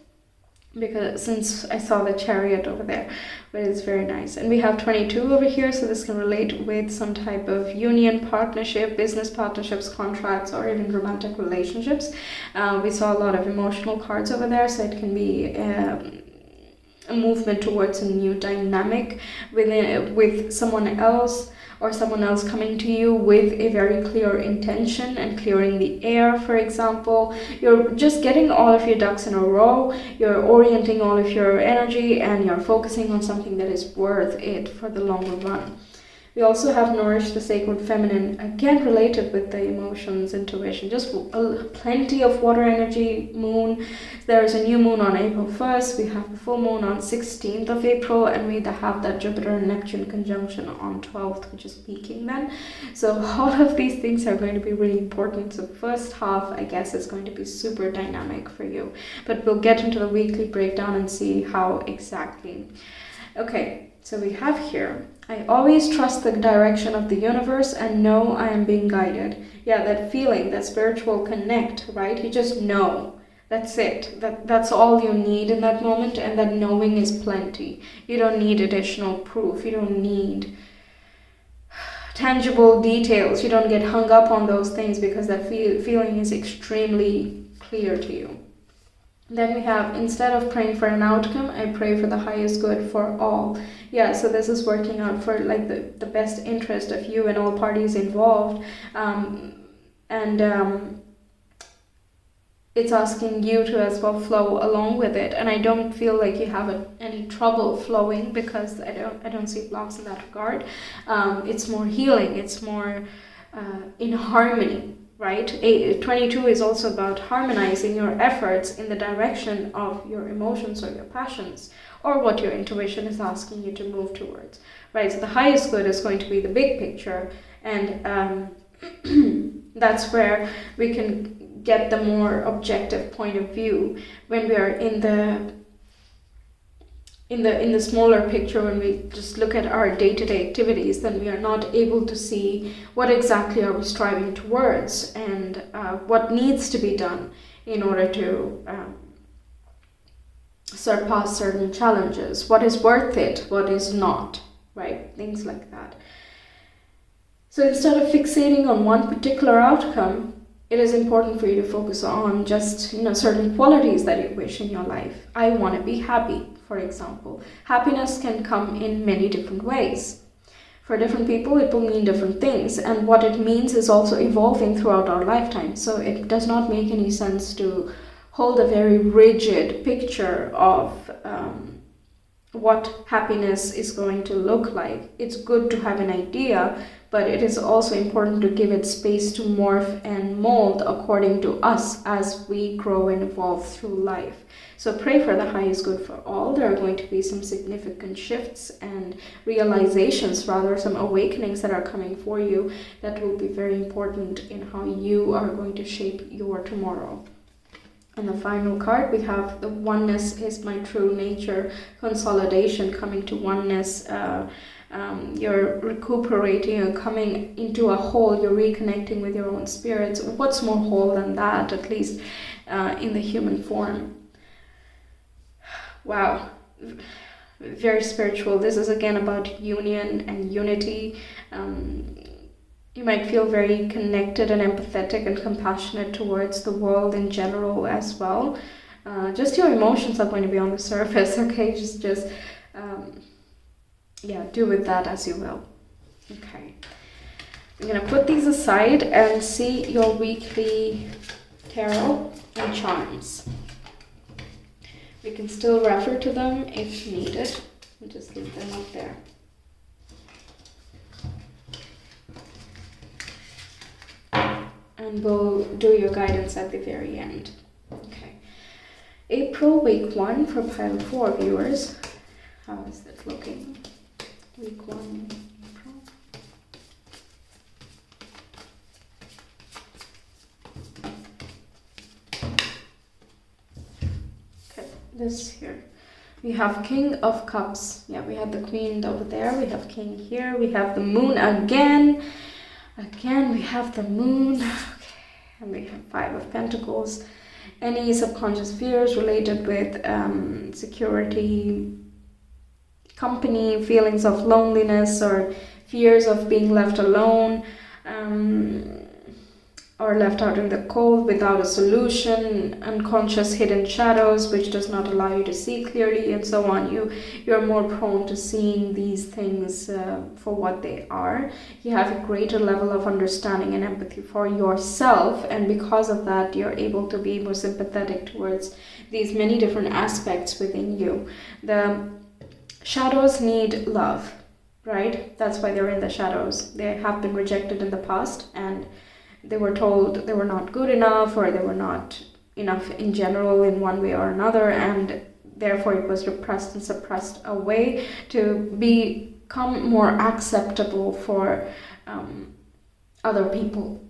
because since I saw the Chariot over there, but it's very nice. And we have 22 over here, so this can relate with some type of union, partnership, business partnerships, contracts, or even romantic relationships. We saw a lot of emotional cards over there, so it can be a movement towards a new dynamic with someone else, or someone else coming to you with a very clear intention and clearing the air, for example. You're just getting all of your ducks in a row, you're orienting all of your energy, and you're focusing on something that is worth it for the longer run. We also have Nourish the Sacred Feminine, again related with the emotions, intuition, just plenty of water energy moon. There is a new moon on April 1st, we have the full moon on 16th of April, and we have that Jupiter and Neptune conjunction on 12th, which is peaking then. So all of these things are going to be really important. So first half, I guess, is going to be super dynamic for you. But we'll get into the weekly breakdown and see how exactly. Okay, so we have here, I always trust the direction of the universe and know I am being guided. Yeah, that feeling, that spiritual connect, right? You just know. That's it. That's all you need in that moment, and that knowing is plenty. You don't need additional proof. You don't need tangible details. You don't get hung up on those things because that feeling is extremely clear to you. Then we have, instead of praying for an outcome, I pray for the highest good for all. Yeah, so this is working out for like the best interest of you and all parties involved. It's asking you to as well flow along with it. And I don't feel like you have any trouble flowing, because I don't see blocks in that regard. It's more healing. It's more in harmony. Right? 22 is also about harmonizing your efforts in the direction of your emotions or your passions, or what your intuition is asking you to move towards. Right? So the highest good is going to be the big picture, and that's where we can get the more objective point of view. When we are in the smaller picture, when we just look at our day-to-day activities, then we are not able to see what exactly are we striving towards, and what needs to be done in order to surpass certain challenges. What is worth it, what is not, right? Things like that. So instead of fixating on one particular outcome, it is important for you to focus on just, certain qualities that you wish in your life. I want to be happy, for example. Happiness can come in many different ways. For different people, it will mean different things, and what it means is also evolving throughout our lifetime. So it does not make any sense to hold a very rigid picture of what happiness is going to look like. It's good to have an idea, but it is also important to give it space to morph and mold according to us as we grow and evolve through life. So pray for the highest good for all. There are going to be some significant shifts and realizations, rather some awakenings that are coming for you that will be very important in how you are going to shape your tomorrow. And the final card, we have the oneness is my true nature, consolidation, coming to oneness. You're recuperating, you're coming into a whole, you're reconnecting with your own spirits. What's more whole than that, at least in the human form? Wow, very spiritual. This is again about union and unity. You might feel very connected and empathetic and compassionate towards the world in general as well. Just your emotions are going to be on the surface, okay? Just do with that as you will. Okay. I'm going to put these aside and see your weekly tarot and charms. We can still refer to them if needed. We'll just leave them up there. And we'll do your guidance at the very end. Okay. April, week 1 for pile 4 viewers. How is that looking? Week 1, April. Okay, this here. We have King of Cups. Yeah, we have the Queen over there. We have King here. We have the Moon again. Again, we have the Moon. Okay. And we have 5 of Pentacles. Any subconscious fears related with security, company, feelings of loneliness, or fears of being left alone, or left out in the cold without a solution, unconscious hidden shadows which does not allow you to see clearly, and so on. You're more prone to seeing these things for what they are. You have a greater level of understanding and empathy for yourself, and because of that you're able to be more sympathetic towards these many different aspects within you. The shadows need love, right? That's why they're in the shadows. They have been rejected in the past, and they were told they were not good enough, or they were not enough in general in one way or another, and therefore it was repressed and suppressed away to become more acceptable for other people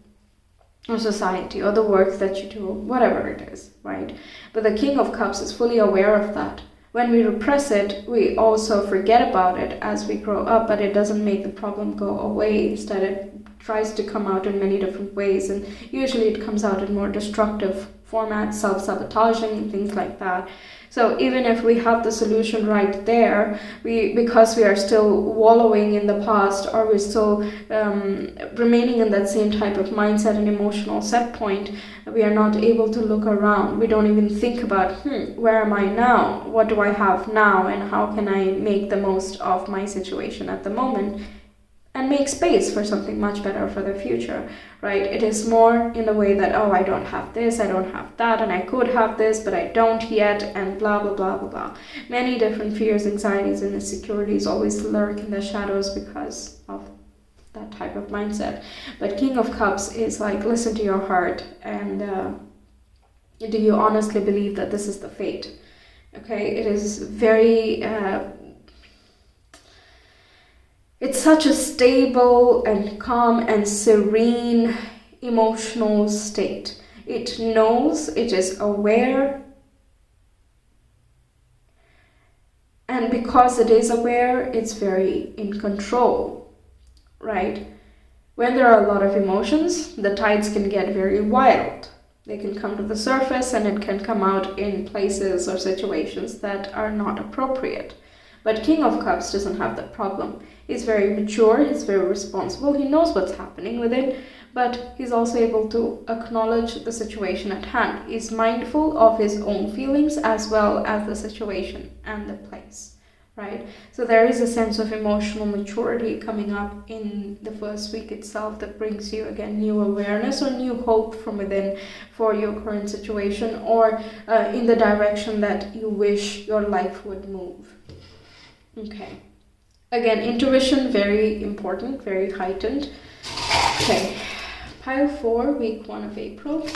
or society or the work that you do, whatever it is, right? But the King of Cups is fully aware of that. When we repress it, we also forget about it as we grow up, but it doesn't make the problem go away. Instead, it tries to come out in many different ways, and usually it comes out in more destructive formats, self-sabotaging, things like that. So even if we have the solution right there, because we are still wallowing in the past, or we're still remaining in that same type of mindset and emotional set point, we are not able to look around. We don't even think about, where am I now? What do I have now? And how can I make the most of my situation at the moment? And make space for something much better for the future, right? It is more in the way that, oh, I don't have this, I don't have that, and I could have this, but I don't yet, and blah, blah, blah, blah, blah. Many different fears, anxieties, and insecurities always lurk in the shadows because of that type of mindset. But King of Cups is like, listen to your heart, and do you honestly believe that this is the fate? Okay, it is very... it's such a stable and calm and serene emotional state. It knows, it is aware, and because it is aware, it's very in control, right? When there are a lot of emotions, the tides can get very wild. They can come to the surface, and it can come out in places or situations that are not appropriate. But King of Cups doesn't have that problem. He's very mature, he's very responsible, he knows what's happening with it, but he's also able to acknowledge the situation at hand. He's mindful of his own feelings as well as the situation and the place, right? So there is a sense of emotional maturity coming up in the first week itself that brings you, again, new awareness or new hope from within for your current situation, or in the direction that you wish your life would move. Okay. Again, intuition, very important, very heightened. Okay. Pile 4, week 1 of April.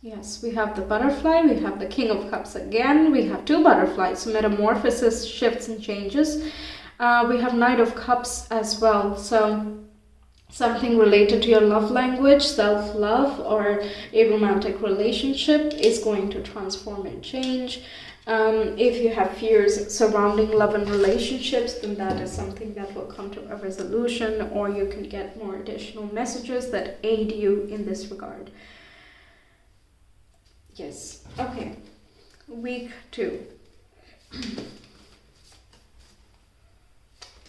Yes, we have the butterfly, we have the King of Cups again, we have 2 butterflies, so metamorphosis, shifts and changes. We have Knight of Cups as well, so something related to your love language, self-love, or a romantic relationship is going to transform and change. If you have fears surrounding love and relationships, then that is something that will come to a resolution, or you can get more additional messages that aid you in this regard. Yes, okay. Week 2.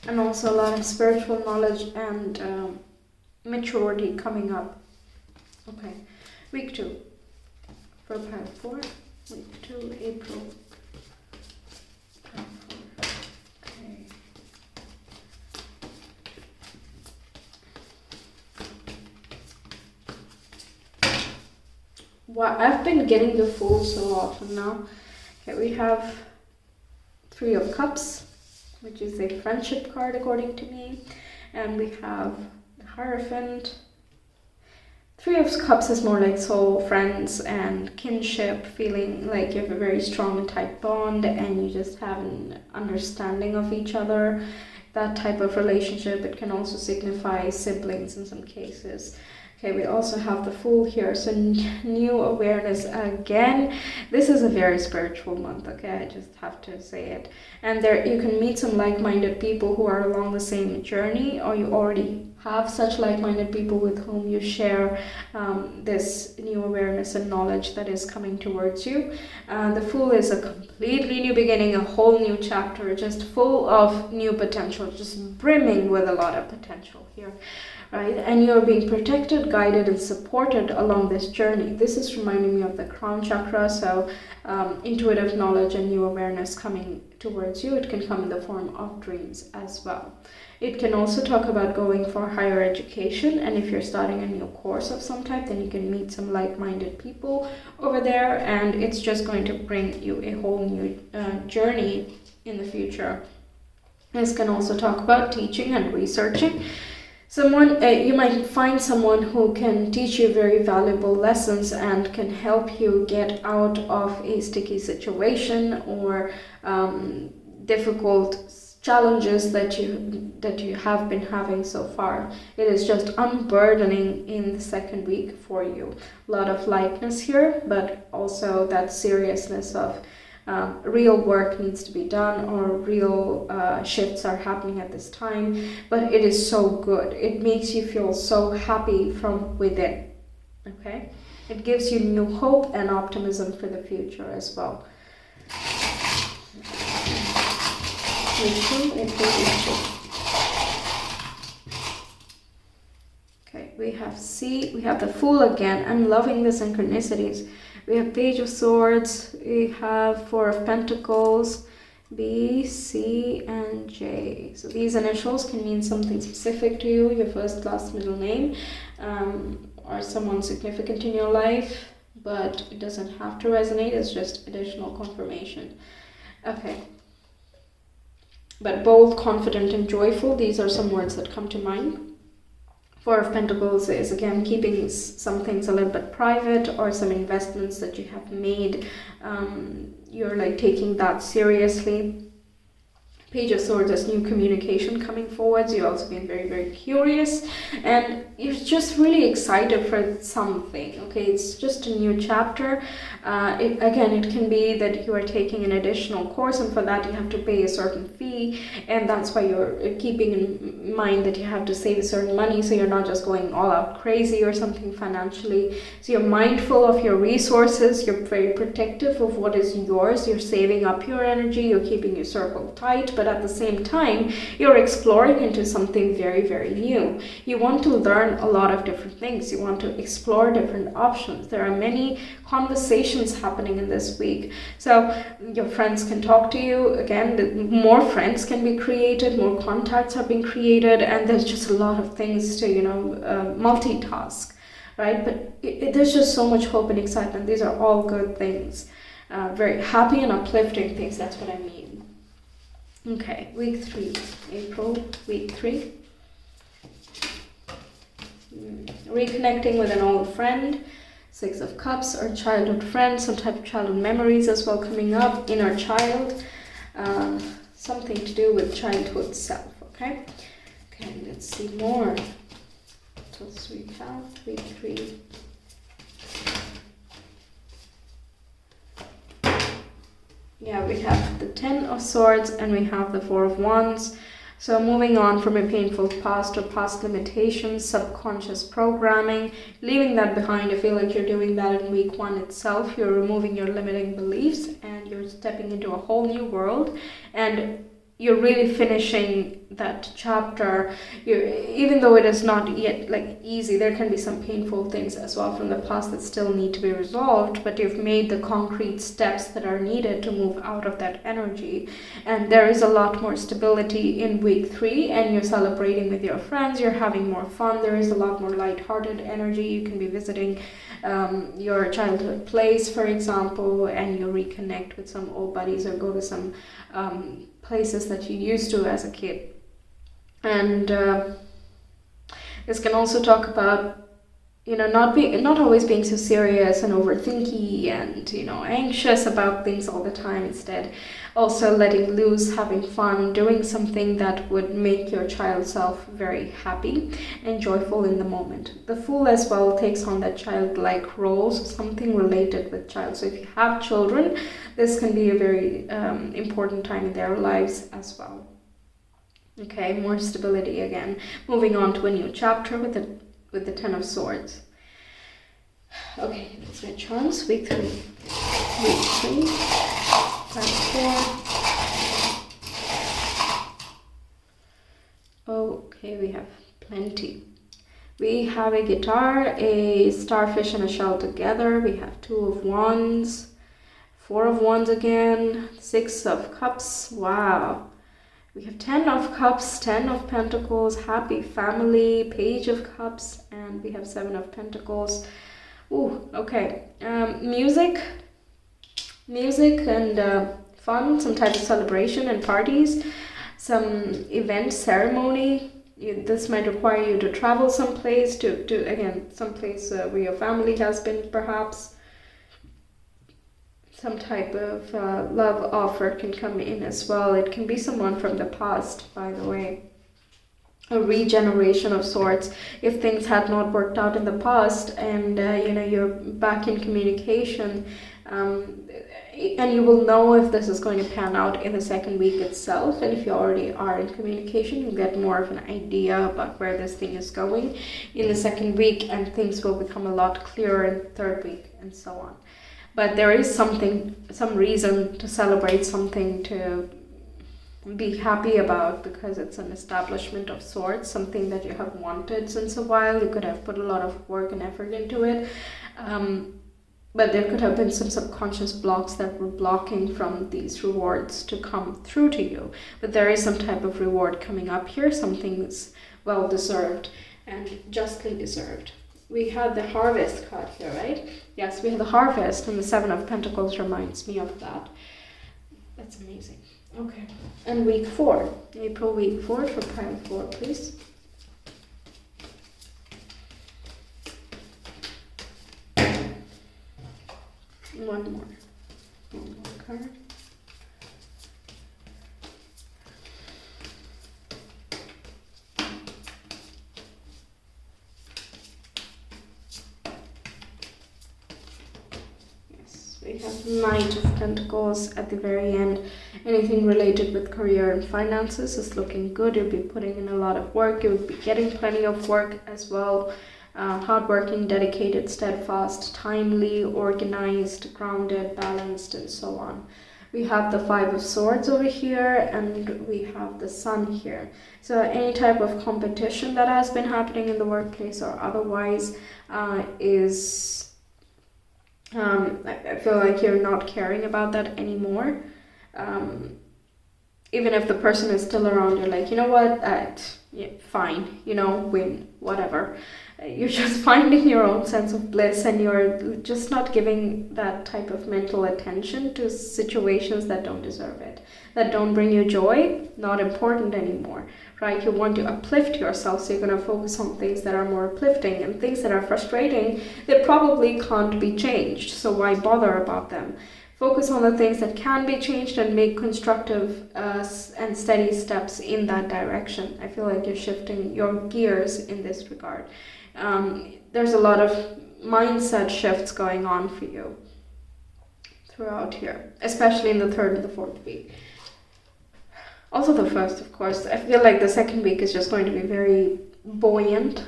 And also a lot of spiritual knowledge and maturity coming up. Okay, week 2 for pile 4, week 2, April. Pile 4. Okay. Well, I've been getting the Fool so often now. Okay, we have 3 of Cups, which is a friendship card according to me, and we have the Hierophant. 3 of Cups is more like soul friends and kinship, feeling like you have a very strong and tight bond and you just have an understanding of each other. That type of relationship. It can also signify siblings in some cases. Okay, we also have the Fool here, so new awareness again. This is a very spiritual month, okay, I just have to say it. And there you can meet some like-minded people who are along the same journey, or you already have such like-minded people with whom you share this new awareness and knowledge that is coming towards you. The Fool is a completely new beginning, a whole new chapter, just full of new potential, just brimming with a lot of potential here. right? And you're being protected, guided, and supported along this journey. This is reminding me of the crown chakra. So intuitive knowledge and new awareness coming towards you. It can come in the form of dreams as well. It can also talk about going for higher education, and if you're starting a new course of some type, then you can meet some like-minded people over there, and it's just going to bring you a whole new journey in the future. This can also talk about teaching and researching. You might find someone who can teach you very valuable lessons and can help you get out of a sticky situation or difficult challenges that you have been having so far. It is just unburdening in the second week for you. A lot of lightness here, but also that seriousness of real work needs to be done, or real shifts are happening at this time. But it is so good. It makes you feel so happy from within. Okay? It gives you new hope and optimism for the future as well. Okay, we have the Fool again. I'm loving the synchronicities. We have Page of Swords, we have Four of Pentacles, B, C, and J. So these initials can mean something specific to you, your first, last, middle name, or someone significant in your life, but it doesn't have to resonate, it's just additional confirmation. Okay. But bold, confident, and joyful, these are some words that come to mind. Four of Pentacles is, again, keeping some things a little bit private, or some investments that you have made. You're like taking that seriously. Page of Swords is new communication coming forwards. You're also being very, very curious, and you're just really excited for something. Okay, it's just a new chapter. It can be that you are taking an additional course, and for that you have to pay a certain fee, and that's why you're keeping in mind that you have to save a certain money, so you're not just going all out crazy or something financially. So you're mindful of your resources, you're very protective of what is yours, you're saving up your energy, you're keeping your circle tight, but at the same time, you're exploring into something very, very new. You want to learn a lot of different things. You want to explore different options. There are many conversations happening in this week. So your friends can talk to you. Again, more friends can be created, more contacts have been created, and there's just a lot of things to, multitask, right? But there's just so much hope and excitement. These are all good things. Very happy and uplifting things, that's what I mean. Okay, week 3, April, week 3. Reconnecting with an old friend, Six of Cups, or childhood friend, some type of childhood memories as well coming up, inner child, something to do with childhood self, okay? Okay, let's see more. What else we have? Week 3. Yeah, we have the Ten of Swords and we have the Four of Wands. So moving on from a painful past or past limitations, subconscious programming, leaving that behind. I feel like you're doing that in week 1 itself. You're removing your limiting beliefs and you're stepping into a whole new world, and you're really finishing that chapter. Even though it is not yet easy, there can be some painful things as well from the past that still need to be resolved, but you've made the concrete steps that are needed to move out of that energy, and there is a lot more stability in week 3, and you're celebrating with your friends, you're having more fun, there is a lot more light-hearted energy. You can be visiting your childhood place, for example, and you reconnect with some old buddies or go to some places that you used to as a kid. And this can also talk about not always being so serious and overthinky and anxious about things all the time. Instead, also letting loose, having fun, doing something that would make your child self very happy and joyful in the moment. The Fool as well takes on that childlike role, so something related with child. So if you have children, this can be a very important time in their lives as well. Okay, more stability again. Moving on to a new chapter with the Ten of Swords. Okay, let's switch charms. Week 3. Week 3. Part 4. Okay, we have plenty. We have a guitar, a starfish, and a shell together. We have 2 of Wands, 4 of Wands again, 6 of Cups. Wow. We have 10 of Cups, 10 of Pentacles, happy family, Page of Cups, and we have 7 of Pentacles. Ooh, okay. Music and fun, some type of celebration and parties, some event, ceremony. This might require you to travel someplace, someplace where your family has been, perhaps. Some type of love offer can come in as well. It can be someone from the past, by the way. A regeneration of sorts. If things had not worked out in the past and you're back in communication, and you will know if this is going to pan out in the second week itself. And if you already are in communication, you'll get more of an idea about where this thing is going in the second week, and things will become a lot clearer in the third week, and so on. But there is some reason to celebrate, something to be happy about, because it's an establishment of sorts, something that you have wanted since a while. You could have put a lot of work and effort into it. But there could have been some subconscious blocks that were blocking from these rewards to come through to you. But there is some type of reward coming up here. Something's well deserved and justly deserved. We had the Harvest card here, right? Yes, we have the Harvest, and the 7 of Pentacles reminds me of that. That's amazing. Okay. And week 4. April week 4 for pile 4, please. One more card. Yes, we have Knight of Pentacles at the very end. Anything related with career and finances is looking good. You'll be putting in a lot of work. You'll be getting plenty of work as well. Hardworking, dedicated, steadfast, timely, organized, grounded, balanced, and so on. We have the 5 of Swords over here, and we have the Sun here. So any type of competition that has been happening in the workplace or otherwise is... I feel like you're not caring about that anymore. Even if the person is still around, you're like, you know what, yeah, fine, win, whatever. You're just finding your own sense of bliss, and you're just not giving that type of mental attention to situations that don't deserve it, that don't bring you joy, not important anymore, right? You want to uplift yourself, so you're going to focus on things that are more uplifting, and things that are frustrating, they probably can't be changed, so why bother about them? Focus on the things that can be changed and make constructive and steady steps in that direction. I feel like you're shifting your gears in this regard. There's a lot of mindset shifts going on for you throughout here, especially in the 3rd and the 4th week. Also the 1st, of course. I feel like the 2nd week is just going to be very buoyant.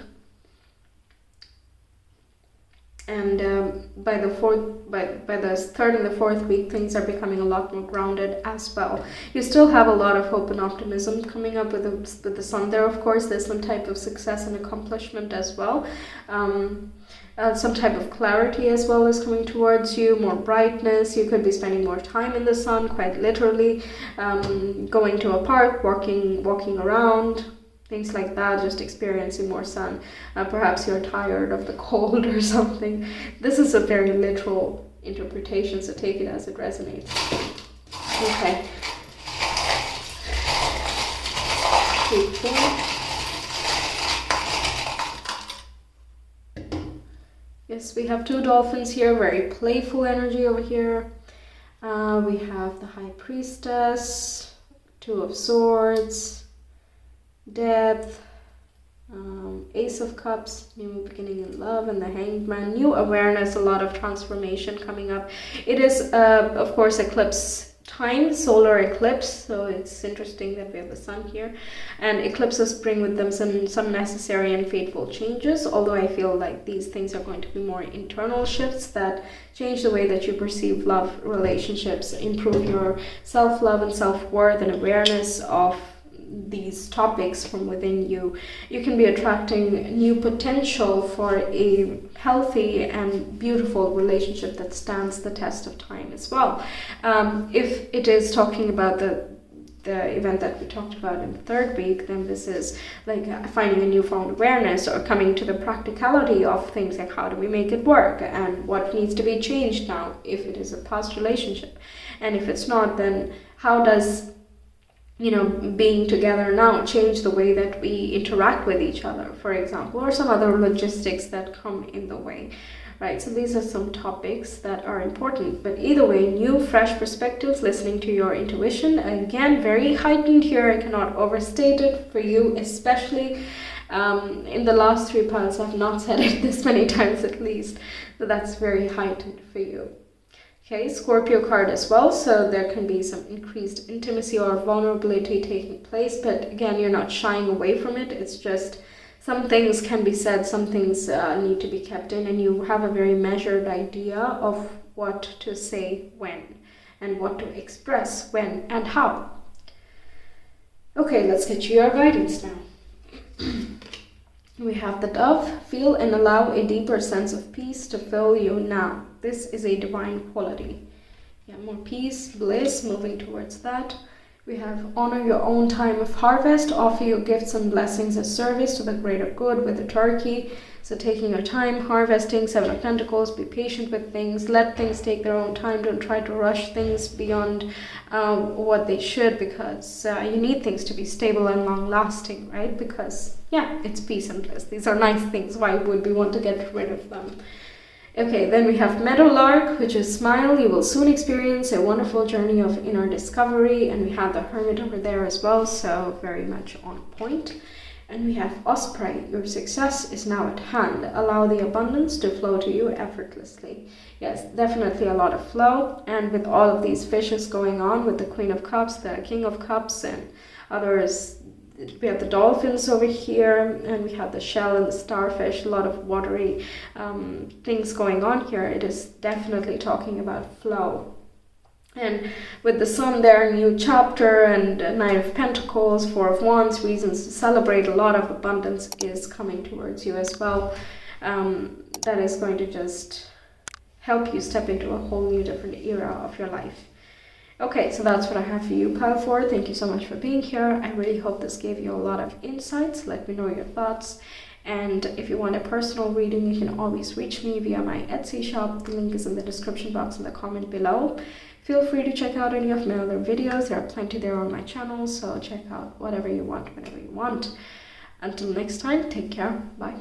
And by the 3rd and the 4th week, things are becoming a lot more grounded as well. You still have a lot of hope and optimism coming up with the Sun there. Of course, there's some type of success and accomplishment as well. Some type of clarity as well is coming towards you, more brightness. You could be spending more time in the sun, quite literally, going to a park, walking around, things like that, just experiencing more sun. Perhaps you're tired of the cold or something. This is a very literal interpretation, so take it as it resonates. Okay. Week 4. Yes, we have 2 dolphins here, very playful energy over here. We have the High Priestess, 2 of Swords, Depth, Ace of Cups, new beginning in love, and the Hanged Man, new awareness, a lot of transformation coming up. It is, of course, eclipse time, solar eclipse, so it's interesting that we have the sun here. And eclipses bring with them some necessary and fateful changes, although I feel like these things are going to be more internal shifts that change the way that you perceive love, relationships, improve your self-love and self-worth and awareness of these topics from within you, you can be attracting new potential for a healthy and beautiful relationship that stands the test of time as well. If it is talking about the event that we talked about in the third week, then this is like finding a newfound awareness or coming to the practicality of things, like how do we make it work and what needs to be changed now if it is a past relationship. And if it's not, then how does being together now change the way that we interact with each other, for example, or some other logistics that come in the way. Right, so these are some topics that are important, but either way, new, fresh perspectives, listening to your intuition. Again, very heightened here. I cannot overstate it for you, especially in the last 3 piles. I've not said it this many times at least, so that's very heightened for you. Okay, Scorpio card as well, so there can be some increased intimacy or vulnerability taking place, but again, you're not shying away from it. It's just some things can be said, some things need to be kept in, and you have a very measured idea of what to say when and what to express when and how. Okay, let's get you your guidance now. We have the Dove. Feel and allow a deeper sense of peace to fill you now. This is a divine quality. Yeah, more peace, bliss, moving towards that. We have honor your own time of harvest, offer your gifts and blessings as service to the greater good with the turkey. So taking your time, harvesting, 7 of Pentacles, be patient with things, let things take their own time, don't try to rush things beyond what they should, because you need things to be stable and long lasting, right? Because yeah, it's peace and bliss. These are nice things. Why would we want to get rid of them? Okay, then we have Meadowlark, which is smile. You will soon experience a wonderful journey of inner discovery. And we have the Hermit over there as well, so very much on point. And we have Osprey. Your success is now at hand. Allow the abundance to flow to you effortlessly. Yes, definitely a lot of flow. And with all of these fishes going on, with the Queen of Cups, the King of Cups, and others, we have the dolphins over here, and we have the shell and the starfish, a lot of watery things going on here. It is definitely talking about flow. And with the Sun there, new chapter, and Knight of Pentacles, 4 of Wands, reasons to celebrate. A lot of abundance is coming towards you as well. That is going to just help you step into a whole new different era of your life. Okay, so that's what I have for you, Pile 4. Thank you so much for being here. I really hope this gave you a lot of insights. Let me know your thoughts. And if you want a personal reading, you can always reach me via my Etsy shop. The link is in the description box in the comment below. Feel free to check out any of my other videos. There are plenty there on my channel, so check out whatever you want, whenever you want. Until next time, take care. Bye.